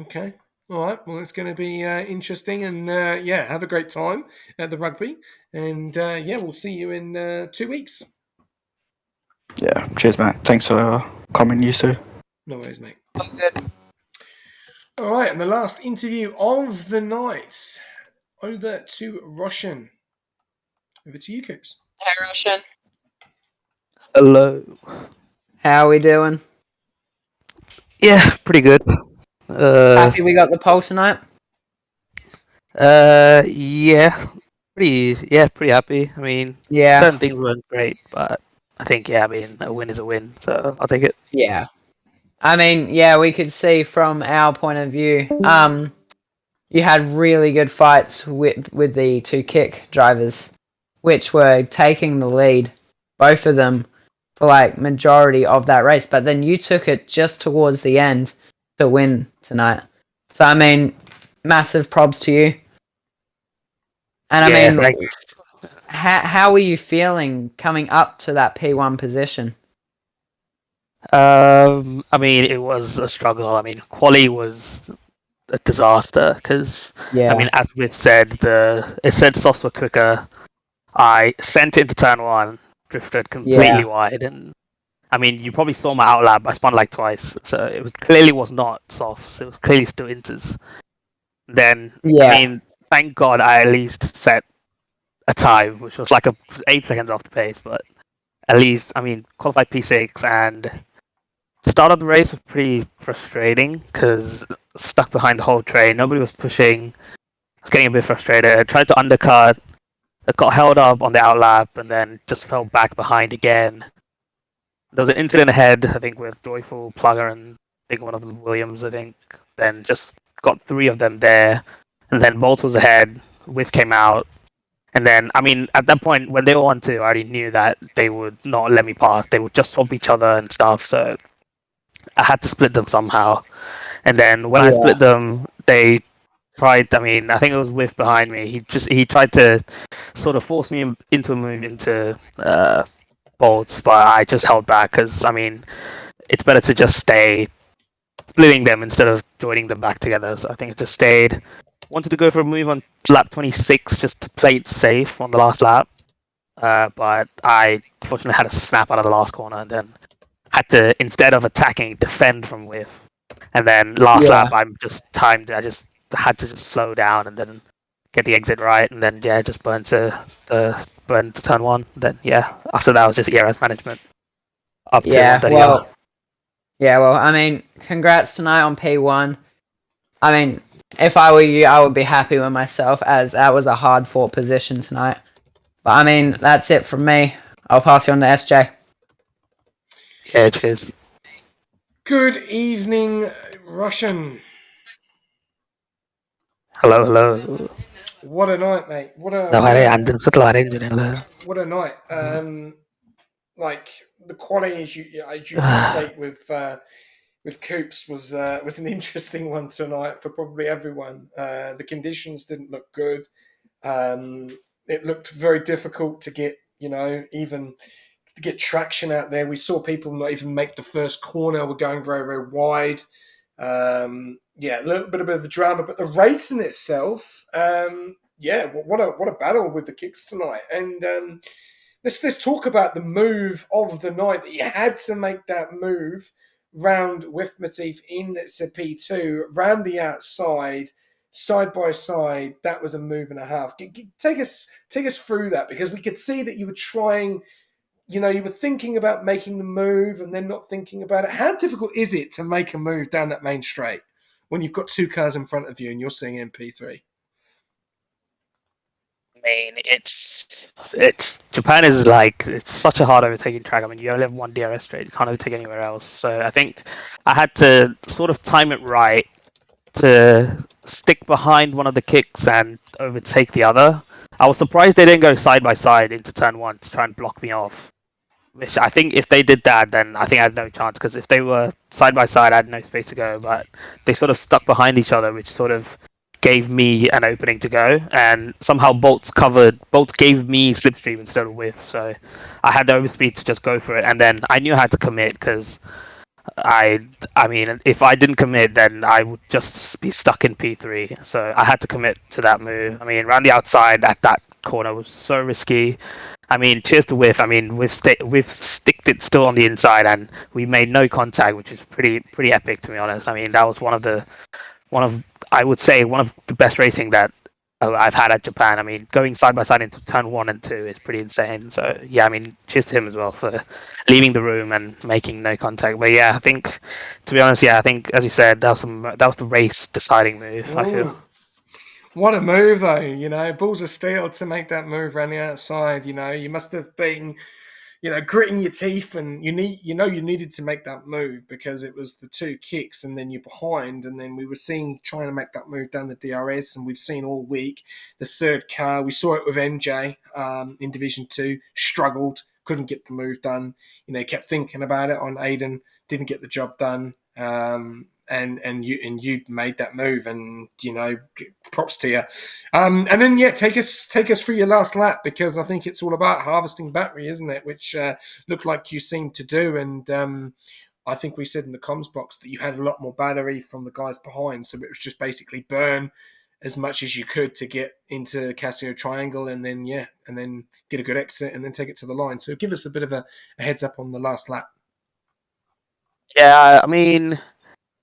Okay. All right. Well, it's going to be interesting, and have a great time at the rugby, and we'll see you in 2 weeks. Yeah. Cheers, mate. Thanks for coming, you two. No worries, mate. Good. All right, and the last interview of the night. Over to Russian. Over to you, Coops. Hey, Russian. Hello. How are we doing? Yeah, pretty good. Happy we got the poll tonight? Yeah, pretty happy. I mean, Yeah. certain things weren't great, but I think, yeah, I mean, a win is a win, so I'll take it. Yeah. I mean, yeah, we could see from our point of view, you had really good fights with the two kick drivers, which were taking the lead, both of them, for like majority of that race. But then you took it just towards the end to win tonight. So I mean, massive props to you. And I Yeah, mean, thanks. how were you feeling coming up to that P1 position? I mean, it was a struggle. I mean, quali was a disaster because, Yeah. I mean, as we've said, it said softs were quicker. I sent it into turn one, drifted completely wide, and I mean, you probably saw my outlap. I spun like twice, so it was not softs. It was clearly still inters. Then, Yeah. I mean, thank God I at least set a time, which was like 8 seconds off the pace, but at least, I mean, qualified P6 and start of the race was pretty frustrating because stuck behind the whole train. Nobody was pushing. I was getting a bit frustrated. I tried to undercut. I got held up on the outlap and then just fell back behind again. There was an incident ahead, I think, with Joyful, Plugger, and I think one of them Williams, I think. Then just got 3 of them there. And then Bolt was ahead. Whiff came out. And then, I mean, at that point, when they were 1-2, I already knew that they would not let me pass. They would just swap each other and stuff. So I had to split them somehow. And then when I split them, they tried, I mean, I think it was Whiff behind me. He tried to sort of force me into a move into Bolts, but I just held back because, I mean, it's better to just stay splitting them instead of joining them back together. So I think I just stayed. Wanted to go for a move on lap 26 just to play it safe on the last lap. But I fortunately had a snap out of the last corner and then had to, instead of attacking, defend from Whiff. And then last lap, I just had to just slow down and then get the exit right. And then, yeah, just burn to turn one. Then, yeah, after that was just ERS management. Up to well, I mean, congrats tonight on P1. I mean, if I were you, I would be happy with myself as that was a hard fought position tonight. But I mean, that's it from me. I'll pass you on to SJ. Yeah, cheers. Good evening, Russian. Hello. What a night, mate. What a night. Like the quality as you state with Coops was an interesting one tonight for probably everyone. The conditions didn't look good. It looked very difficult to get, even to get traction out there. We saw people not even make the first corner. We're going very, very wide. A little bit of a drama, but the race in itself, what a battle with the kicks tonight. And let's talk about the move of the night. That you had to make that move round with Matif in P2, round the outside, side by side. That was a move and a half. Take us through that, because we could see that you were trying. You were thinking about making the move and then not thinking about it. How difficult is it to make a move down that main straight when you've got 2 cars in front of you and you're seeing MP3? I mean, it's Japan is like, it's such a hard overtaking track. I mean, you only have 1 DRS straight, you can't overtake anywhere else. So I think I had to sort of time it right to stick behind one of the kicks and overtake the other. I was surprised they didn't go side by side into turn 1 to try and block me off. Which I think if they did that, then I think I had no chance, because if they were side by side, I had no space to go. But they sort of stuck behind each other, which sort of gave me an opening to go. And somehow Bolt gave me slipstream instead of Whiff. So I had the overspeed to just go for it. And then I knew I had to commit, because I mean, if I didn't commit, then I would just be stuck in P3. So I had to commit to that move. I mean, around the outside at that corner was so risky. I mean, cheers to Whiff. I mean, we've sticked it still on the inside, and we made no contact, which is pretty epic, to be honest. I mean, that was one of the I would say one of the best racing that I've had at Japan. I mean, going side by side into turn 1 and 2 is pretty insane. So yeah, I mean, cheers to him as well for leaving the room and making no contact. But yeah, I think, to be honest, I think as you said, that was the race deciding move. I feel. Ooh. What a move, though, balls of steel to make that move around the outside. You must have been, gritting your teeth, and you needed to make that move because it was the 2 kicks, and then you're behind, and then we were trying to make that move down the DRS, and we've seen all week the 3rd car. We saw it with MJ in Division 2, struggled, couldn't get the move done. Kept thinking about it on Aiden, didn't get the job done. And you made that move, and props to you. And then take us through your last lap, because I think it's all about harvesting battery, isn't it? Which looked like you seemed to do, and I think we said in the comms box that you had a lot more battery from the guys behind, so it was just basically burn as much as you could to get into Casio Triangle, and then get a good exit, and then take it to the line. So give us a bit of a heads up on the last lap. Yeah, I mean,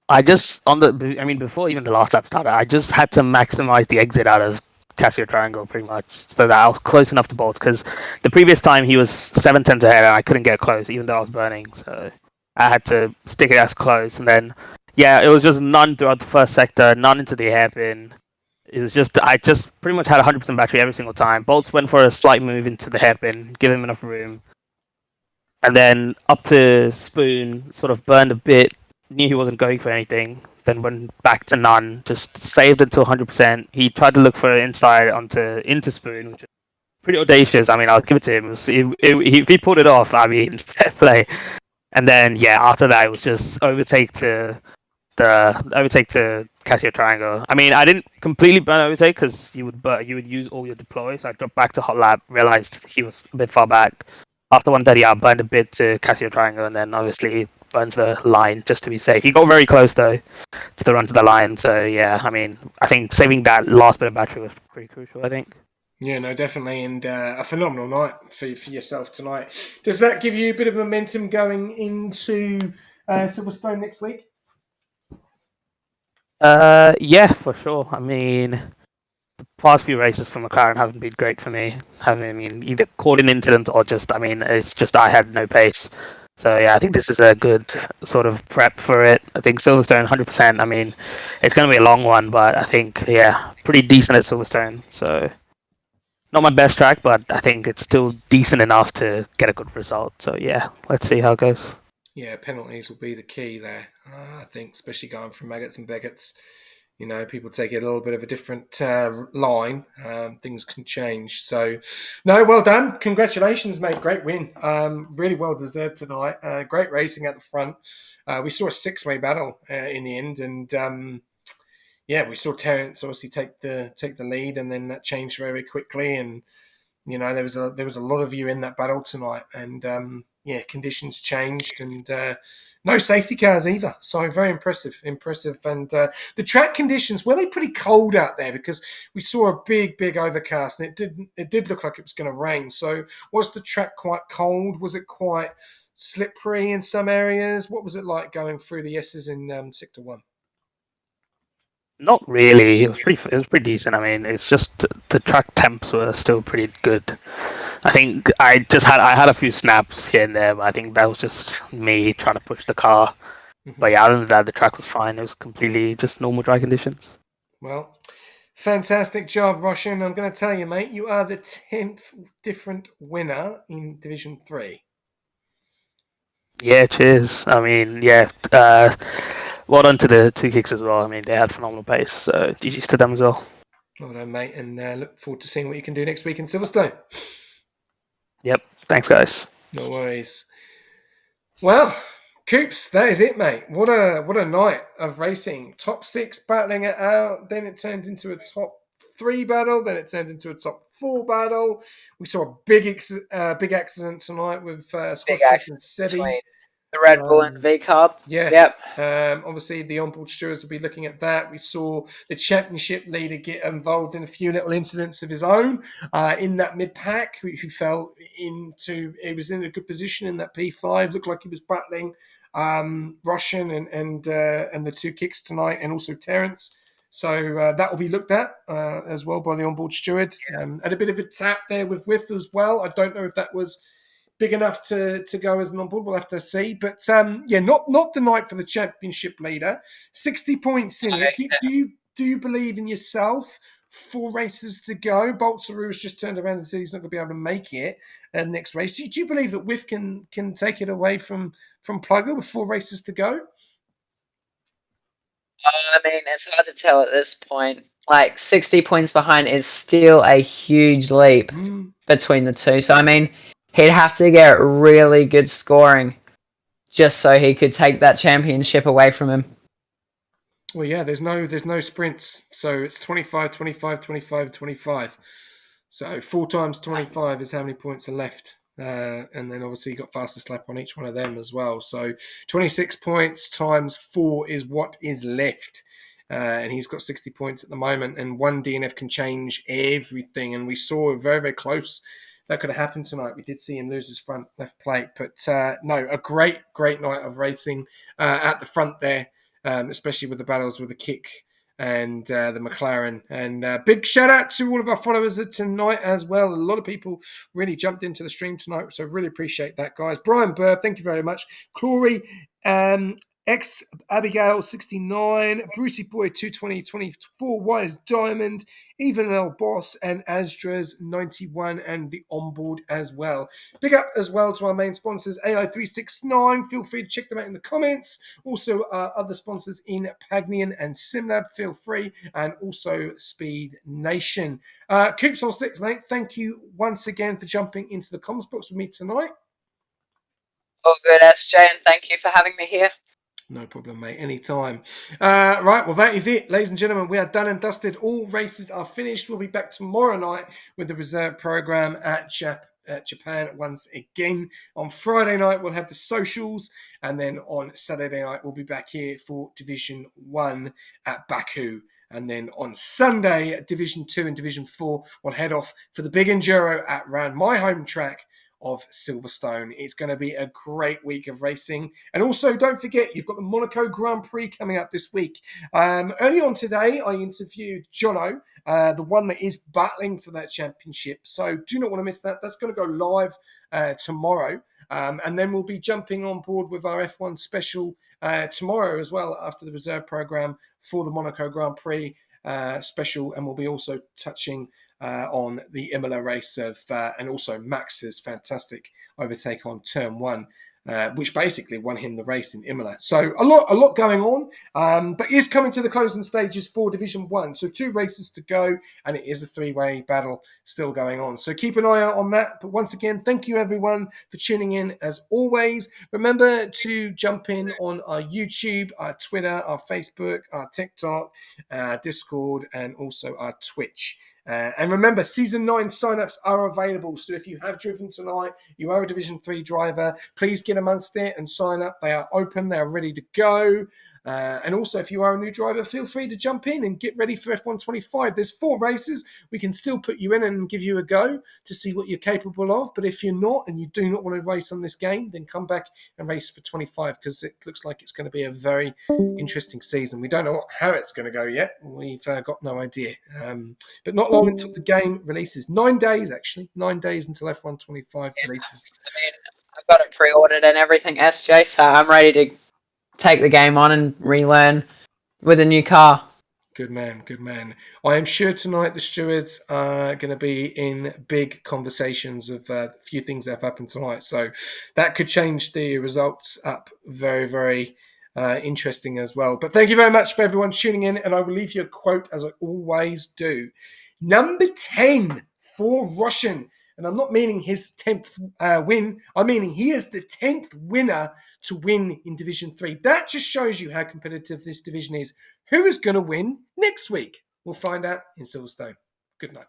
before even the last lap started, I just had to maximize the exit out of Casio Triangle pretty much, so that I was close enough to Bolt, because the previous time he was 7/10 ahead and I couldn't get close even though I was burning, so I had to stick it as close. And then it was just none throughout the first sector, none into the hairpin. It was just, I just pretty much had 100% battery every single time. Bolts went for a slight move into the hairpin, give him enough room, and then up to Spoon, sort of burned a bit, knew he wasn't going for anything, then went back to none, just saved until 100%. He tried to look for inside into Spoon, which is pretty audacious. I mean, I'll give it to him. If he pulled it off, I mean, fair play. And then after that, it was just overtake to Casio Triangle. I mean, I didn't completely burn overtake because you would use all your deploy. So I dropped back to hot lap, realized he was a bit far back. After 130, I burned a bit to Casio Triangle, and then obviously burns the line just to be safe. He got very close though to the run to the line. So I mean, I think saving that last bit of battery was pretty crucial, I think. Yeah, no, definitely, and a phenomenal night for yourself tonight. Does that give you a bit of momentum going into Silverstone next week? Yeah, for sure. I mean, the past few races for McLaren haven't been great for me. Either caught an incident or just, it's just I had no pace. So I think this is a good sort of prep for it. I think Silverstone 100%. I mean, it's going to be a long one, but I think pretty decent at Silverstone. So not my best track, but I think it's still decent enough to get a good result. So let's see how it goes. Yeah, penalties will be the key there. I think, especially going from Maggots and Beggots. People take it a little bit of a different line. Things can change. So, no, well done. Congratulations, mate. Great win. Really well deserved tonight. Great racing at the front. We saw a 6-way battle in the end, and we saw Terence obviously take the lead, and then that changed very quickly. And there was a lot of you in that battle tonight, and conditions changed, and no safety cars either. So very impressive. And the track conditions, were they pretty cold out there? Because we saw a big overcast, and it did look like it was going to rain. So was the track quite cold? Was it quite slippery in some areas? What was it like going through the S's in Sector 1? Not really. It was pretty decent. I mean, it's just the track temps were still pretty good. I think I had a few snaps here and there, but I think that was just me trying to push the car. Mm-hmm. But other than that, the track was fine. It was completely just normal dry conditions. Well, fantastic job, Roshan. I'm going to tell you, mate, you are the 10th different winner in Division 3. Yeah, cheers. I mean, well done to the 2 kicks as well. I mean, they had phenomenal pace, so GG's to them as well. Well done, mate, and look forward to seeing what you can do next week in Silverstone. Yep, thanks, guys. No worries. Well, Coops, that is it, mate. What a night of racing. Top 6 battling it out, then it turned into a top 3 battle, then it turned into a top 4 battle. We saw a big accident tonight with Scott and Sebi. The Red Bull and V Carb. Yeah. Yep. Obviously, the onboard stewards will be looking at that. We saw the championship leader get involved in a few little incidents of his own in that mid pack, who fell into. He was in a good position in that P5. Looked like he was battling Russian and the two kicks tonight, and also Terence. So that will be looked at as well by the onboard steward. Had a bit of a tap there with Whiff as well. I don't know if that was big enough to go as an onboard. We'll have to see. But not the night for the championship leader. 60 points in it. Do you believe in yourself? 4 races to go. Baltzaroo has just turned around and said he's not going to be able to make it next race. Do you believe that Whiff can take it away from Plugger with 4 races to go? I mean, it's hard to tell at this point. Like, 60 points behind is still a huge leap between the two. So, I mean, he'd have to get really good scoring just so he could take that championship away from him. Well, yeah, there's no sprints. So it's 25, 25, 25, 25. So 4 times 25 is how many points are left. And then obviously you got fastest lap on each one of them as well. So 26 points times 4 is what is left. And he's got 60 points at the moment. And one DNF can change everything. And we saw very, very close. That could have happened tonight. We did see him lose his front left plate. But no, a great, great night of racing at the front there, especially with the battles with the kick and the McLaren. And big shout out to all of our followers tonight as well. A lot of people really jumped into the stream tonight, so really appreciate that, guys. Brian Burr, thank you very much. Clory, X Abigail 69, Brucey Boy 22024, Wise Diamond, Even L Boss, and Asdras 91, and the onboard as well. Big up as well to our main sponsors, AI369. Feel free to check them out in the comments. Also, other sponsors in Pagnian and SimLab, feel free, and also Speed Nation. Coops on Sticks, mate. Thank you once again for jumping into the comments box with me tonight. All good, SJ, and thank you for having me here. No problem, mate. Anytime. Right, well, that is it. Ladies and gentlemen, we are done and dusted. All races are finished. We'll be back tomorrow night with the reserve program at Japan once again. On Friday night, we'll have the socials. And then on Saturday night, we'll be back here for Division 1 at Baku. And then on Sunday, Division 2 and Division 4 will head off for the big enduro around my home track of Silverstone. It's going to be a great week of racing. And also, don't forget, you've got the Monaco Grand Prix coming up this week. Early on today, I interviewed Jono, the one that is battling for that championship. So do not want to miss that. That's going to go live tomorrow. And then we'll be jumping on board with our F1 special tomorrow as well after the reserve program for the Monaco Grand Prix special. And we'll be also touching on the Imola race and also Max's fantastic overtake on turn 1, which basically won him the race in Imola. So a lot going on, but is coming to the closing stages for Division 1. So 2 races to go, and it is a 3-way battle still going on. So keep an eye out on that. But once again, thank you everyone for tuning in as always. Remember to jump in on our YouTube, our Twitter, our Facebook, our TikTok, Discord, and also our Twitch. And remember, Season 9 signups are available. So if you have driven tonight, you are a Division 3 driver, please get amongst it and sign up. They are open. They are ready to go. And also, if you are a new driver, feel free to jump in and get ready for F1 25. There's 4 races. We can still put you in and give you a go to see what you're capable of. But if you're not and you do not want to race on this game, then come back and race for 25 because it looks like it's going to be a very interesting season. We don't know how it's going to go yet. We've got no idea. But not long until the game releases. 9 days, actually. 9 days until F1 25 releases. I mean, I've got it pre-ordered and everything, SJ, so I'm ready to take the game on and relearn with a new car. Good man, good man. I am sure tonight the stewards are going to be in big conversations of a few things that have happened tonight. So that could change the results up very, very interesting as well. But thank you very much for everyone tuning in. And I will leave you a quote as I always do. Number 10 for Russian. And I'm not meaning his 10th win. I'm meaning he is the 10th winner to win in Division 3. That just shows you how competitive this division is. Who is going to win next week? We'll find out in Silverstone. Good night.